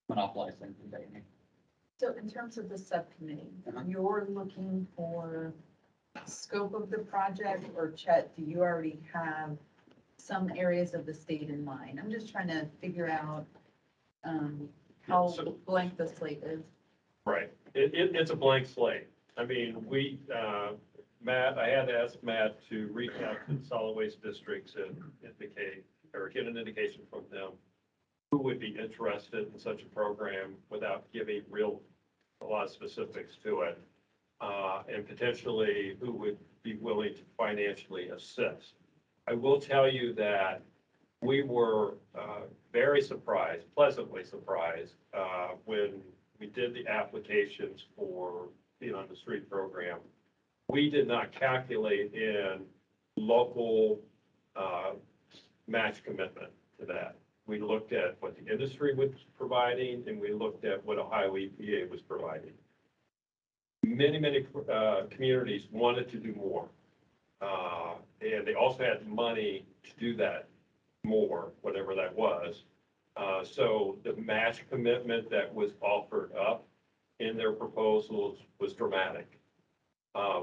[SPEAKER 1] monopolized things today.
[SPEAKER 4] So in terms of the subcommittee,
[SPEAKER 1] Uh-huh.
[SPEAKER 4] you're looking for scope of the project, or Chet, do you already have some areas of the state in mind? I'm just trying to figure out how
[SPEAKER 10] So-
[SPEAKER 4] blank the slate is.
[SPEAKER 10] Right. It's a blank slate. I mean, Matt, I had to ask Matt to reach out to the solid waste districts and indicate, or get an indication from them who would be interested in such a program without giving a lot of specifics to it. And potentially who would be willing to financially assist. I will tell you that we were very surprised, pleasantly surprised, when we did the applications for Feet on the Street program. We did not calculate in local match commitment to that. We looked at what the industry was providing, and we looked at what Ohio EPA was providing. Many communities wanted to do more. And they also had money to do that more, whatever that was. So the match commitment that was offered up in their proposals was dramatic.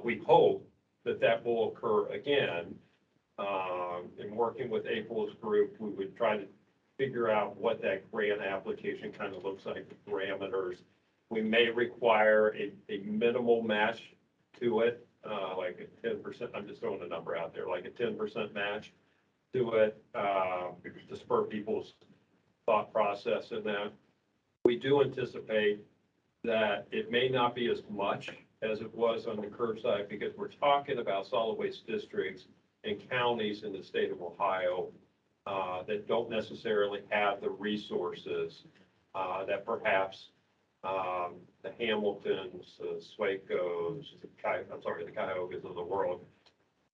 [SPEAKER 10] We hope that will occur again. In working with April's group, we would try to figure out what that grant application kind of looks like, the parameters. We may require a minimal match to it, like a 10%, I'm just throwing a number out there, like a 10% match to it, to spur people's thought process in that. We do anticipate that it may not be as much as it was on the curbside, because we're talking about solid waste districts and counties in the state of Ohio that don't necessarily have the resources that perhaps the Hamiltons, the Swakos, the Cuyahogas of the world,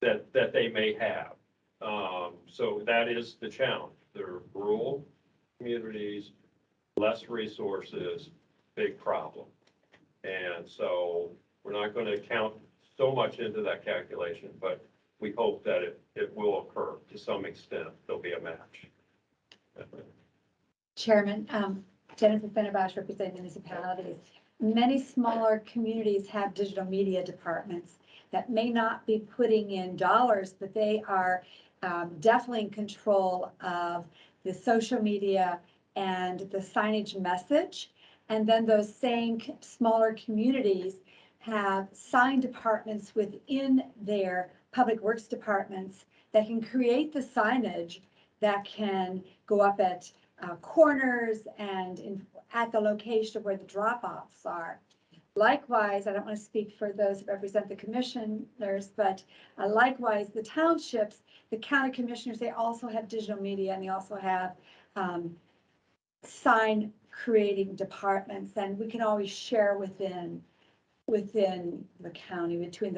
[SPEAKER 10] that they may have. So that is the challenge. They're rural communities, less resources, big problem. And so we're not going to count so much into that calculation, but we hope that it will occur to some extent. There'll be a match.
[SPEAKER 12] Chairman, Jennifer Fenerbach, representing municipalities. Many smaller communities have digital media departments that may not be putting in dollars, but they are definitely in control of the social media and the signage message. And then those same smaller communities have sign departments within their public works departments that can create the signage that can go up at corners and at the location where the drop-offs are. Likewise, I don't want to speak for those that represent the commissioners, but likewise, the townships, the county commissioners, they also have digital media, and they also have sign creating departments, and we can always share within the county, between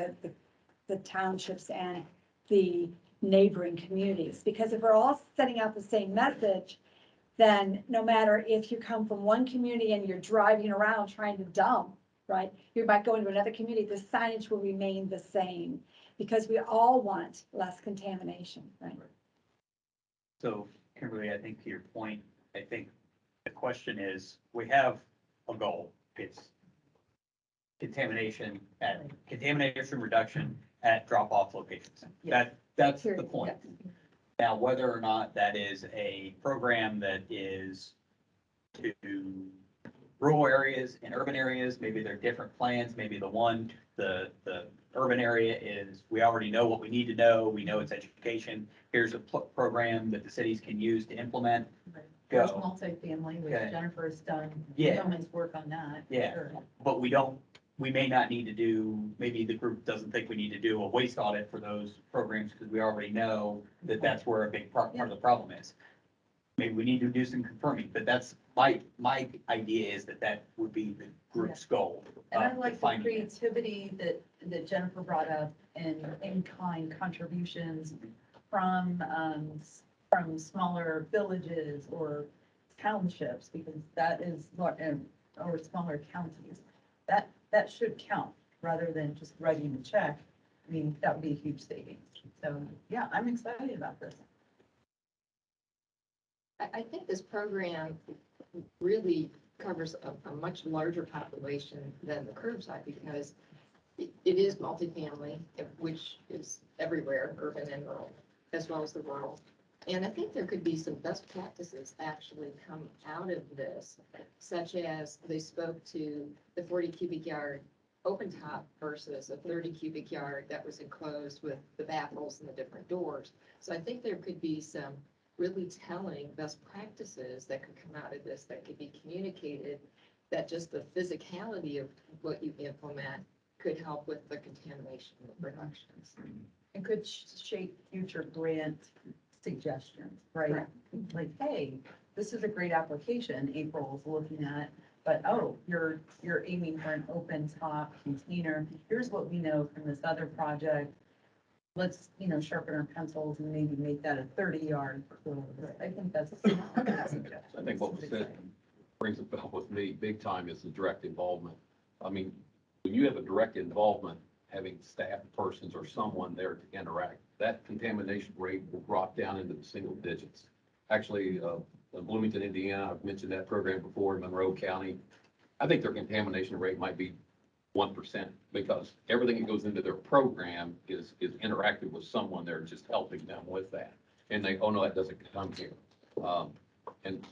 [SPEAKER 12] the townships and the neighboring communities. Because if we're all sending out the same message, then no matter if you come from one community and you're driving around trying to dump, right? You might go into another community, the signage will remain the same, because we all want less contamination, right?
[SPEAKER 1] So Kimberly, I think to your point, I think the question is, we have a goal. It's contamination reduction at drop-off locations. That's the point. Now, whether or not that is a program that is to rural areas and urban areas, maybe they're different plans, maybe the urban area is, we already know what we need to know, we know it's education, here's a program that the cities can use to implement.
[SPEAKER 4] There's
[SPEAKER 1] Go.
[SPEAKER 4] multifamily, which
[SPEAKER 1] Okay.
[SPEAKER 4] Jennifer's done.
[SPEAKER 1] Yeah.
[SPEAKER 4] Yeoman's work on that. for
[SPEAKER 1] Yeah.
[SPEAKER 4] sure.
[SPEAKER 1] But we may not need to do, maybe the group doesn't think we need to do a waste audit for those programs because we already know that that's where a big part of the problem is. Maybe we need to do some confirming, but that's my idea is that would be the group's goal.
[SPEAKER 4] And I
[SPEAKER 1] of
[SPEAKER 4] like the
[SPEAKER 1] defining it.
[SPEAKER 4] creativity that Jennifer brought up and in-kind contributions from smaller villages or townships, because that is, or smaller counties. That should count rather than just writing a check. I mean, that would be a huge savings. So, yeah, I'm excited about this.
[SPEAKER 14] I think this program really covers a much larger population than the curbside because it is multifamily, which is everywhere, urban and rural, as well as the rural. And I think there could be some best practices actually come out of this, such as they spoke to the 40 cubic yard open top versus a 30 cubic yard that was enclosed with the baffles and the different doors. So I think there could be some really telling best practices that could come out of this that could be communicated, that just the physicality of what you implement could help with the contamination reductions.
[SPEAKER 4] It could shape future grant suggestions, right? Like, hey, this is a great application April's looking at, but oh, you're aiming for an open top container. Here's what we know from this other project. Let's, sharpen our pencils and maybe make that a 30-yard. I think that's a good suggestion.
[SPEAKER 11] I think what was said brings it up with me big time is the direct involvement. I mean, when you have a direct involvement, having staff persons or someone there to interact, that contamination rate will drop down into the single digits. Actually, in Bloomington, Indiana, I've mentioned that program before in Monroe County. I think their contamination rate might be 1% because everything that goes into their program is interactive with someone there just helping them with that. And they, oh no, that doesn't come here. And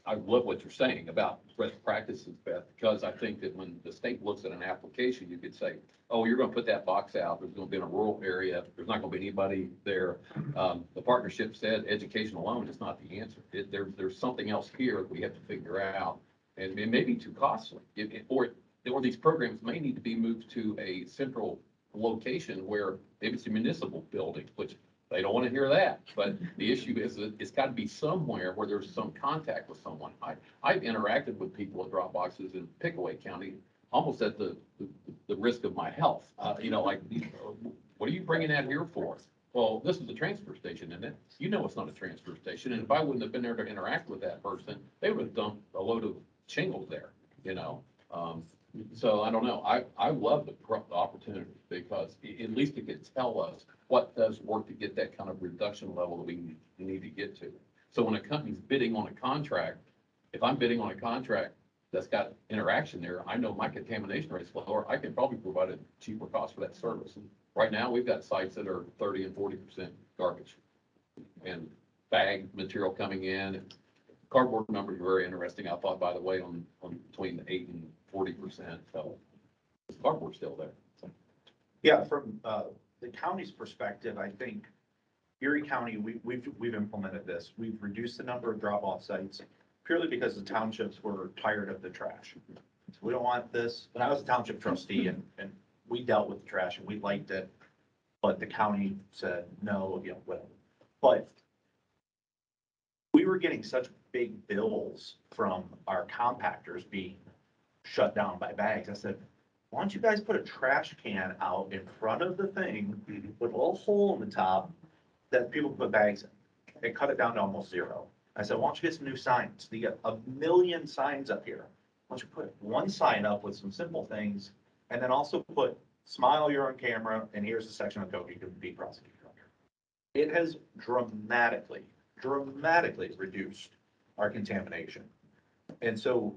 [SPEAKER 11] I love what you're saying about best practices, Beth, because I think that when the state looks at an application, you could say, oh, you're going to put that box out. There's going to be in a rural area. There's not going to be anybody there. The partnership said education alone is not the answer. There's something else here that we have to figure out, and it may be too costly. Or these programs may need to be moved to a central location where maybe it's a municipal building, which they don't want to hear that. But the issue is that it's got to be somewhere where there's some contact with someone. I've interacted with people at drop boxes in Pickaway County, almost at the risk of my health. Like, what are you bringing that here for? Well, this is a transfer station, isn't it? You know it's not a transfer station. And if I wouldn't have been there to interact with that person, they would have dumped a load of shingles there, So I don't know. I love the opportunity because at least it could tell us what does work to get that kind of reduction level that we need to get to. So when a company's bidding on a contract, if I'm bidding on a contract that's got interaction there, I know my contamination rate's lower. I can probably provide a cheaper cost for that service. And right now, we've got sites that are 30 and 40% garbage and bag material coming in. Cardboard numbers are very interesting. I thought, by the way, on between 8 and 40%. So cardboard's still there. So.
[SPEAKER 16] Yeah, from the county's perspective, I think Erie County, we've implemented this. We've reduced the number of drop-off sites purely because the townships were tired of the trash. So we don't want this. When I was a township trustee and we dealt with the trash and we liked it, but the county said no, whatever. But we were getting such big bills from our compactors being shut down by bags. I said, why don't you guys put a trash can out in front of the thing with a little hole in the top that people can put bags in? It cut it down to almost zero. I said, why don't you get some new signs? You got 1 million signs up here. Why don't you put one sign up with some simple things, and then also put, smile, you're on camera, and here's the section of code you can be prosecuted under. It has dramatically reduced our contamination. And so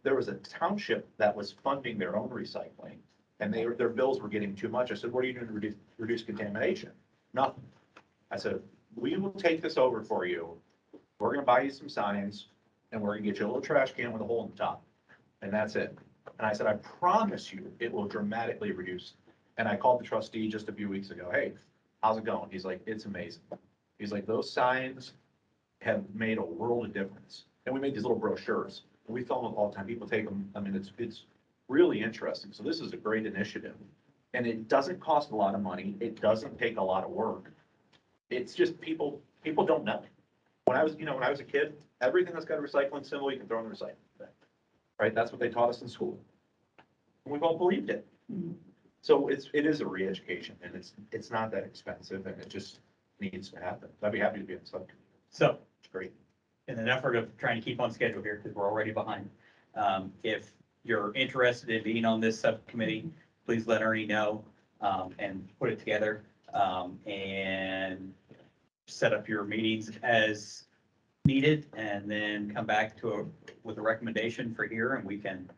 [SPEAKER 16] there was a township that was funding their own recycling, and their bills were getting too much. I said, what are you doing to reduce contamination? Nothing. I said, we will take this over for you. We're gonna buy you some signs, and we're gonna get you a little trash can with a hole in the top, and that's it. And I said, I promise you, it will dramatically reduce. And I called the trustee just a few weeks ago. Hey, how's it going? He's like, it's amazing. He's like, those signs have made a world of difference. And we made these little brochures. And we film them all the time. People take them. I mean, it's really interesting. So this is a great initiative. And it doesn't cost a lot of money. It doesn't take a lot of work. It's just people don't know. When I was a kid, everything that's got a recycling symbol, you can throw in the recycling bin. Right? That's what they taught us in school. And we've all believed it. So it is a re-education, and it's not that expensive, and it just needs to happen. I'd be happy to be on the subcommittee.
[SPEAKER 1] So,
[SPEAKER 16] It's great.
[SPEAKER 1] in an effort of trying to keep on schedule here, because we're already behind, if you're interested in being on this subcommittee, please let Ernie know, and put it together, and set up your meetings as needed, and then come back with a recommendation for here, and we can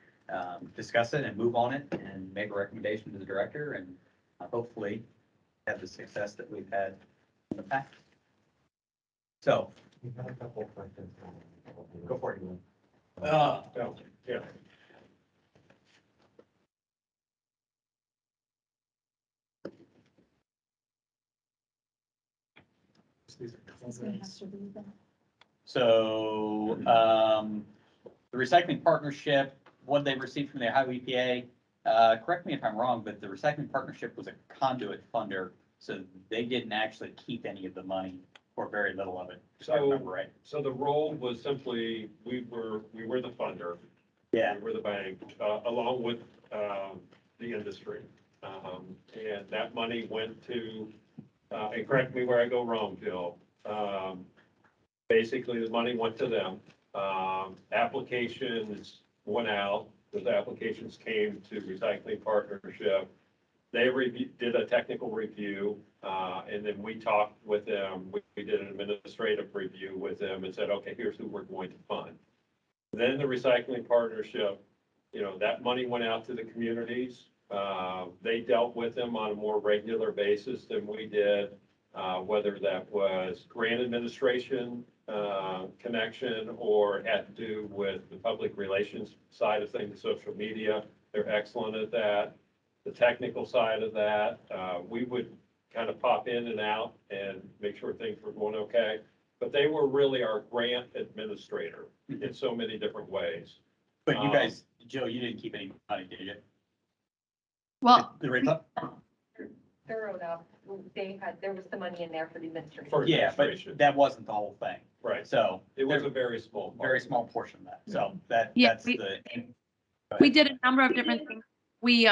[SPEAKER 1] discuss it and move on it and make a recommendation to the director, and hopefully have the success that we've had in the past. So,
[SPEAKER 2] We've got a couple of questions.
[SPEAKER 1] go for it.
[SPEAKER 10] Yeah.
[SPEAKER 1] So, the recycling partnership, what they received from the Ohio EPA, correct me if I'm wrong, but the recycling partnership was a conduit funder, so they didn't actually keep any of the money, or very little of it, if I remember right.
[SPEAKER 10] So the role was simply, we were the funder.
[SPEAKER 1] Yeah.
[SPEAKER 10] We were the bank, along with, the industry. And that money went to, and correct me where I go wrong, Jill. Basically, the money went to them. Applications went out, those applications came to Recycling Partnership. They did a technical review, and then we talked with them. We did an administrative review with them and said, okay, here's who we're going to fund. Then the Recycling Partnership, that money went out to the communities. They dealt with them on a more regular basis than we did, whether that was grant administration connection or had to do with the public relations side of things, social media. They're excellent at that. The technical side of that, we would kind of pop in and out and make sure things were going okay. But they were really our grant administrator in so many different ways.
[SPEAKER 1] But you guys, Jill, you didn't keep any money, did you?
[SPEAKER 9] Well,
[SPEAKER 1] The rate-
[SPEAKER 9] thorough enough, there was the money in there for the administration.
[SPEAKER 10] For
[SPEAKER 1] Yeah, but
[SPEAKER 10] administration.
[SPEAKER 1] that wasn't the whole thing,
[SPEAKER 10] Right.
[SPEAKER 1] so.
[SPEAKER 10] It was
[SPEAKER 1] there's
[SPEAKER 10] a very small part.
[SPEAKER 1] Very small portion of that, so
[SPEAKER 15] Yeah,
[SPEAKER 1] that's the.
[SPEAKER 15] We did a number of different things. We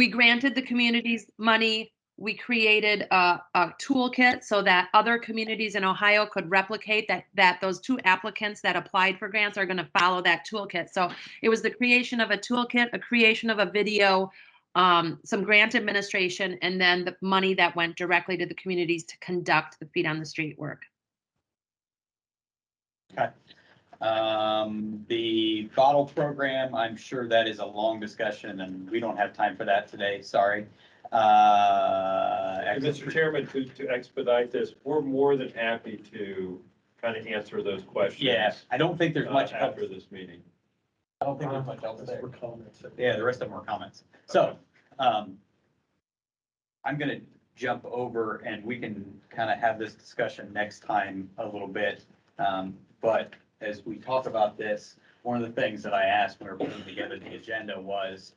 [SPEAKER 15] granted the communities money. We created a toolkit so that other communities in Ohio could replicate that those two applicants that applied for grants are going to follow that toolkit. So it was the creation of a toolkit, a creation of a video, some grant administration, and then the money that went directly to the communities to conduct the feet on the street work.
[SPEAKER 1] Okay. The bottle program, I'm sure that is a long discussion and we don't have time for that today, sorry.
[SPEAKER 10] And Mr. Chairman, to expedite this, we're more than happy to kind of answer those questions.
[SPEAKER 1] Yeah, I don't think there's much else.
[SPEAKER 10] After this meeting.
[SPEAKER 1] I don't think there's much else there. Yeah, the rest of them were comments. So, I'm gonna jump over and we can kind of have this discussion next time a little bit. But as we talk about this, one of the things that I asked when we were putting together the agenda was,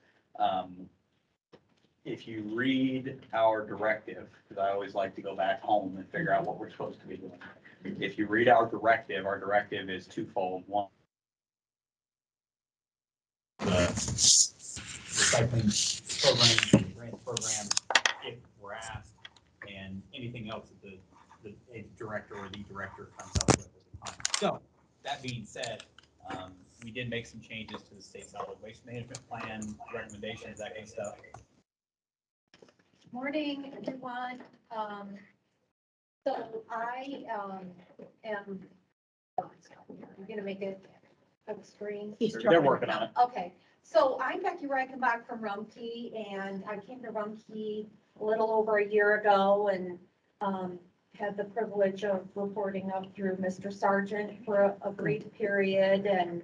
[SPEAKER 1] if you read our directive, because I always like to go back home and figure out what we're supposed to be doing. If you read our directive is twofold. One, recycling program, grant program, if we're asked, and anything else that the director or the director comes up with at the time. So, that being said, we did make some changes to the state solid waste management plan, recommendations, that kind of stuff.
[SPEAKER 14] Morning, everyone. So I am, I'm gonna make it a screen.
[SPEAKER 1] They're working on it.
[SPEAKER 14] Okay, so I'm Becky Reichenbach from Rumpke, and I came to Rumpke a little over a year ago and had the privilege of reporting up through Mr. Sargent for a brief period. And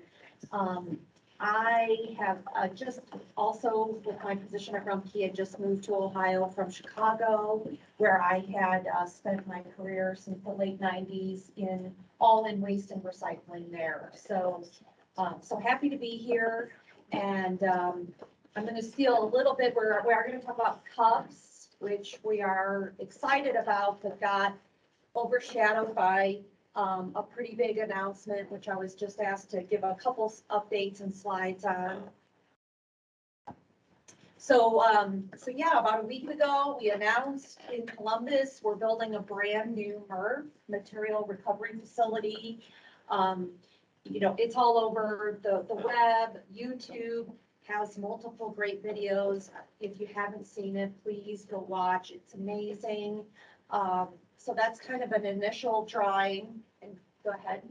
[SPEAKER 14] I have just also, with my position at Rumpke, had just moved to Ohio from Chicago, where I had spent my career since the late 90s in waste and recycling there. So, so happy to be here. And I'm going to steal a little bit. We are going to talk about cups, which we are excited about, but got overshadowed by a pretty big announcement, which I was just asked to give a couple updates and slides on. So, so yeah, about a week ago, we announced in Columbus, we're building a brand new MRF, material recovery facility. You know, it's all over the web. YouTube has multiple great videos. If you haven't seen it, please go watch. It's amazing. So that's kind of an initial drawing, and go ahead,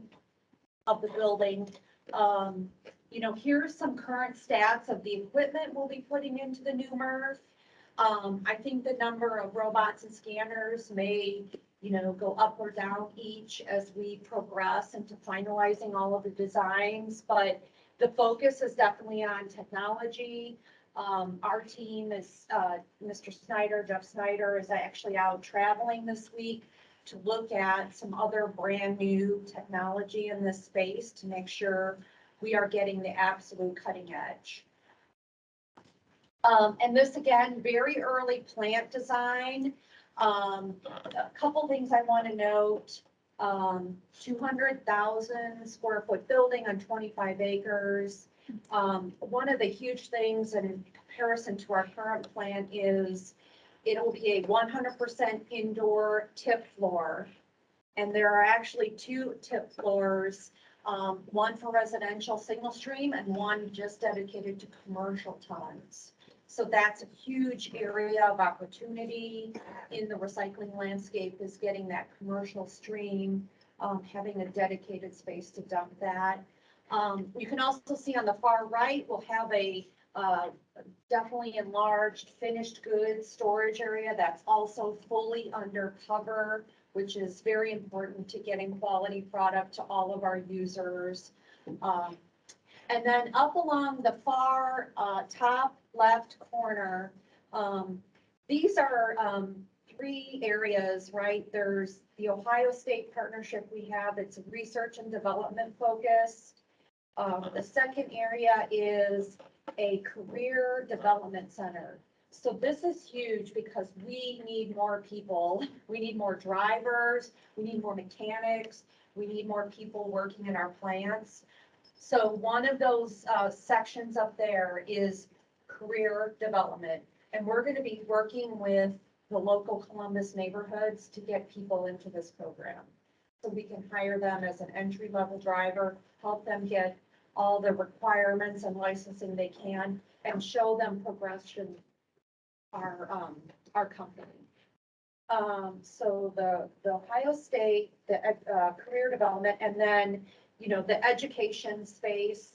[SPEAKER 14] of the building. You know, here's some current stats of the equipment we'll be putting into the new MRF. I think the number of robots and scanners may, you know, go up or down each as we progress into finalizing all of the designs, but the focus is definitely on technology. Our team is, Mr. Snyder, Jeff Snyder, is actually out traveling this week to look at some other brand new technology in this space to make sure we are getting the absolute cutting edge. And this, again, very early plant design. A couple things I want to note. 200,000 square foot building on 25 acres. One of the huge things in comparison to our current plan is it'll be a 100% indoor tip floor. And there are actually 2 tip floors, one for residential single stream and one just dedicated to commercial tons. So that's a huge area of opportunity in the recycling landscape, is getting that commercial stream, having a dedicated space to dump that. You can also see on the far right, we'll have a definitely enlarged finished goods storage area that's also fully undercover, which is very important to getting quality product to all of our users. And then up along the far top left corner, these are 3 areas, right? There's the Ohio State partnership we have. It's research and development focused. The second area is a career development center. So this is huge because we need more people. We need more drivers. We need more mechanics. We need more people working in our plants. So one of those sections up there is career development. And we're going to be working with the local Columbus neighborhoods to get people into this program. So we can hire them as an entry-level driver, help them get all the requirements and licensing they can, and show them progression our company. So the Ohio State, the career development, and then, you know, the education space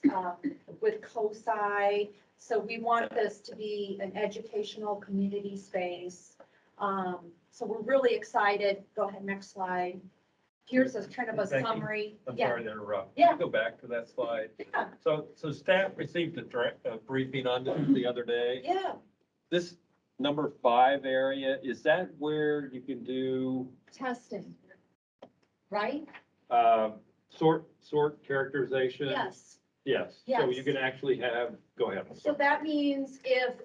[SPEAKER 14] with COSI. So we want this to be an educational community space. So we're really excited. Go ahead, next slide. Here's a kind of a
[SPEAKER 10] Becky,
[SPEAKER 14] summary.
[SPEAKER 10] I'm
[SPEAKER 14] Yeah.
[SPEAKER 10] sorry to interrupt.
[SPEAKER 14] Yeah.
[SPEAKER 10] Can you go back to that slide?
[SPEAKER 14] Yeah.
[SPEAKER 10] So staff received a briefing on this the other day.
[SPEAKER 14] Yeah.
[SPEAKER 10] This number 5 area, is that where you can do,
[SPEAKER 14] Testing, right?
[SPEAKER 10] sort characterization?
[SPEAKER 14] Yes.
[SPEAKER 10] Yes. So
[SPEAKER 14] Yes.
[SPEAKER 10] you can actually have, go ahead. I'm
[SPEAKER 14] So
[SPEAKER 10] sorry.
[SPEAKER 14] that means if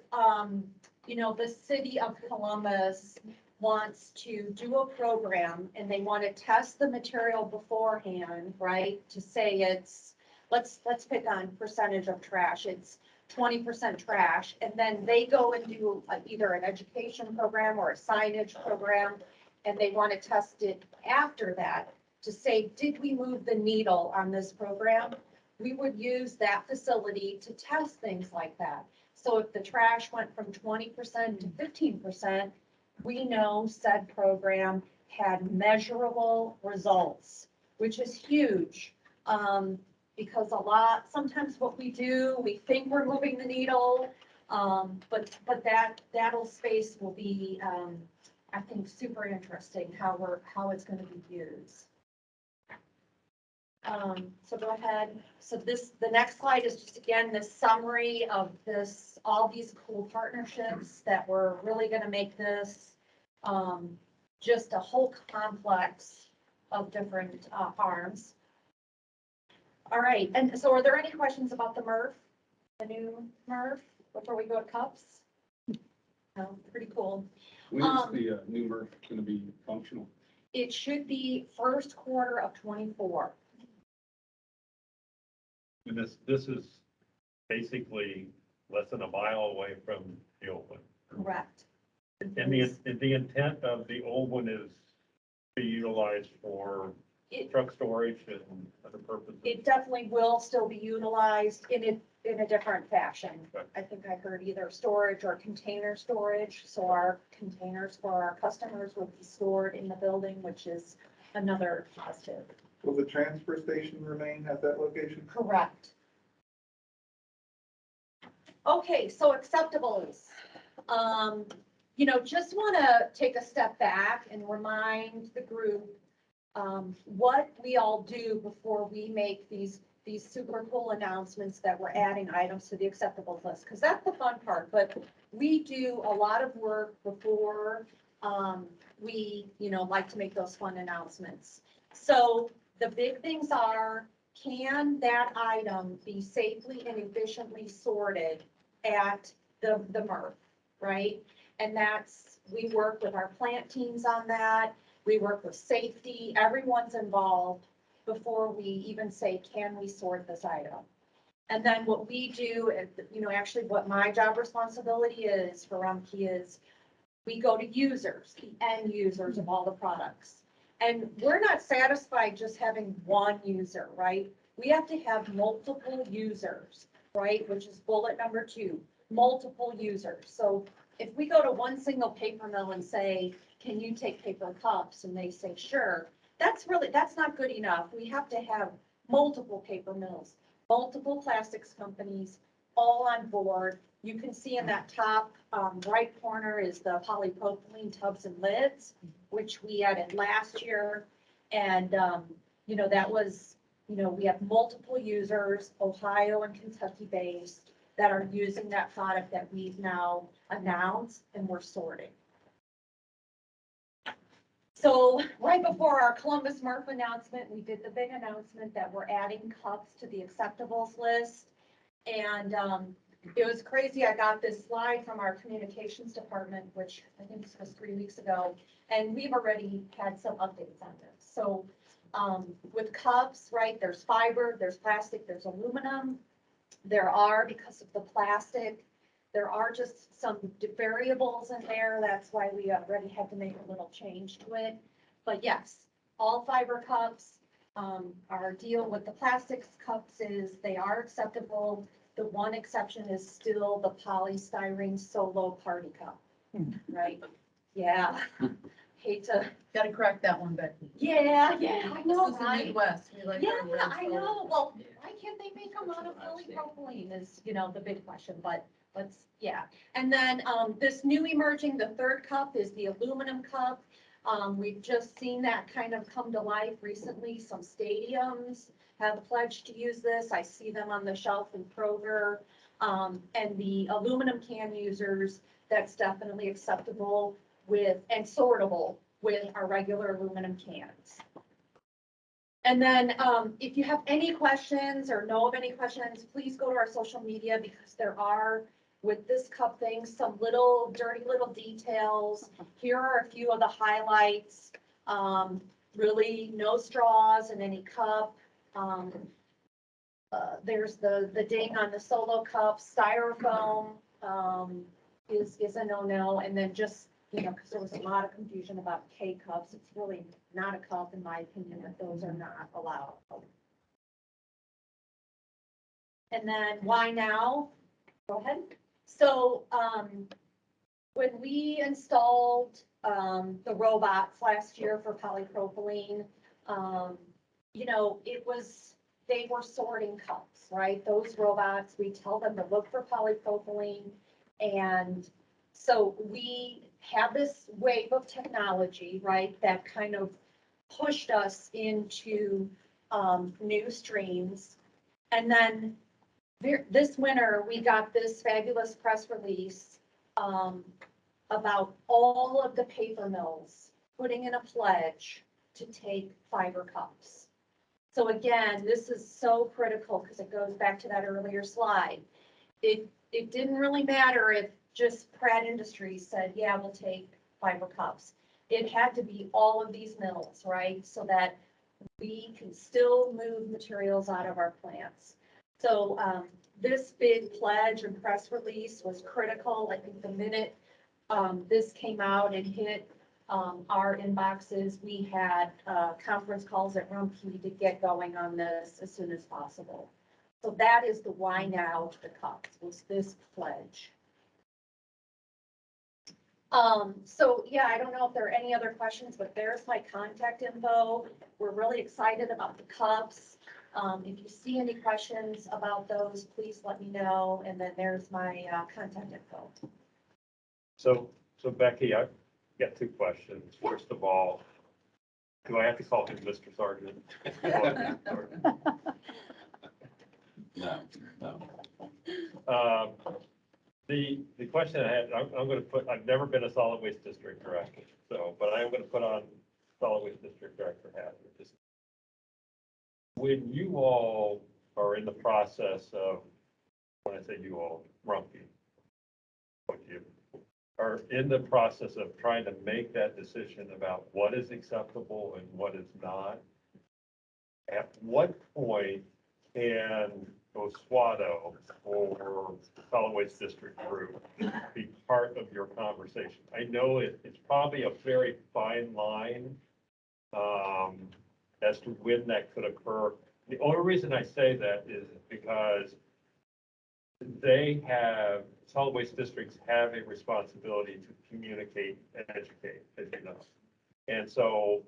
[SPEAKER 17] the city of Columbus wants to do a program and they want to test the material beforehand, right? To say it's, let's pick on percentage of trash, it's 20% trash. And then they go and do either an education program or a signage program. And they want to test it after that to say, did we move the needle on this program? We would use that facility to test things like that. So if the trash went from 20% to 15%, we know said program had measurable results, which is huge. Because sometimes what we do, we think we're moving the needle, but that space will be, I think, super interesting how it's going to be used. So go ahead. So the next slide is just again, this summary of all these cool partnerships that we're really going to make this, just a whole complex of different, arms. All right. And so are there any questions about the MRF, the new MRF, before we go to cups? No, pretty cool.
[SPEAKER 6] When is the new MRF going to be functional?
[SPEAKER 17] It should be first quarter of 24.
[SPEAKER 10] And this is basically less than a mile away from the old one.
[SPEAKER 17] Correct.
[SPEAKER 10] And the intent of the old one is to be utilized for truck storage and other purposes.
[SPEAKER 17] It definitely will still be utilized in a different fashion. I think I heard either storage or container storage. So our containers for our customers will be stored in the building, which is another positive.
[SPEAKER 3] Will the transfer station remain at that location?
[SPEAKER 17] Correct. Okay, so acceptables. Just want to take a step back and remind the group what we all do before we make these super cool announcements that we're adding items to the acceptables list, because that's the fun part. But we do a lot of work before we, like to make those fun announcements. So the big things are, can that item be safely and efficiently sorted at the MRF, right? And we work with our plant teams on that. We work with safety. Everyone's involved before we even say, can we sort this item? And then what we do, actually what my job responsibility is for Rumpke is we go to users, the end users of all the products. And we're not satisfied just having one user, right? We have to have multiple users, right? Which is bullet number 2, multiple users. So if we go to one single paper mill and say, can you take paper cups? And they say, sure, that's not good enough. We have to have multiple paper mills, multiple plastics companies, all on board. You can see in that top right corner is the polypropylene tubs and lids, which we added last year. And, that was, we have multiple users, Ohio and Kentucky based, that are using that product that we've now announced and we're sorting. So right before our Columbus MRF announcement, we did the big announcement that we're adding cups to the acceptables list. And it was crazy. I got this slide from our communications department, which I think this was 3 weeks ago, and we've already had some updates on this. So with cups, right, there's fiber, there's plastic, there's aluminum. There are, because of the plastic, there are just some variables in there. That's why we already had to make a little change to it. But yes, all fiber cups, our deal with the plastics cups is they are acceptable. The one exception is still the polystyrene solo party cup, right? Yeah. Hate to.
[SPEAKER 4] Gotta correct that one, Becky.
[SPEAKER 17] Yeah, I know,
[SPEAKER 4] This is the
[SPEAKER 17] right?
[SPEAKER 4] Midwest. We like
[SPEAKER 17] Yeah,
[SPEAKER 4] our words
[SPEAKER 17] I
[SPEAKER 4] so-
[SPEAKER 17] know. Well, why can't they make them out of polypropylene is, the big question, but yeah. And then, this new emerging, the third cup is the aluminum cup. We've just seen that kind of come to life recently. Some stadiums have pledged to use this. I see them on the shelf in Kroger. And the aluminum can users, that's definitely acceptable and sortable with our regular aluminum cans. And then if you have any questions or know of any questions, please go to our social media because with this cup thing, some little dirty little details. Here are a few of the highlights. Really no straws in any cup. There's the ding on the solo cup, styrofoam, is a no-no. And then just, you know, because there was a lot of confusion about K-cups. It's really not a cup, in my opinion, that those are not allowed. And then why now? Go ahead. So, when we installed, the robots last year for polypropylene, you know, they were sorting cups, right? Those robots, we tell them to look for polypropylene. And so we have this wave of technology, right, that kind of pushed us into, new streams. And then this winter, we got this fabulous press release about all of the paper mills putting in a pledge to take fiber cups. So again, this is so critical because it goes back to that earlier slide. It didn't really matter if just Pratt Industries said, yeah, we'll take fiber cups. It had to be all of these mills, right? So that we can still move materials out of our plants. So this big pledge and press release was critical. I think the minute this came out and hit our inboxes, we had conference calls at Rumpke to get going on this as soon as possible. So that is the why now of the cups, was this pledge. So yeah, I don't know if there are any other questions, but there's my contact info. We're really excited about the cups. If you see any questions about those, please let me know. And then there's my contact info.
[SPEAKER 10] So Becky, I've got two questions. First of all, do I have to call him Mr. Sergeant?
[SPEAKER 11] No, no.
[SPEAKER 10] The question I had, I'm gonna put, I've never been a solid waste district director, so, but I am gonna put on solid waste district director hat. Just when you all are in the process of, when I say you all, Rumpke, what you are in the process of trying to make that decision about what is acceptable and what is not, at what point can Oswego or solid waste district group be part of your conversation? I know it's probably a very fine line as to when that could occur. The only reason I say that is because solid waste districts have a responsibility to communicate and educate, as you know. And so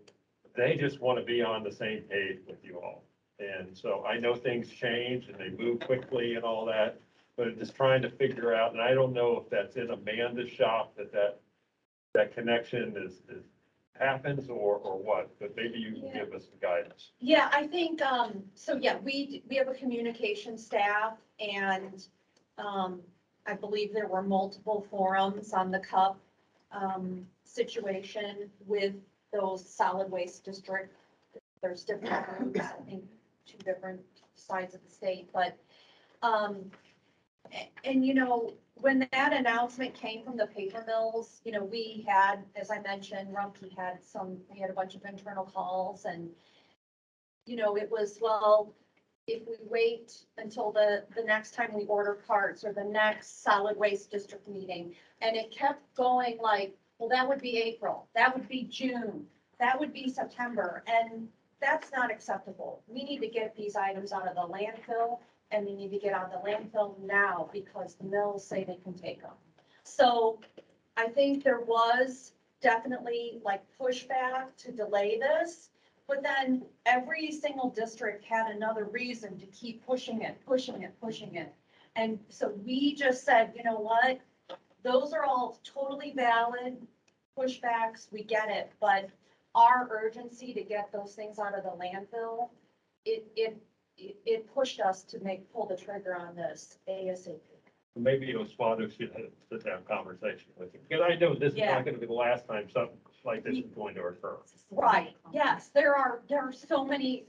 [SPEAKER 10] they just want to be on the same page with you all. And so I know things change and they move quickly and all that, but I'm just trying to figure out, and I don't know if that's in Amanda's shop, that connection happens or what, but maybe you can give us some guidance.
[SPEAKER 17] Yeah, I think, so yeah, we have a communication staff and, I believe there were multiple forums on the cup, situation with those solid waste district. There's different groups, I think 2 different sides of the state, but, and you know, when that announcement came from the paper mills, you know, we had, as I mentioned, Rumpke we had a bunch of internal calls and, you know, it was, well, if we wait until the next time we order parts or the next solid waste district meeting, and it kept going like, well, that would be April, that would be June, that would be September, and that's not acceptable. We need to get these items out of the landfill, and we need to get out of the landfill now because the mills say they can take them. So I think there was definitely like pushback to delay this, but then every single district had another reason to keep pushing it. And so we just said, you know what? Those are all totally valid pushbacks. We get it, but our urgency to get those things out of the landfill, it pushed us to pull the trigger on this ASAP.
[SPEAKER 10] Maybe Oswego should have a sit-down conversation with you, because I know this is not gonna be the last time something like this is going to occur.
[SPEAKER 17] Right, yes, there are so many.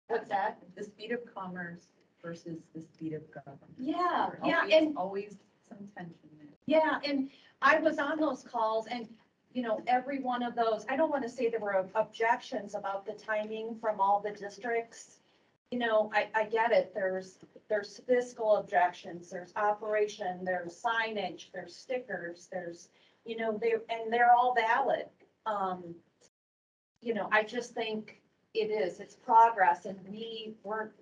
[SPEAKER 17] What's that?
[SPEAKER 4] The speed of commerce versus the speed of government.
[SPEAKER 17] Yeah,
[SPEAKER 4] There's
[SPEAKER 17] yeah,
[SPEAKER 4] always-
[SPEAKER 17] and
[SPEAKER 4] Always some tension there.
[SPEAKER 17] yeah, and I was on those calls and, you know, every one of those, I don't want to say there were objections about the timing from all the districts. You know, I get it. There's fiscal objections, there's operation, there's signage, there's stickers, there's, you know, they're all valid. You know, I just think it's progress and we are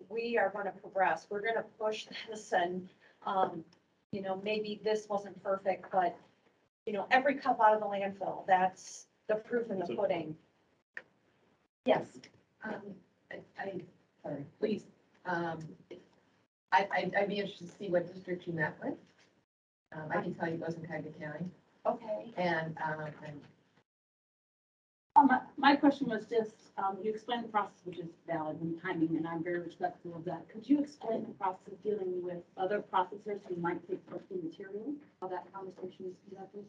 [SPEAKER 17] going to progress. We're going to push this and, you know, maybe this wasn't perfect, but, you know, every cup out of the landfill, that's the proof in the pudding. Yes.
[SPEAKER 14] Sorry, please. I'd be interested to see what district you met with. I can tell you it was in Cuyahoga County,
[SPEAKER 17] Okay.
[SPEAKER 14] and,
[SPEAKER 18] My question was just, you explained the process, which is valid and timing, and I'm very respectful of that. Could you explain the process of dealing with other processors who might take the material, how that conversation is conducted?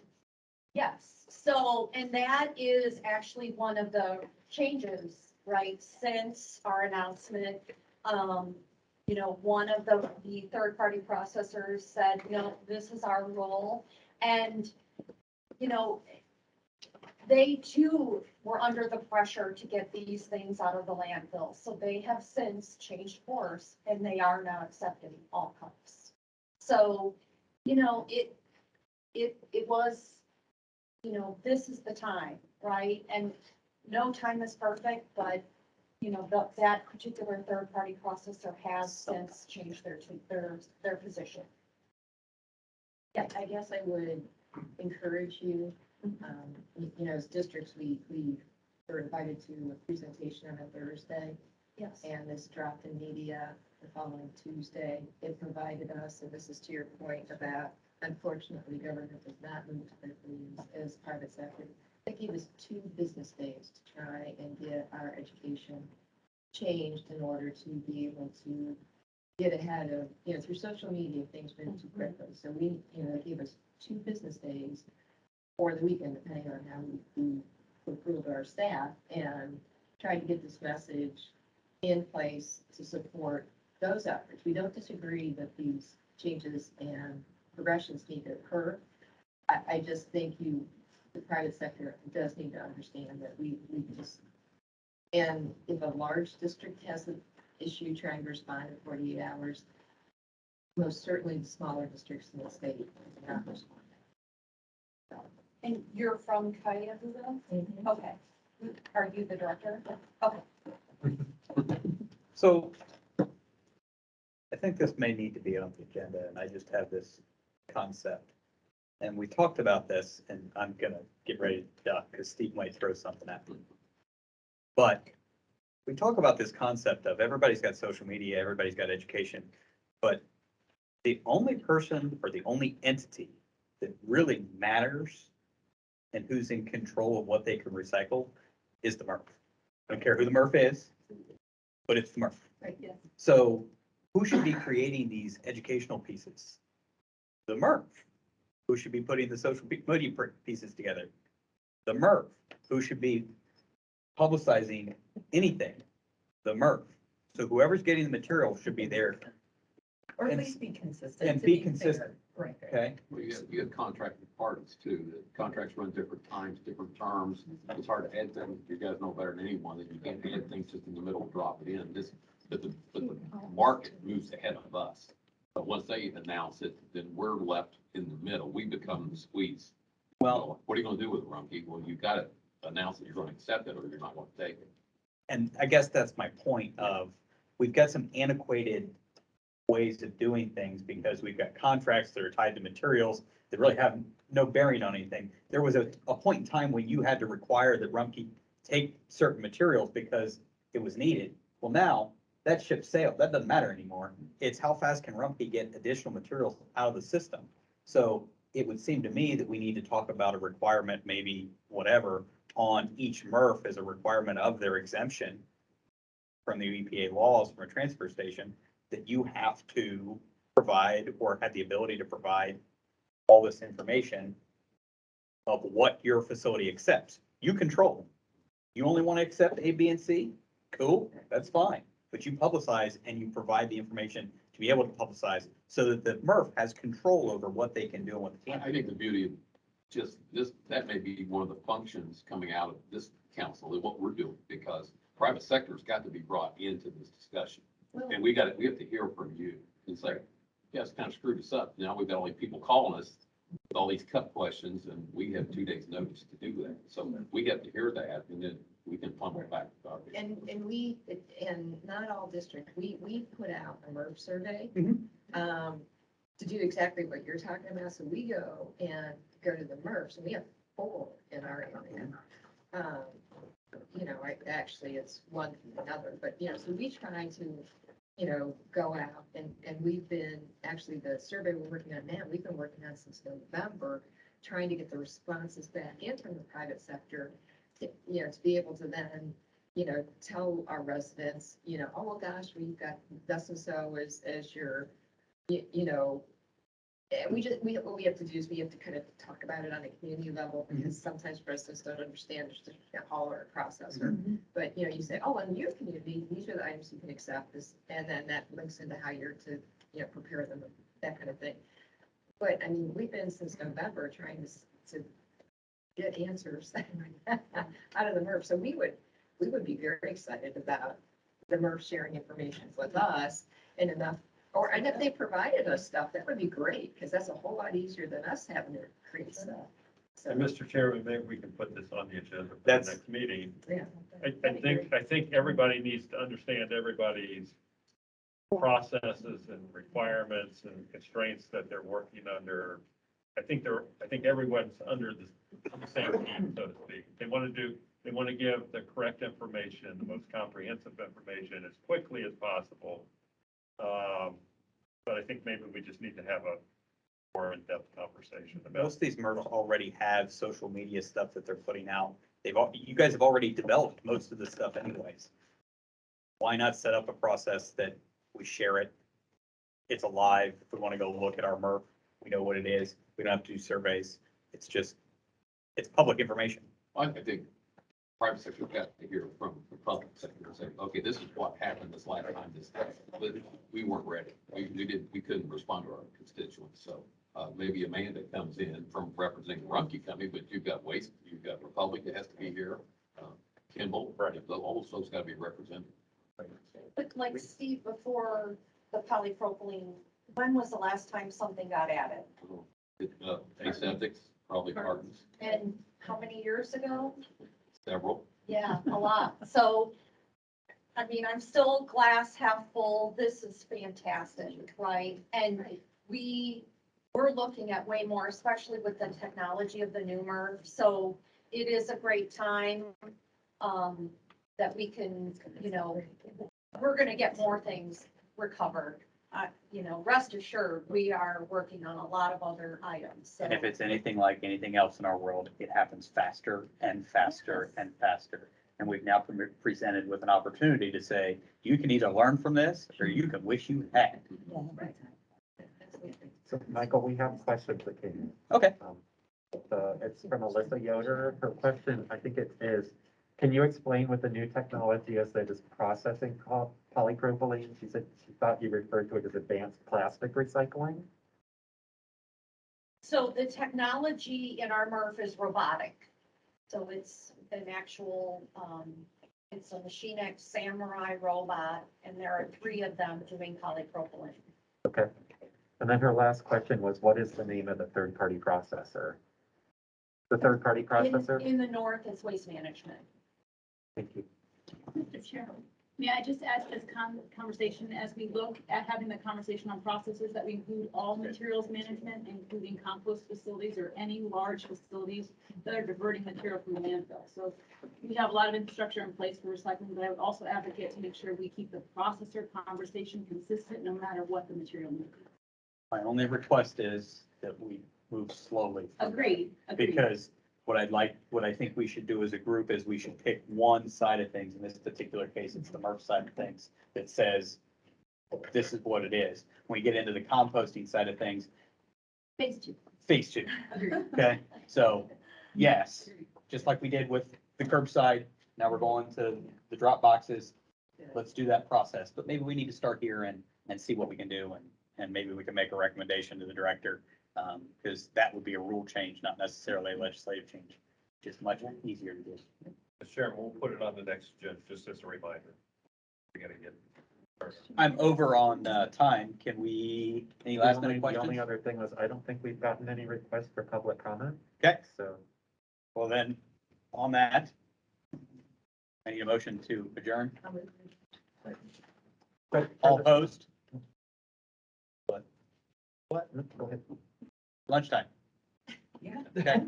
[SPEAKER 17] Yes, so, and that is actually one of the changes, right, since our announcement. You know, one of the third-party processors said, no, this is our role. And, you know, they too were under the pressure to get these things out of the landfill. So they have since changed course and they are now accepting all cups. So, you know, it was, you know, this is the time, right? And no time is perfect, but, you know, that particular third-party processor has since changed their position.
[SPEAKER 14] yeah, I guess I would encourage you, you know, as districts, we were invited to a presentation on a Thursday.
[SPEAKER 17] Yes.
[SPEAKER 14] And this dropped in media the following Tuesday. It provided us, and this is to your point about, unfortunately, government does not move to their needs as private sector. It gave us 2 business days to try and get our education changed in order to be able to get ahead of, you know, through social media, things move too quickly. So we, you know, it gave us 2 business days or the weekend, depending on how we approved our staff, and tried to get this message in place to support those efforts. We don't disagree that these changes and progressions need to occur. I just think the private sector does need to understand that we just, and if a large district has an issue trying to respond in 48 hours, most certainly the smaller districts in the state do not respond.
[SPEAKER 17] And you're from Cuyahoga? Okay. Are you the director? Okay.
[SPEAKER 1] So I think this may need to be on the agenda, and I just have this concept. And we talked about this, and I'm gonna get ready to duck because Steve might throw something at me. But we talk about this concept of everybody's got social media, everybody's got education, but the only person or the only entity that really matters and who's in control of what they can recycle is the MRF. I don't care who the MRF is, but it's the MRF.
[SPEAKER 14] Right, yes.
[SPEAKER 1] So who should be creating these educational pieces? The MRF. Who should be putting the social media pieces together? The MRF. Who should be publicizing anything? The MRF. So whoever's getting the material should be there.
[SPEAKER 4] Or at
[SPEAKER 1] And-
[SPEAKER 4] least be consistent.
[SPEAKER 1] and
[SPEAKER 4] to
[SPEAKER 1] be
[SPEAKER 4] fair.
[SPEAKER 1] consistent.
[SPEAKER 4] Right.
[SPEAKER 1] Okay?
[SPEAKER 11] Well, you got contracted parties too. The contracts run different times, different terms. It's hard to add things. You guys know better than anyone that you can't add things just in the middle, drop it in. But the market moves ahead of us. But once they announce it, then we're left in the middle. We become the squeeze.
[SPEAKER 1] Well,
[SPEAKER 11] What are you gonna do with it, Rumpke? Well, you gotta announce that you're gonna accept it or you're not gonna take it.
[SPEAKER 1] and I guess that's my point of, we've got some antiquated ways of doing things because we've got contracts that are tied to materials that really have no bearing on anything. There was a point in time when you had to require that Rumpke take certain materials because it was needed. Well, now that ship sailed. That doesn't matter anymore. It's how fast can Rumpke get additional materials out of the system? So it would seem to me that we need to talk about a requirement, maybe whatever, on each MRF as a requirement of their exemption from the EPA laws from a transfer station, that you have to provide or have the ability to provide all this information of what your facility accepts. You control them. You only want to accept A, B, and C? Cool, that's fine. but you publicize and you provide the information to be able to publicize so that the MRF has control over what they can do and what they can't.
[SPEAKER 11] I think the beauty of just this, that may be one of the functions coming out of this council, and what we're doing, because private sector's got to be brought into this discussion. And we have to hear from you and say, yeah, it's kind of screwed us up. Now we've got all these people calling us with all these cut questions, and we have 2 days' notice to do that. So we have to hear that, and then we can funnel it back.
[SPEAKER 14] And not all districts, we put out a MERV survey, to do exactly what you're talking about. So we go to the MERVs, and we have 4 in our area. Actually it's one from another, but, so we try to, go out and we've been, actually the survey we're working on now, we've been working on since November, trying to get the responses back in from the private sector, to be able to then, tell our residents, oh, well, gosh, we've got thus and so as your, and what we have to do is we have to kind of talk about it on a community level, because sometimes residents don't understand just a hall or a processor. But, you say, oh, in your community, these are the items you can accept this, and then that links into how you're to, prepare them, that kind of thing. But I mean, we've been since November trying to get answers out of the MERV. So we would be very excited about the MERV sharing information with us and enough. And if they provided us stuff, that would be great, because that's a whole lot easier than us having to create stuff. So,
[SPEAKER 10] And Mr. Chairman, maybe we can put this on the agenda for the
[SPEAKER 1] That's-
[SPEAKER 10] next meeting.
[SPEAKER 14] yeah.
[SPEAKER 10] I think everybody needs to understand everybody's processes and requirements and constraints that they're working under. I think everyone's under the same team, so to speak. They want to give the correct information, the most comprehensive information as quickly as possible. But I think maybe we just need to have a more in-depth conversation about.
[SPEAKER 1] Most of these MRFs already have social media stuff that they're putting out. You guys have already developed most of the stuff anyways. Why not set up a process that we share it? It's alive. If we want to go look at our MRF, we know what it is. We don't have to do surveys. It's public information.
[SPEAKER 11] I think private sector got to hear from the public sector and say, okay, this is what happened this last time, but we weren't ready. We couldn't respond to our constituents. So maybe Amanda comes in from representing the Rumpke Company, but you've got Waste, you've got Republic that has to be here, Kimball, all those folks got to be represented.
[SPEAKER 17] But like Steve, before the polypropylene, when was the last time something got added?
[SPEAKER 11] Aseptics, probably cartons,
[SPEAKER 17] And how many years ago?
[SPEAKER 11] several.
[SPEAKER 17] Yeah, a lot. So, I mean, I'm still glass half full. This is fantastic, right? And we're looking at way more, especially with the technology of the new MERV. So it is a great time that we can, we're gonna get more things recovered. Rest assured, we are working on a lot of other items. So
[SPEAKER 1] And if it's anything like anything else in our world, it happens faster and faster and faster. And we've now presented with an opportunity to say, you can either learn from this or you can wish you had.
[SPEAKER 2] So Michael, we have questions that came in.
[SPEAKER 1] Okay.
[SPEAKER 2] It's from Alyssa Yoder. Her question, I think it is, can you explain what the new technology is that is processing polypropylene? She said she thought you referred to it as advanced plastic recycling.
[SPEAKER 17] So the technology in our MRF is robotic. So it's an actual, it's a Machine X Samurai robot, and there are 3 of them doing polypropylene.
[SPEAKER 2] Okay. And then her last question was, what is the name of the third-party processor? The third-party processor?
[SPEAKER 17] In the north, it's Waste Management.
[SPEAKER 2] Thank you.
[SPEAKER 18] Mr. Chairman, may I just add to this conversation, as we look at having the conversation on processes, that we include all materials management, including compost facilities or any large facilities that are diverting material from the landfill. So we have a lot of infrastructure in place for recycling, but I would also advocate to make sure we keep the processor conversation consistent no matter what the material may be.
[SPEAKER 1] My only request is that we move slowly.
[SPEAKER 18] Agreed.
[SPEAKER 1] Because what I think we should do as a group is we should pick one side of things. In this particular case, it's the MRF side of things that says, this is what it is. When we get into the composting side of things,
[SPEAKER 18] Phase 2.
[SPEAKER 1] phase 2. Okay, so yes, just like we did with the curbside, now we're going to the drop boxes. let's do that process, but maybe we need to start here and see what we can do, and maybe we can make a recommendation to the director, because that would be a rule change, not necessarily a legislative change, just much easier to do.
[SPEAKER 10] Mr. Chairman, we'll put it on the next agenda, just as a reminder. We gotta get.
[SPEAKER 1] I'm over on, time. Can we, any last minute
[SPEAKER 2] The only
[SPEAKER 1] questions?
[SPEAKER 2] other thing was, I don't think we've gotten any requests for public comment,
[SPEAKER 1] Okay,
[SPEAKER 2] so.
[SPEAKER 1] well then, on that, I need a motion to adjourn. All opposed?
[SPEAKER 2] What? No, go ahead.
[SPEAKER 1] Lunchtime.
[SPEAKER 4] Yeah.
[SPEAKER 1] Okay,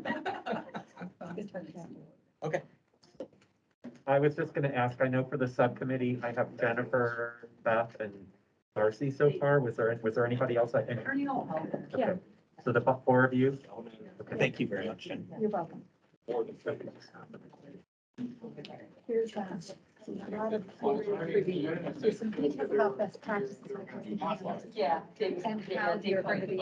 [SPEAKER 1] okay.
[SPEAKER 2] I was just gonna ask, I know for the subcommittee, I have Jennifer, Beth, and Darcy so far. Was there anybody else?
[SPEAKER 12] Yeah.
[SPEAKER 2] Okay. So the four of you?
[SPEAKER 1] Thank you very much.
[SPEAKER 12] You're welcome. Here's a lot of there's some details about best practices.
[SPEAKER 4] Yeah.
[SPEAKER 12] And how you're going to be.